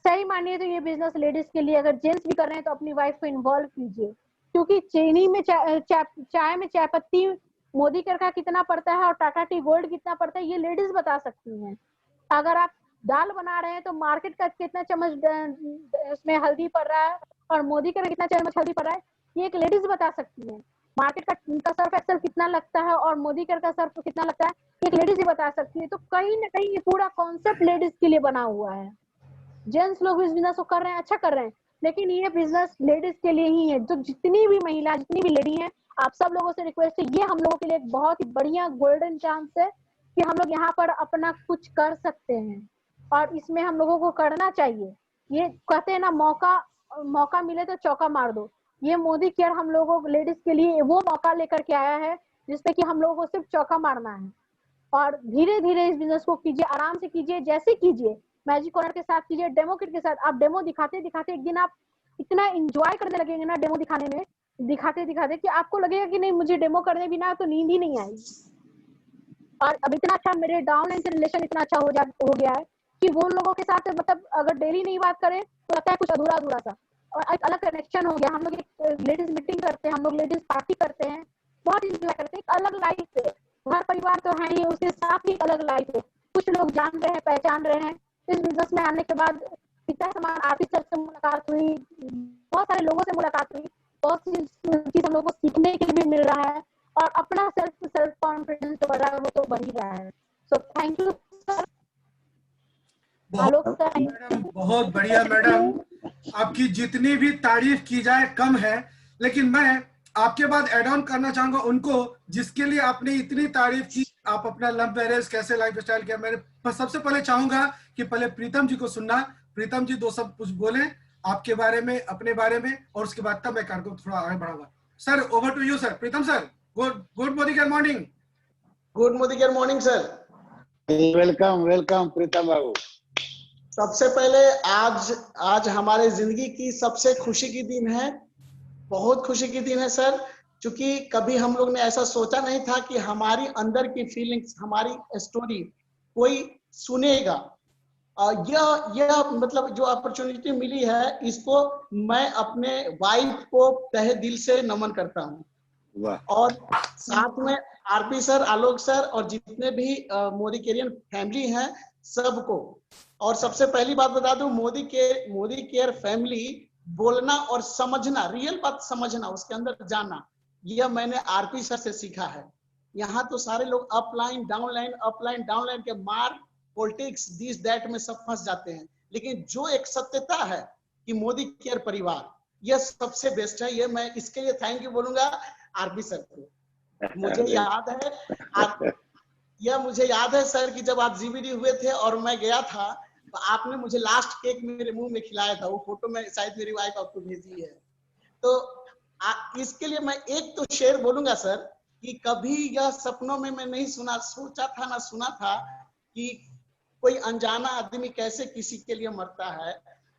सही मानिए तो ये बिजनेस लेडीज के लिए, अगर जेंट्स भी कर रहे हैं तो अपनी वाइफ को इन्वॉल्व कीजिए, क्योंकि चीनी में चाय में चाय पत्ती मोदी केयर का कितना पड़ता है और टाटा टी गोल्ड कितना पड़ता है, ये लेडीज बता सकती हैं। अगर आप दाल बना रहे हैं तो मार्केट का कितना चम्मच उसमें हल्दी पड़ रहा है और मोदी का कितना चैनल में हल्दी पड़ा है, ये एक लेडीज बता सकती है। मार्केट का सर्फ एक्सेल कितना लगता है और मोदी केयर का सर्फ कितना लगता है, एक लेडीज ही बता सकती है। तो कहीं ना कहीं ये पूरा कॉन्सेप्ट लेडीज के लिए बना हुआ है। जेंट्स लोग इस बिजनेस को कर रहे हैं, अच्छा कर रहे हैं, लेकिन ये बिजनेस लेडीज के लिए ही है। जो जितनी भी महिला, जितनी भी लेडी हैं, आप सब लोगों से रिक्वेस्ट है, ये हम लोगों के लिए एक बहुत ही बढ़िया गोल्डन चांस है कि हम लोग यहाँ पर अपना कुछ कर सकते हैं और इसमें हम लोगों को करना चाहिए। ये कहते हैं ना, मौका मिले तो चौका मार दो। ये मोदी केयर हम लोगों लेडीज के लिए वो मौका लेकर के आया है जिसपे कि हम लोगों को सिर्फ चौका मारना है। और धीरे धीरे इस बिजनेस को कीजिए, आराम से कीजिए, जैसे कीजिए, मैजिक कॉर्नर के साथ कीजिए, डेमो किट के साथ। आप डेमो दिखाते दिखाते एक दिन आप इतना एंजॉय करने लगेंगे ना डेमो दिखाने में, दिखाते दिखाते, कि आपको लगेगा कि नहीं, मुझे डेमो करने बिना तो नींद ही नहीं आएगी। और अब इतना अच्छा मेरे डाउनलाइन से रिलेशन इतना अच्छा हो गया है कि वो लोगों के साथ मतलब अगर डेली नहीं बात करें तो लगता है कुछ अधूरा अधूरा सा, और एक अलग कनेक्शन हो गया। हम लोग एक लेडीज मीटिंग करते हैं, हम लोग लेडीज पार्टी करते हैं, बहुत इंजॉय करते हैं। एक अलग लाइफ है, घर परिवार तो है ही, उसके साथ ही अलग लाइफ है। कुछ लोग जान रहे हैं, पहचान रहे हैं। इस बिजनेस में आने के बाद पिता समान आर्थिक सर से मुलाकात हुई, बहुत सारे लोगों से मुलाकात हुई, बहुत सी चीज हम लोग को सीखने के लिए भी मिल रहा है, और अपना सेल्फ कॉन्फिडेंस जो बढ़ रहा है वो तो बढ़ ही रहा है। So thank you sir. Alok sir, madam बहुत बढ़िया मैडम, आपकी जितनी भी तारीफ की जाए कम है। लेकिन मैं आपके बाद एड ऑन करना चाहूंगा उनको जिसके लिए आपने इतनी तारीफ की। आप अपना लव मैरिज कैसे लाइफ स्टाइल किया, मैंने सबसे पहले चाहूंगा कि पहले प्रीतम जी को सुनना। प्रीतम जी दो सब कुछ बोले आपके बारे में, अपने बारे में, और उसके बाद तब मैं कार्यक्रम थोड़ा आगे बढ़ाऊंगा। Sir over to you sir. Pritam sir, good Modi care morning. Good Modi care morning sir. Welcome welcome Pritam babu. सबसे पहले आज हमारे जिंदगी की सबसे खुशी की दिन है, बहुत खुशी की दिन है सर, क्योंकि कभी हम लोग ने ऐसा सोचा नहीं था कि हमारी अंदर की फीलिंग्स, हमारी स्टोरी कोई सुनेगा। यह मतलब जो अपॉर्चुनिटी मिली है, इसको मैं अपने वाइफ को तहे दिल से नमन करता हूँ। और साथ में आरपी सर, आलोक सर और जितने भी मोदी केरियन फैमिली हैं सबको। और सबसे पहली बात बता दूं, मोदी केयर फैमिली बोलना और समझना, रियल बात समझना, उसके अंदर जाना, यह मैंने आरपी सर से सीखा है। यहाँ तो सारे लोग अपलाइन डाउनलाइन के मार, पॉलिटिक्स, दिस दैट में सब फंस जाते हैं। लेकिन जो एक सत्यता है कि मोदी केयर परिवार, यह सबसे बेस्ट है। ये मैं इसके लिए थैंक यू बोलूंगा आरपी सर को। मुझे याद है सर कि जब आप जीबीडी हुए थे और मैं गया था, तो आपने मुझे लास्ट केक मेरे मुंह में खिलाया था। वो फोटो में शायद मेरी वाइफ आपको भेजी है। तो इसके लिए मैं एक तो शेर बोलूंगा सर कि कभी यह सपनों में मैं नहीं सोचा था ना सुना था कि कोई अनजाना आदमी कैसे किसी के लिए मरता है।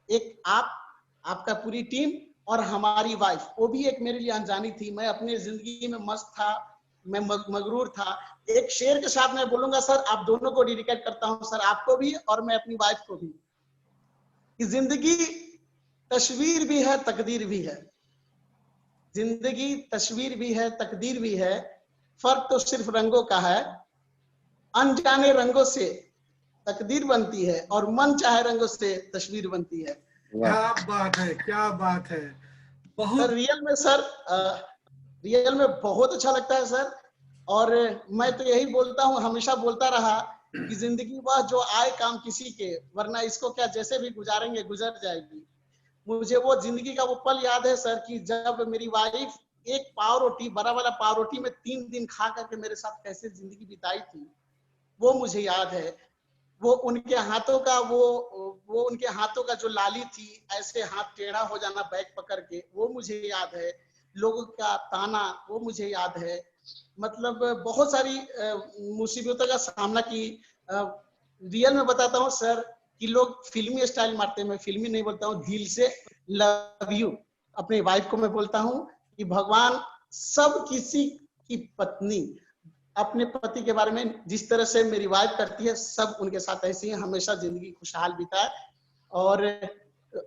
एक आपका पूरी टीम और हमारी वाइफ, वो भी एक मेरे लिए अनजानी थी। मैं अपनी जिंदगी में मस्त था, मैं मगरूर था। एक शेर के साथ मैं बोलूंगा सर, आप दोनों को डेडिकेट करता हूं सर, आपको भी और मैं अपनी वाइफ को भी, कि जिंदगी तस्वीर भी है, तकदीर भी है। जिंदगी तस्वीर भी है, तकदीर भी है, फर्क तो सिर्फ रंगों का है। अनजाने रंगों से तकदीर बनती है और मन चाहे रंगों से तस्वीर बनती है। क्या बात है, क्या बात है। बहुत रियल में बहुत अच्छा लगता है सर। और मैं तो यही बोलता हूँ, हमेशा बोलता रहा कि जिंदगी वह जो आए काम किसी के, वरना इसको क्या जैसे भी गुजारेंगे गुजर जाएगी। मुझे वो जिंदगी का वो पल याद है सर कि जब मेरी वाइफ एक पाव रोटी, बड़ा वाला पाव रोटी में 3 दिन खा करके मेरे साथ कैसे जिंदगी बिताई थी, वो मुझे याद है। वो उनके हाथों का वो उनके हाथों का जो लाली थी, ऐसे हाथ टेढ़ा हो जाना बैग पकड़ के, वो मुझे याद है। लोगों का ताना, वो मुझे याद है। मतलब बहुत सारी मुसीबतों का सामना की। रियल में बताता हूँ सर कि लोग फिल्मी स्टाइल मारते हैं, मैं फिल्मी नहीं बोलता हूँ, दिल से लव यू अपनी वाइफ को मैं बोलता हूँ कि भगवान सब किसी की पत्नी अपने पति के बारे में जिस तरह से मेरी वाइफ करती है, सब उनके साथ ऐसे ही हमेशा जिंदगी खुशहाल बिताए। और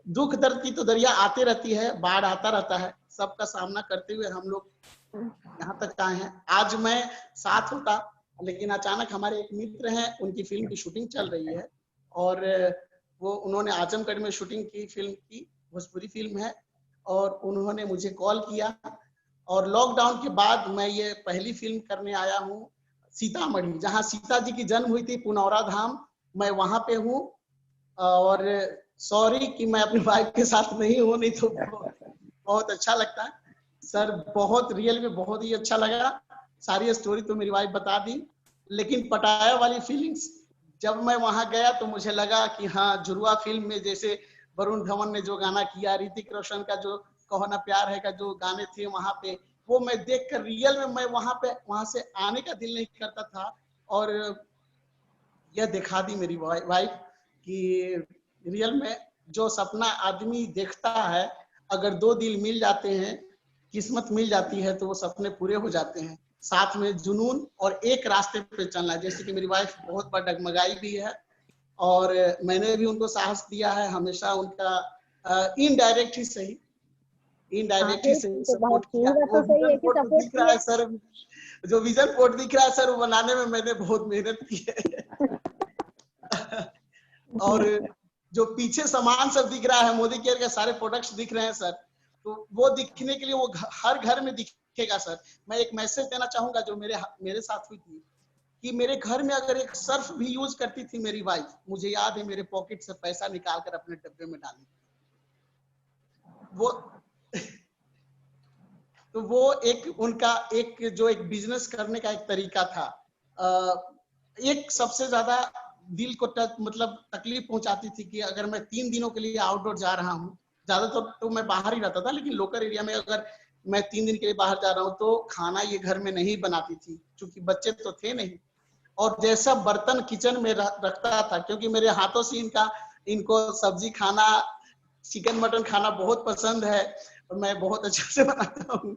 दुख दर्द की तो दरिया आते रहती है, बाढ़ आता रहता है, सबका सामना करते हुए हम लोग यहाँ तक आए हैं। आज मैं साथ होता, लेकिन अचानक हमारे एक मित्र हैं, उनकी फिल्म की शूटिंग चल रही है और वो उन्होंने आजमगढ़ में शूटिंग की, फिल्म की, भोजपुरी फिल्म है। और उन्होंने मुझे कॉल किया। और लॉकडाउन के बाद मैं ये पहली फिल्म करने आया हूँ सीतामढ़ी, जहाँ सीता जी की जन्म हुई थी, पुनौरा धाम, मैं वहां पे हूँ। और सॉरी कि मैं अपनी वाइफ के साथ नहीं हूँ, नहीं तो बहुत अच्छा लगता है सर। बहुत रियल में बहुत ही अच्छा लगा। सारी स्टोरी तो मेरी वाइफ बता दी, लेकिन पटाया वाली फीलिंग्स जब मैं वहां गया तो मुझे लगा कि हाँ, जुड़वा फिल्म में जैसे वरुण धवन ने जो गाना किया, ऋतिक रोशन का जो कहो ना प्यार है का जो गाने थे वहां पे, वो मैं देख कर रियल में मैं वहां से आने का दिल नहीं करता था। और यह दिखा दी मेरी वाइफ कि रियल में जो सपना आदमी देखता है, अगर दो दिल मिल जाते हैं, किस्मत मिल जाती है, तो वो सपने पूरे हो जाते हैं। साथ में जुनून और एक रास्ते पे चलना। जैसे कि मेरी वाइफ बहुत बार डगमगाई भी है और मैंने भी उनको साहस दिया है हमेशा। उनका इनडायरेक्ट ही सही, इनडायरेक्ट ही सही सपोर्ट किया। वो विजन बोर्ड दिख रहा है सर, जो विजन बोर्ड दिख रहा है सर, वो बनाने में मैंने बहुत मेहनत की है। और जो पीछे सामान सब दिख रहा है, मोदी केयर के सारे प्रोडक्ट्स दिख रहे हैं सर, तो वो दिखने के लिए वो हर घर में दिखेगा सर। मैं एक मैसेज देना चाहूंगा जो मेरे साथ हुई थी, कि मेरे घर में अगर एक सर्फ भी यूज करती थी मेरी वाइफ, मुझे याद है मेरे पॉकेट से पैसा निकाल कर अपने डब्बे में डाली। वो तो वो एक उनका एक बिजनेस करने का एक तरीका था। एक सबसे ज्यादा दिल को मतलब तकलीफ पहुंचाती थी कि अगर मैं 3 दिनों के लिए आउटडोर जा रहा हूँ, ज्यादातर तो मैं बाहर ही रहता था, लेकिन लोकल एरिया में अगर मैं 3 दिन के लिए बाहर जा रहा हूँ तो खाना ये घर में नहीं बनाती थी, क्योंकि बच्चे तो थे नहीं। और जैसा बर्तन किचन में रखता था, क्योंकि मेरे हाथों से इनको सब्जी खाना, चिकन मटन खाना बहुत पसंद है और मैं बहुत अच्छे से बनाता हूँ,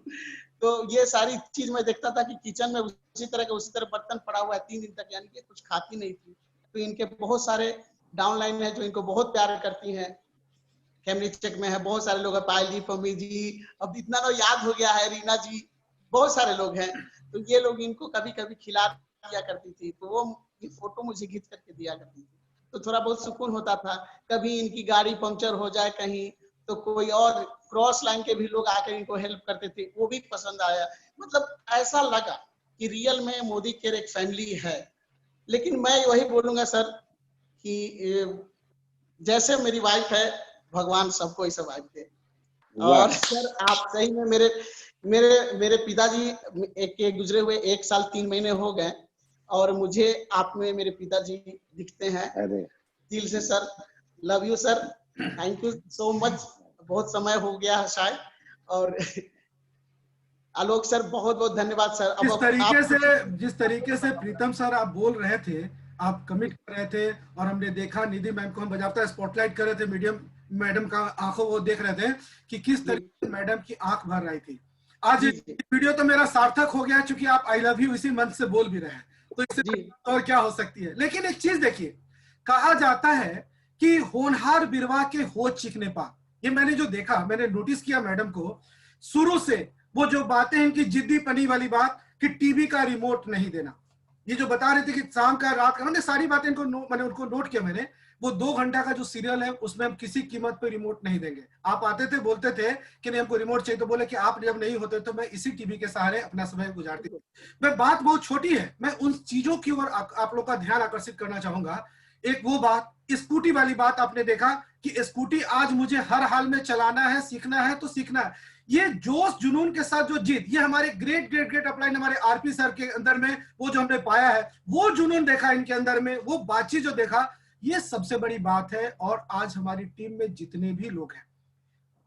तो ये सारी चीज मैं देखता था कि किचन में उसी तरह बर्तन पड़ा हुआ है 3 दिन तक, यानी कि कुछ खाती नहीं थी। तो इनके बहुत सारे डाउनलाइन है जो इनको बहुत प्यार करती हैं। कैमरी चेक में है, बहुत सारे लोग हैं, पायल जी, पम्मी जी, अब इतना तो याद हो गया है, रीना जी, बहुत सारे लोग हैं। तो ये लोग इनको कभी कभी खिला दिया करती थी, तो वो ये फोटो मुझे खींच करके दिया करती थी, तो थोड़ा बहुत सुकून होता था। कभी इनकी गाड़ी पंक्चर हो जाए कहीं, तो कोई और क्रॉस लाइन के भी लोग आकर इनको हेल्प करते थे, वो भी पसंद आया। मतलब ऐसा लगा कि रियल में मोदी केयर एक फैमिली है। लेकिन मैं वही बोलूंगा सर कि जैसे मेरी वाइफ है, भगवान सबको ही सब वाइफ दे। और सर आप सही में मेरे पिताजी एक गुजरे हुए 1 साल 3 महीने हो गए, और मुझे आप में मेरे पिताजी दिखते हैं दिल से sir. Love you sir, thank you so much. बहुत समय हो गया है शायद। और आलोक सर बहुत बहुत धन्यवाद सर। जिस तरीके से प्रीतम सर आप बोल रहे थे, आप कमिट कर रहे थे, और हमने देखा निधि मैम को हम बजाता स्पॉटलाइट कर रहे थे, मीडियम मैडम का आंखों वो देख रहे थे कि किस तरीके से मैडम की आंख भर रही थी। आज वीडियो तो मेरा सार्थक हो गया, क्योंकि आप आई लव यू इसी मंथ से बोल भी रहे हैं, तो इससे और क्या हो सकती है। लेकिन एक चीज देखिए, कहा जाता है कि होनहार बिरवा के होश चिकने पा। ये मैंने जो देखा, मैंने नोटिस किया मैडम को शुरू से, वो जो बातें हैं कि जिद्दी पनी वाली बात कि टीवी का रिमोट नहीं देना, ये जो बता रहे थे कि शाम का रात का, मैंने सारी बातें मैंने उनको नोट किया। मैंने वो 2 घंटा का जो सीरियल है उसमें हम किसी कीमत पे रिमोट नहीं देंगे। आप आते थे, बोलते थे कि नहीं हमको रिमोट चाहिए, तो बोले कि आप जब नहीं होते तो मैं इसी टीवी के सहारे अपना समय गुजारती थी। मैं बात बहुत छोटी है, मैं उन चीजों की ओर आप लोग का ध्यान आकर्षित करना चाहूंगा। एक वो बात, स्कूटी वाली बात, आपने देखा कि स्कूटी आज मुझे हर हाल में चलाना है, सीखना है तो सीखना है। ये जोश जुनून के साथ जो जिद, ये हमारे ग्रेट ग्रेट ग्रेट अपलाइन हमारे आरपी सर के अंदर में वो जो हमने पाया है, वो जुनून देखा इनके अंदर में, वो बातचीत जो देखा, ये सबसे बड़ी बात है। और आज हमारी टीम में जितने भी लोग हैं,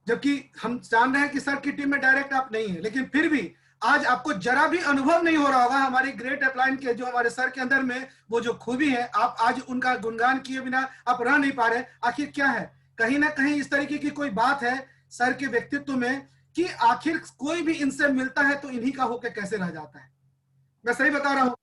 जबकि हम जान रहे हैं कि सर की टीम में डायरेक्ट आप नहीं है, लेकिन फिर भी आज आपको जरा भी अनुभव नहीं हो रहा होगा हमारी ग्रेट अपलाइन के जो हमारे सर के अंदर में वो जो खूबी है, आप आज उनका गुणगान किए बिना आप रह नहीं पा रहे। आखिर क्या है, कहीं ना कहीं इस तरीके की कोई बात है सर के व्यक्तित्व में कि आखिर कोई भी इनसे मिलता है तो इन्हीं का होकर कैसे रह जाता है। मैं सही बता रहा हूँ?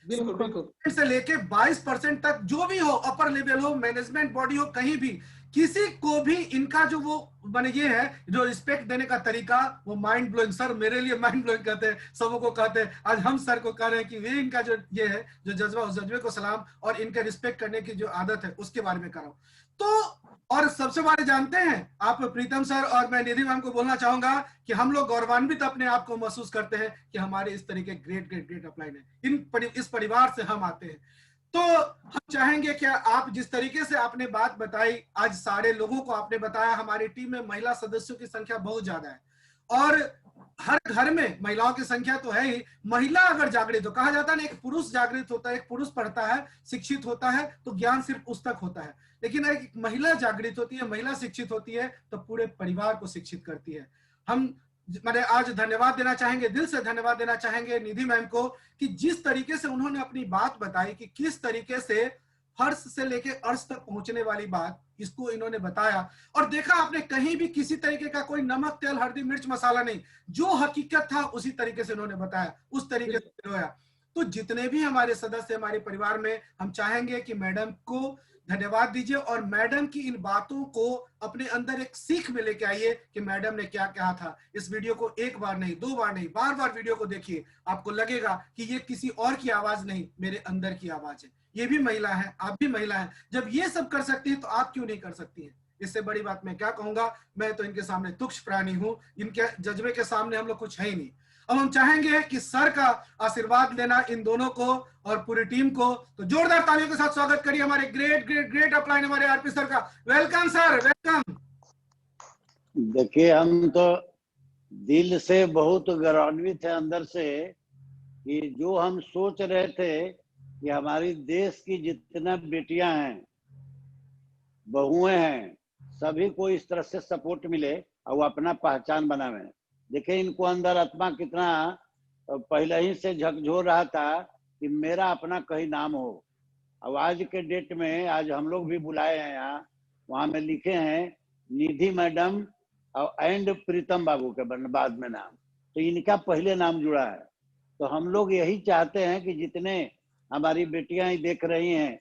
बिल्कुल बिल्कुल। से लेके 22% तक जो भी हो, अपर लेवल हो, मैनेजमेंट बॉडी हो, कहीं भी किसी को भी इनका जो वो माने ये है जो रिस्पेक्ट देने का तरीका, वो माइंड ब्लोइंग। सर मेरे लिए माइंड ब्लोइंग कहते हैं, सबों को कहते हैं। आज हम सर को कह रहे हैं कि वे इनका जो ये है जो जज्बा, उस जज्बे को सलाम और इनका रिस्पेक्ट करने की जो आदत है उसके बारे में कर रहा हूँ। तो और सबसे बड़े जानते हैं आप प्रीतम सर और मैं निधि मैम को बोलना चाहूंगा कि हम लोग गौरवान्वित अपने आप को महसूस करते हैं कि हमारे इस तरीके ग्रेट ग्रेट ग्रेट अपलाइन है, इस परिवार से हम आते हैं। तो हम चाहेंगे कि आप जिस तरीके से आपने बात बताई, आज सारे लोगों को आपने बताया, हमारी टीम में महिला सदस्यों की संख्या बहुत ज्यादा है और हर घर में महिलाओं की संख्या तो है ही। महिला अगर जागृत हो, कहा जाता है ना, एक पुरुष जागृत होता है, एक पुरुष पढ़ता है, शिक्षित होता है तो ज्ञान सिर्फ उस तक होता है, लेकिन एक महिला जागृत होती है, महिला शिक्षित होती है तो पूरे परिवार को शिक्षित करती है। हम मैंने आज धन्यवाद देना चाहेंगे, दिल से धन्यवाद देना चाहेंगे निधि मैम को कि जिस तरीके से उन्होंने अपनी बात बताई कि किस तरीके से हर्ष से लेके अर्श तक पहुंचने वाली बात इसको इन्होंने बताया। और देखा आपने, कहीं भी किसी तरीके का कोई नमक तेल हल्दी मिर्च मसाला नहीं, जो हकीकत था उसी तरीके से उन्होंने बताया, उस तरीके से रोया। तो जितने भी हमारे सदस्य हमारे परिवार में, हम चाहेंगे कि मैडम को धन्यवाद दीजिए और मैडम की इन बातों को अपने अंदर एक सीख में लेके आइए कि मैडम ने क्या कहा था। इस वीडियो को एक बार नहीं, दो बार नहीं, बार बार वीडियो को देखिए, आपको लगेगा कि ये किसी और की आवाज नहीं, मेरे अंदर की आवाज है। ये भी महिला है, आप भी महिला है, जब ये सब कर सकती है तो आप क्यों नहीं कर सकती हैं? इससे बड़ी बात मैं क्या कहूंगा, मैं तो इनके सामने तुच्छ प्राणी हूं, इनके जज्बे के सामने हम लोग कुछ है ही नहीं। अब हम चाहेंगे कि सर का आशीर्वाद लेना इन दोनों को और पूरी टीम को, तो जोरदार तालियों के साथ स्वागत करिए हमारे ग्रेट ग्रेट ग्रेट अपलाइन हमारे आरपी सर का। Welcome sir, welcome. देखिए, हम तो दिल से बहुत गौरवान्वित है अंदर से कि जो हम सोच रहे थे कि हमारी देश की जितना बेटियां हैं, बहुएं हैं, सभी को इस तरह से सपोर्ट मिले और वो अपना पहचान बनावे। देखिए, इनको अंदर आत्मा कितना पहले ही से झकझोर रहा था कि मेरा अपना कहीं नाम हो। अब आज के डेट में आज हम लोग भी बुलाए हैं यहाँ, वहां में लिखे हैं निधि मैडम और एंड प्रीतम बाबू के बाद में नाम, तो इनका पहले नाम जुड़ा है। तो हम लोग यही चाहते हैं कि जितने हमारी बेटियां देख रही हैं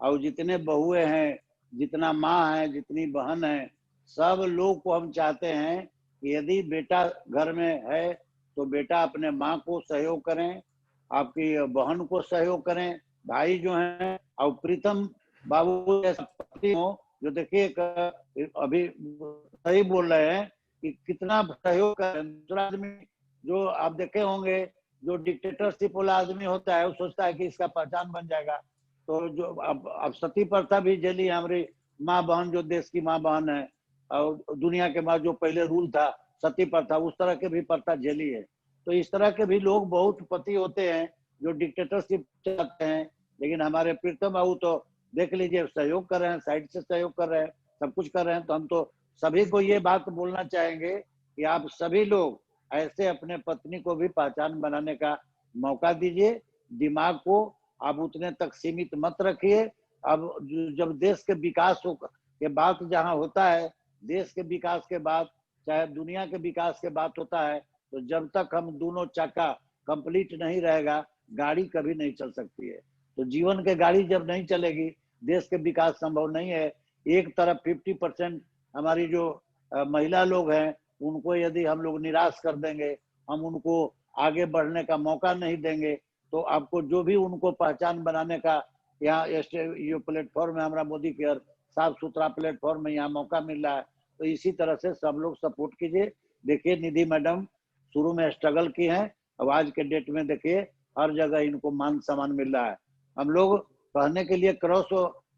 और जितने बहुएं हैं, जितना माँ है, जितनी बहन है, सब लोग को हम चाहते हैं कि यदि बेटा घर में है तो बेटा अपने माँ को सहयोग करें, आपकी बहन को सहयोग करें, भाई जो हैं, और प्रीतम बाबू जैसे हो जो देखिए अभी सही बोल रहे हैं कि कितना सहयोग करें। दूसरा आदमी जो आप देखे होंगे, जो डिक्टेटरशिप वाला आदमी होता है वो सोचता है कि इसका पहचान बन जाएगा। तो जो अब सती प्रथा भी झेली हमारी माँ बहन, जो देश की माँ बहन है, और दुनिया के बाद जो पहले रूल था सती प्रथा, उस तरह के भी प्रथा झेली है। तो इस तरह के भी लोग बहुत पति होते हैं जो डिक्टेटरशिप चाहते हैं, लेकिन हमारे प्रीतम बाबू तो देख लीजिए सहयोग कर रहे हैं, साइड से सहयोग कर रहे हैं, सब कुछ कर रहे हैं। तो हम तो सभी को ये बात बोलना चाहेंगे कि आप सभी लोग ऐसे अपने पत्नी को भी पहचान बनाने का मौका दीजिए। दिमाग को आप उतने तक सीमित मत रखिए। अब जब देश के विकास के बात जहाँ होता है, देश के विकास के बाद चाहे दुनिया के विकास के बात होता है, तो जब तक हम दोनों चक्का कंप्लीट नहीं रहेगा, गाड़ी कभी नहीं चल सकती है। तो जीवन के गाड़ी जब नहीं चलेगी, देश के विकास संभव नहीं है। एक तरफ 50% हमारी जो महिला लोग हैं, उनको यदि हम लोग निराश कर देंगे, हम उनको आगे बढ़ने का मौका नहीं देंगे, तो आपको जो भी उनको पहचान बनाने का यहाँ ये प्लेटफॉर्म है, हमारा मोदी केयर साफ सुथरा प्लेटफॉर्म है, यहाँ मौका मिल रहा है। तो इसी तरह से सब लोग सपोर्ट कीजिए। देखिए, निधि मैडम शुरू में स्ट्रगल की हैं, अब आज के डेट में देखिए हर जगह इनको मान सम्मान मिल रहा है। हम लोग कहने के लिए क्रॉस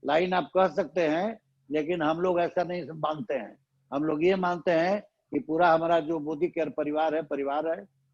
लाइन आप कह सकते हैं, लेकिन हम लोग ऐसा नहीं मानते हैं। हम लोग ये मानते हैं कि पूरा हमारा जो मोदी केयर परिवार है,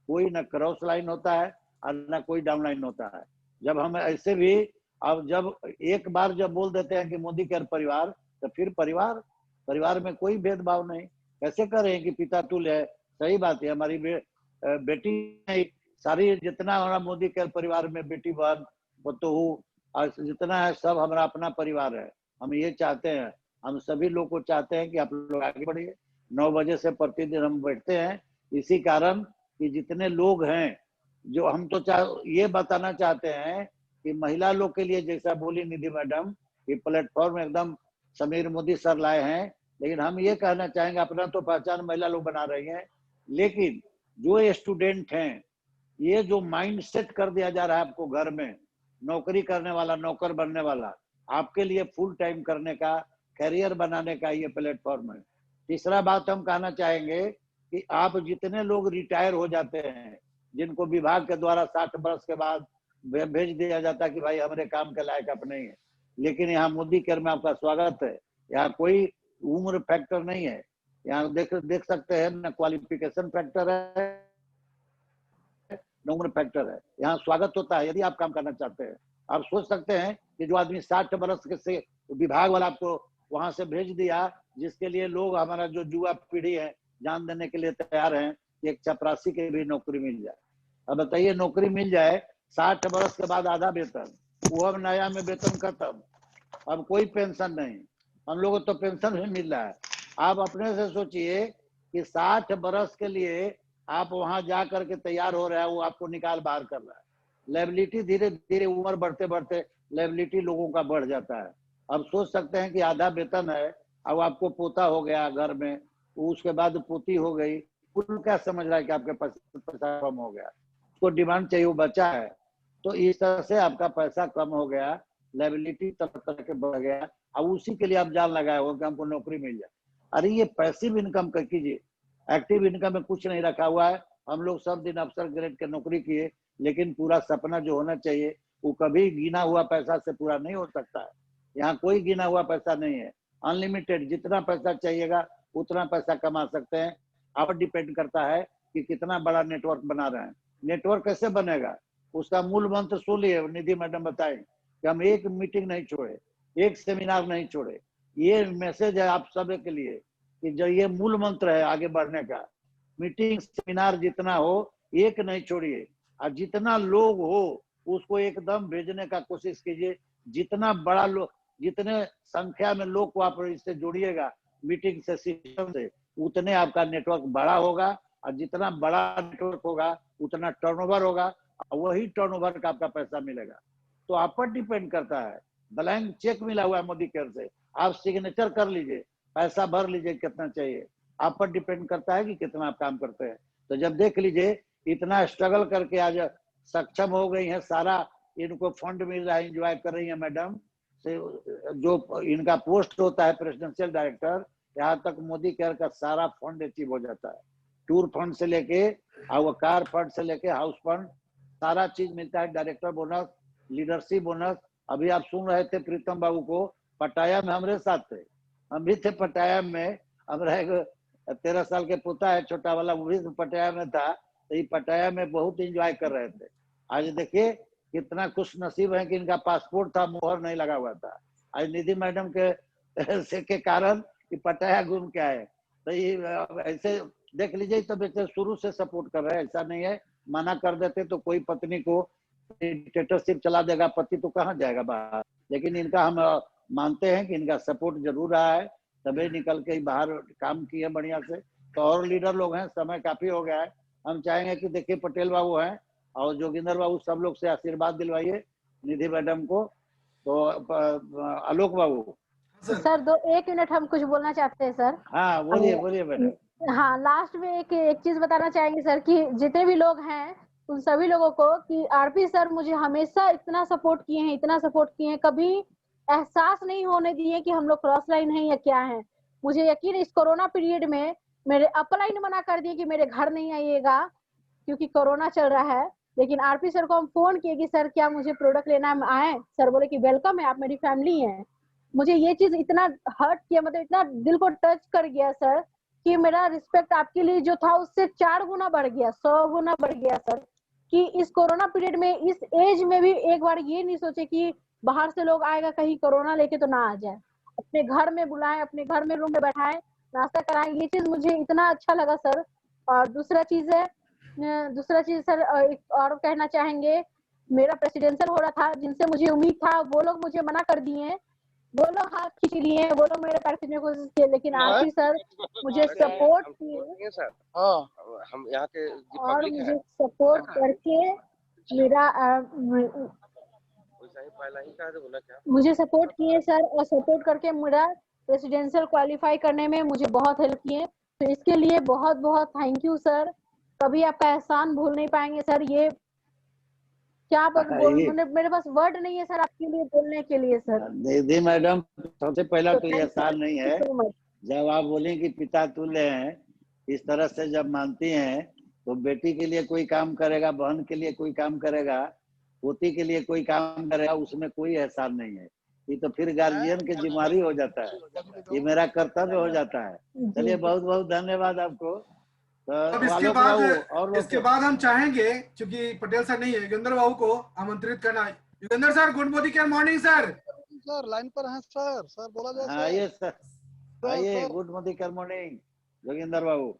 कोई ना क्रॉस लाइन होता है और ना कोई डाउन लाइन होता है। जब हम ऐसे भी, अब जब एक बार जब बोल देते हैं कि मोदी केयर परिवार, तो फिर परिवार में कोई भेदभाव नहीं। कैसे कह रहे हैं कि पिता तुल्य है? सही बात है, हमारी बेटी नहीं, सारी जितना हमारा मोदी केयर परिवार में बेटी बहन बतोहू जितना है, सब हमारा अपना परिवार है। हम ये चाहते हैं, हम सभी लोग को चाहते हैं कि आप लोग आगे बढ़िए। 9 बजे से प्रतिदिन हम बैठते हैं, इसी कारण कि जितने लोग हैं, जो हम तो ये बताना चाहते हैं कि महिला लोग के लिए, जैसा बोली निधि मैडम, कि प्लेटफॉर्म एकदम समीर मोदी सर लाए हैं, लेकिन हम ये कहना चाहेंगे, अपना तो पहचान महिला लोग बना रही हैं, लेकिन जो स्टूडेंट हैं, ये जो माइंड सेट कर दिया जा रहा है आपको, घर में नौकरी करने वाला, नौकर बनने वाला, आपके लिए फुल टाइम करने का करियर बनाने का ये प्लेटफॉर्म है। तीसरा बात हम कहना चाहेंगे कि आप जितने लोग रिटायर हो जाते हैं, जिनको विभाग के द्वारा 60 वर्ष के बाद भेज दिया जाता है कि भाई हमारे काम के लायक आप नहीं है, लेकिन यहाँ मोदी केयर में आपका स्वागत है। यहाँ कोई उम्र फैक्टर नहीं है, यहाँ देख सकते हैं न क्वालिफिकेशन फैक्टर है न उम्र फैक्टर है। यहाँ स्वागत होता है यदि आप काम करना चाहते हैं। आप सोच सकते हैं कि जो आदमी 60 वर्ष के से विभाग वाला आपको वहां से भेज दिया, जिसके लिए लोग हमारा जो युवा पीढ़ी है जान देने के लिए तैयार हैं कि एक चपरासी की भी नौकरी मिल जाए। अब बताइए, नौकरी मिल जाए 60 वर्ष के बाद आधा वेतन, वो अब नया में वेतन खत्म, अब कोई पेंशन नहीं। हम लोगों को तो पेंशन भी मिल रहा है। आप अपने से सोचिए कि 60 वर्ष के लिए आप वहां जा करके तैयार हो रहे हैं, वो आपको निकाल बाहर कर रहा है। लायबिलिटी धीरे धीरे उम्र बढ़ते बढ़ते लायबिलिटी लोगों का बढ़ जाता है। अब सोच सकते हैं कि आधा वेतन है, अब आपको पोता हो गया घर में, उसके बाद पोती हो गई, कुल क्या समझ रहा है कि आपके पैसा कम हो गया, उसको डिमांड चाहिए, वो बचा है, तो इस तरह से आपका पैसा कम हो गया, लायबिलिटी तरह तरह के बढ़ गया। अब उसी के लिए आप जान लगाए हो कि हमको नौकरी मिल जाए। अरे ये पैसिव इनकम कर कीजिए, एक्टिव इनकम में कुछ नहीं रखा हुआ है। हम लोग सब दिन अफसर ग्रेड के नौकरी किए, लेकिन पूरा सपना जो होना चाहिए वो कभी गिना हुआ पैसा से पूरा नहीं हो सकता है। यहाँ कोई गिना हुआ पैसा नहीं है, अनलिमिटेड जितना पैसा चाहिएगा उतना पैसा कमा सकते हैं। आप डिपेंड करता है कि कितना बड़ा नेटवर्क बना रहे हैं। नेटवर्क कैसे बनेगा, उसका मूल मंत्र सुन लिए, निधि मैडम बताएं कि हम एक मीटिंग नहीं छोड़े, एक सेमिनार नहीं छोड़े। ये मैसेज है आप सब के लिए कि जो ये मूल मंत्र है आगे बढ़ने का, मीटिंग सेमिनार जितना हो एक नहीं छोड़िए, और जितना लोग हो उसको एकदम भेजने का कोशिश कीजिए। जितना बड़ा लोग, जितने संख्या में लोग को आप इससे जोड़िएगा मीटिंग से, सिस्टम से, उतने आपका नेटवर्क बड़ा होगा, और जितना बड़ा नेटवर्क होगा उतना टर्नओवर होगा, और वही टर्नओवर का आपका पैसा मिलेगा। तो आप पर डिपेंड करता है। ब्लैंक चेक मिला हुआ है मोदी केयर से, आप सिग्नेचर कर लीजिए, पैसा भर लीजिए कितना चाहिए, आप पर डिपेंड करता है कि कितना आप काम करते हैं। तो जब देख लीजिए इतना स्ट्रगल करके आज सक्षम हो गई है, सारा इनको फंड मिल रहा है, एंजॉय कर रही है मैडम से, जो इनका पोस्ट होता है प्रेसिडेंशियल डायरेक्टर, यहाँ तक मोदी केयर का सारा फंड अचीव हो जाता है। टूर फंड से लेके और कार फंड से लेके हाउस फंड, सारा चीज मिलता है। Director bonus, leadership bonus. अभी आप सुन रहे थे प्रीतम बाबू को, पटाया में हमारे साथ थे, हम भी थे पटाया में। हमारा एक 13 साल के पोता है छोटा वाला, वो भी पटाया में था, तो ये पटाया में बहुत एंजॉय कर रहे थे। आज देखिए कितना खुश नसीब है कि इनका पासपोर्ट था, मोहर नहीं लगा हुआ था। आज निधि मैडम के कारण कि पटाया घूम के आए। तो ये ऐसे देख लीजिए, तो बेटे शुरू से सपोर्ट कर रहे हैं, ऐसा नहीं है। मना कर देते तो कोई पत्नी को डिक्टेटरशिप चला देगा, पति तो कहाँ जाएगा बाहर। लेकिन इनका हम मानते हैं कि इनका सपोर्ट जरूर रहा है, तभी निकल के बाहर काम किए बढ़िया से। तो और लीडर लोग हैं, समय काफी हो गया है। हम चाहेंगे कि देखिए पटेल बाबू हैं और जोगिंदर बाबू, सब लोग से आशीर्वाद दिलवाइए निधि मैडम को। तो आलोक बाबू। सर 1 मिनट हम कुछ बोलना चाहते हैं सर। हाँ बोलिए बोलिए मैडम। हाँ, लास्ट में एक चीज बताना चाहेंगे सर कि जितने भी लोग हैं उन सभी लोगों को कि आरपी सर मुझे हमेशा इतना सपोर्ट किए हैं, इतना सपोर्ट किए हैं, कभी एहसास नहीं होने दिए कि हम लोग क्रॉस लाइन है या क्या है। मुझे यकीन, इस कोरोना पीरियड में मेरे अपलाइन मना कर दिए कि मेरे घर नहीं आइएगा क्योंकि कोरोना चल रहा है, लेकिन आरपी सर को हम फोन किए कि सर क्या मुझे प्रोडक्ट लेना आए, सर बोले कि वेलकम है, आप मेरी फैमिली हैं। मुझे ये चीज इतना हर्ट किया, मतलब इतना दिल को टच कर गया सर कि मेरा रिस्पेक्ट आपके लिए जो था उससे 4 गुना बढ़ गया, 100 गुना बढ़ गया सर। कि इस कोरोना पीरियड में, इस एज में भी एक बार ये नहीं सोचे कि बाहर से लोग आएगा कहीं कोरोना लेके तो ना आ जाए। अपने घर में बुलाएं, अपने घर में रूम में बैठाएं, नाश्ता कराएं। ये चीज मुझे इतना अच्छा लगा सर। और दूसरा चीज सर, एक और कहना चाहेंगे, मेरा प्रेसिडेंशियल हो रहा था, जिनसे मुझे उम्मीद था वो लोग मुझे मना कर दिए, वो लोग हाथ खींच लिए, वो लोग मेरे पैर खींचने की कोशिश किए, लेकिन आरपी सर मुझे सपोर्ट किए हम यहाँ के और मुझे सपोर्ट करके मेरा मुझे सपोर्ट किए सर, और सपोर्ट करके मेरा प्रेसिडेंशियल क्वालिफाई करने में मुझे बहुत हेल्प किए। तो इसके लिए बहुत बहुत थैंक यू सर। कभी आपका एहसान भूल नहीं पाएंगे सर। ये क्या आप बोल, ये मेरे पास वर्ड नहीं है सर आपके लिए बोलने के लिए सर। निधि मैडम, सबसे पहला तो ये थैंक एहसान नहीं है। You so much. जब आप बोलें कि पिता तुल्य हैं, इस तरह से जब मानती हैं, तो बेटी के लिए कोई काम करेगा, बहन के लिए कोई काम करेगा, पोती के लिए कोई काम करेगा, उसमें कोई एहसान नहीं है। ये तो फिर गार्जियन की जिम्मेदारी हो जाता है, ये मेरा कर्तव्य हो जाता है। चलिए, बहुत बहुत धन्यवाद आपको। तो अब इसके आलोक बाद बाबू और लोग हम चाहेंगे, क्योंकि पटेल सर नहीं है, युगेंद्र बाबू को आमंत्रित करना। Yugendra sir, good Modi care morning sir. Sir line पर हैं सर। सर बोला जाए सर। आइए सर, आइए। Sir good Modi care morning Joginder babu.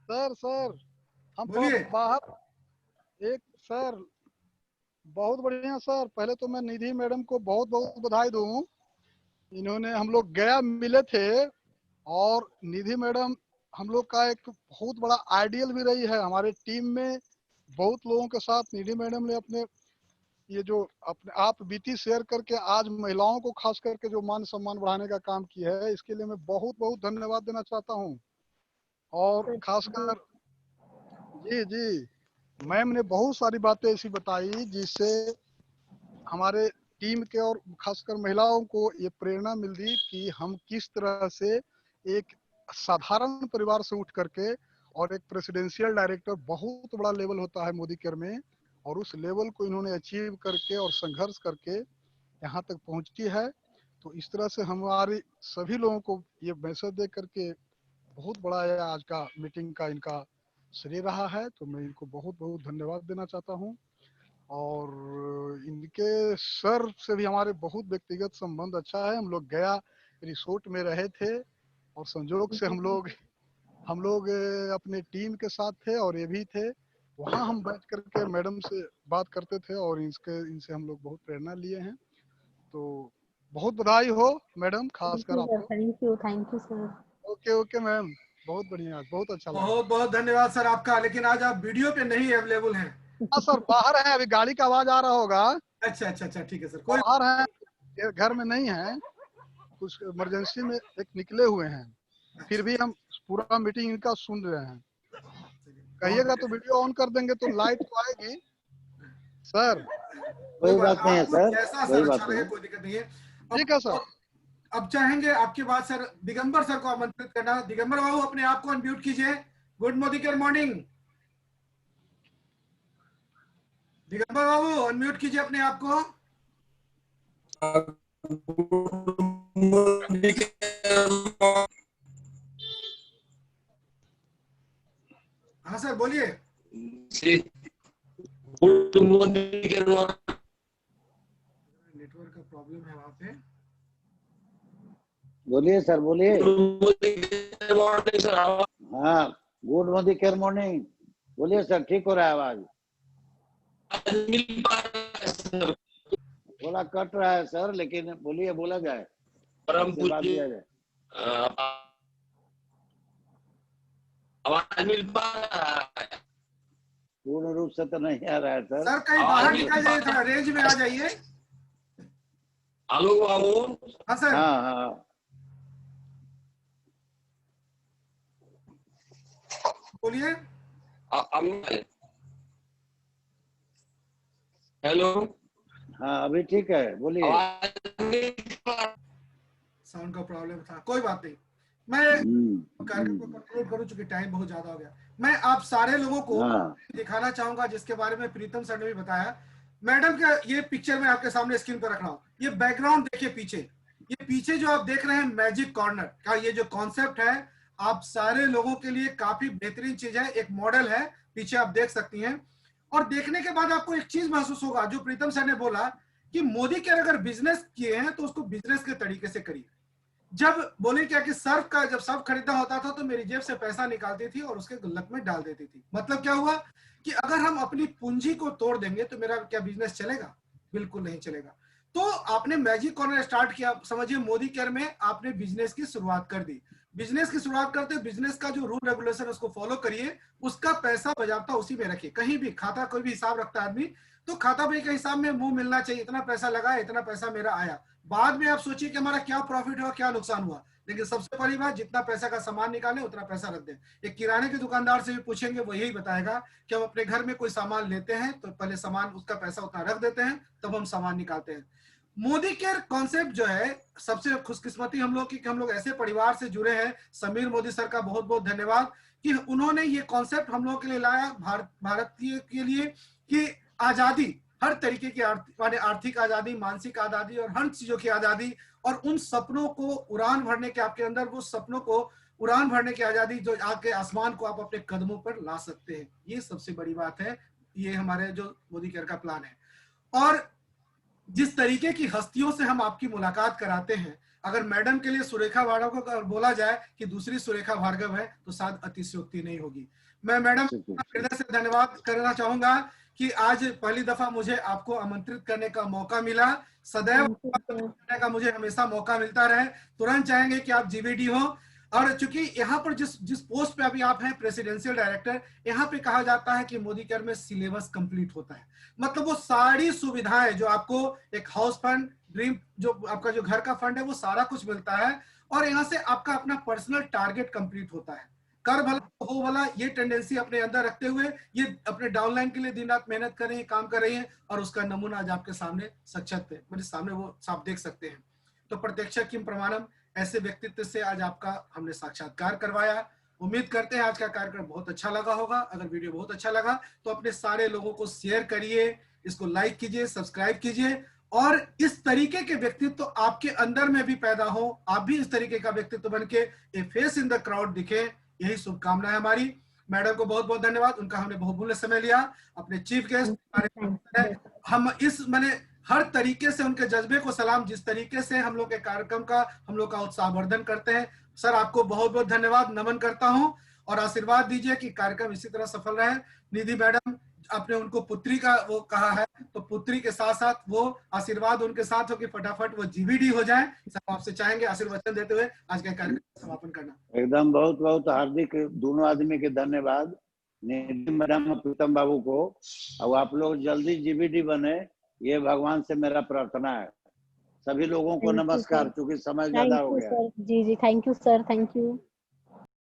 Sir हम बोलिए। थोड़ा बाहर एक सर बहुत बढ़िया सर। पहले तो मैं निधि मैडम को बहुत बहुत बधाई दूं। इन्होंने, हम लोग गया मिले थे और निधि मैडम हम लोग का एक बहुत बड़ा आइडियल भी रही है हमारे टीम में। बहुत लोगों के साथ निधि मैडम ने अपने ये जो अपने आप बीती शेयर करके आज महिलाओं को खास करके जो मान सम्मान बढ़ाने का काम किया है, इसके लिए मैं बहुत बहुत धन्यवाद देना चाहता हूँ। और खासकर जी मैम ने बहुत सारी बातें ऐसी बताई जिससे हमारे टीम के और खासकर महिलाओं को ये प्रेरणा मिलती कि हम किस तरह से एक साधारण परिवार से उठ करके और एक प्रेसिडेंशियल डायरेक्टर, बहुत बड़ा लेवल होता है मोदी केयर में, और उस लेवल को इन्होंने अचीव करके और संघर्ष करके यहाँ तक पहुंची है। तो इस तरह से हमारी सभी लोगों को ये मैसेज दे करके बहुत बड़ा है आज का मीटिंग का इनका श्रेय रहा है। तो मैं इनको बहुत बहुत धन्यवाद देना चाहता हूँ। और इनके सर से भी हमारे बहुत व्यक्तिगत संबंध अच्छा है। हम लोग गया रिसोर्ट में रहे थे और संजोग से हम लोग अपने टीम के साथ थे और ये भी थे। वहाँ हम बैठ करके मैडम से बात करते थे और इनसे हम लोग बहुत प्रेरणा लिए हैं। तो बहुत बधाई हो मैडम, खासकर आपको। Thank you sir. Okay ma'am, बहुत बढ़िया, बहुत अच्छा लगा। बहुत बहुत धन्यवाद सर आपका। लेकिन आज आप वीडियो पे नहीं अवेलेबल हैं। हाँ सर, बाहर है, अभी गाड़ी का आवाज आ रहा होगा। अच्छा, ठीक है सर, कोई बाहर है, घर में नहीं है, कुछ इमरजेंसी में एक निकले हुए हैं। फिर भी हम पूरा मीटिंग इनका सुन रहे हैं। कहिएगा तो वीडियो ऑन कर देंगे तो लाइट तो आएगी सर। कोई बात नहीं है सर, जैसा कोई सर बात अच्छा नहीं। लगे, कोई दिक्कत नहीं है। ठीक है सर। अब चाहेंगे आपके बाद सर दिगंबर सर को आमंत्रित करना। दिगंबर बाबू, अपने आप को अनम्यूट कीजिए। Good Modi care morning. Digambar babu, unmute कीजिए अपने आप को। हाँ सर, बोलिए। नेटवर्क का प्रॉब्लम है वहां पे। बोलिए सर, बोलिए। हाँ, गुड मोदी केयर मॉर्निंग। बोलिए सर, ठीक हो रहा है आवाज? थोड़ा कट रहा है सर, लेकिन बोलिए, बोला जाए, परम बात पूज्य किया जाए। आवाज मिल पा रहा है? पूर्ण रूप से तो नहीं आ रहा है सर। सर कहीं बाहर निकल जाइए, थोड़ा रेंज में आ जाइए। आलोक बाबू, हाँ सर। हाँ, बोलिए। हेलो, हाँ, अभी ठीक है, बोलिए। साउंड का प्रॉब्लम था, कोई बात नहीं। मैं कार्यक्रम को कंक्लूड करूं चूंकि टाइम बहुत ज्यादा हो गया। मैं आप सारे लोगों को दिखाना चाहूंगा जिसके बारे में प्रीतम सर ने भी बताया। मैडम का ये पिक्चर मैं आपके सामने स्क्रीन पर रख रहा हूँ। ये बैकग्राउंड देखिए पीछे, ये पीछे जो आप देख रहे हैं मैजिक कॉर्नर का ये जो कॉन्सेप्ट है, आप सारे लोगों के लिए काफी बेहतरीन चीज है। एक मॉडल है, पीछे आप देख सकती हैं। और देखने के बाद आपको एक चीज महसूस होगा, जो प्रीतम सर ने बोला कि मोदी के अगर बिजनेस किए हैं तो उसको बिजनेस के तरीके से करिए। जब बोले क्या कि सर्फ का जब सर्फ खरीदना होता था तो मेरी जेब से पैसा निकालती थी और उसके गुल्लक में डाल देती थी। मतलब क्या हुआ कि अगर हम अपनी पूंजी को तोड़ देंगे तो मेरा क्या बिजनेस चलेगा? बिल्कुल नहीं चलेगा। तो आपने मैजिक कॉर्नर स्टार्ट किया, समझिए मोदी केयर में आपने बिजनेस की शुरुआत कर दी। बिजनेस की शुरुआत करते हैं, बिजनेस का जो रूल रेगुलेशन उसको फॉलो करिए, उसका पैसा बजाबता उसी में रखिए। कहीं भी खाता कोई भी हिसाब रखता है आदमी, तो खाता बही के हिसाब में मुंह मिलना चाहिए, इतना पैसा लगाया, इतना पैसा मेरा आया। बाद में आप सोचिए कि हमारा क्या प्रॉफिट हुआ, क्या नुकसान हुआ, लेकिन सबसे बड़ी बात, जितना पैसा का सामान निकाले उतना पैसा रख दें। एक किराने के दुकानदार से भी पूछेंगे, वो यही बताएगा कि हम अपने घर में कोई सामान लेते हैं तो पहले सामान उसका पैसा उतना रख देते हैं, तब हम सामान निकालते हैं। मोदी केयर कॉन्सेप्ट जो है, सबसे खुशकिस्मती हम लोग की कि हम लोग ऐसे परिवार से जुड़े हैं। समीर मोदी सर का बहुत बहुत धन्यवाद कि उन्होंने ये कॉन्सेप्ट हम लोग के लिए लाया, भारतीय के लिए, कि आजादी, हर तरीके की आर्थिक आजादी, मानसिक आजादी और हर चीजों की आजादी, और उन सपनों को उड़ान भरने के, आपके अंदर वो सपनों को उड़ान भरने की आजादी, जो आके आसमान को आप अपने कदमों पर ला सकते हैं। ये सबसे बड़ी बात है। ये हमारे जो मोदी केयर का प्लान है। और जिस तरीके की हस्तियों से हम आपकी मुलाकात कराते हैं, अगर मैडम के लिए सुरेखा भार्गव को बोला जाए कि दूसरी सुरेखा भार्गव है, तो शायद अतिशयोक्ति नहीं होगी। मैं मैडम हृदय से धन्यवाद करना चाहूंगा कि आज पहली दफा मुझे आपको आमंत्रित करने का मौका मिला। सदैव करने का मुझे हमेशा मौका मिलता रहे। तुरंत चाहेंगे कि आप जीवीडी हो। और चूंकि यहाँ पर जिस पोस्ट पे अभी आप हैं, प्रेसिडेंशियल डायरेक्टर, यहाँ पे कहा जाता है कि मोदी केयर में सिलेबस कंप्लीट होता है। मतलब वो सारी सुविधाएं जो आपको, एक हाउस फंड, ड्रीम, जो आपका जो घर का फंड है, वो सारा कुछ मिलता है। और यहाँ से आपका अपना पर्सनल टारगेट कंप्लीट होता है। कर भला हो भला, ये टेंडेंसी अपने अंदर रखते हुए ये अपने डाउनलाइन के लिए दिन रात मेहनत कर रही है, काम कर रही है, और उसका नमूना आज आपके सामने सक्षत है, मेरे सामने वो आप देख सकते हैं। तो प्रत्यक्ष किम प्रमाणम, ऐसे व्यक्तित्व से आज आपका हमने साक्षात्कार करवाया। उम्मीद करते हैं आज का कार्यक्रम बहुत अच्छा लगा होगा। अगर वीडियो बहुत अच्छा लगा तो अपने सारे लोगों को शेयर करिए, इसको लाइक कीजिए, सब्सक्राइब कीजिए, और इस तरीके के व्यक्तित्व आपके अंदर में भी पैदा हो, आप भी इस तरीके का व्यक्तित्व बन के ए फेस इन द क्राउड दिखे, यही शुभकामना है हमारी। मैडम को बहुत बहुत धन्यवाद, उनका हमने बहुमूल्य समय लिया। अपने चीफ गेस्ट, हम इस मैंने हर तरीके से उनके जज्बे को सलाम, जिस तरीके से हम लोग के कार्यक्रम का हम लोग का उत्साहवर्धन करते हैं। सर आपको बहुत बहुत धन्यवाद, नमन करता हूं, और आशीर्वाद दीजिए कि कार्यक्रम इसी तरह सफल रहे। निधि मैडम, आपने उनको पुत्री का वो कहा है, तो पुत्री के साथ साथ वो आशीर्वाद उनके साथ हो कि फटाफट वो जीवीडी हो जाए। सब आपसे चाहेंगे आशीर्वचन देते हुए आज का कार्यक्रम समापन करना। एकदम बहुत बहुत हार्दिक दोनों आदमी के धन्यवाद, निधि मैडम और प्रीतम बाबू को। और आप लोग जल्दी जीवीडी बने, ये भगवान से मेरा प्रार्थना है। सभी लोगों को नमस्कार, क्योंकि समय ज्यादा हो गया। जी जी, thank you sir, thank you.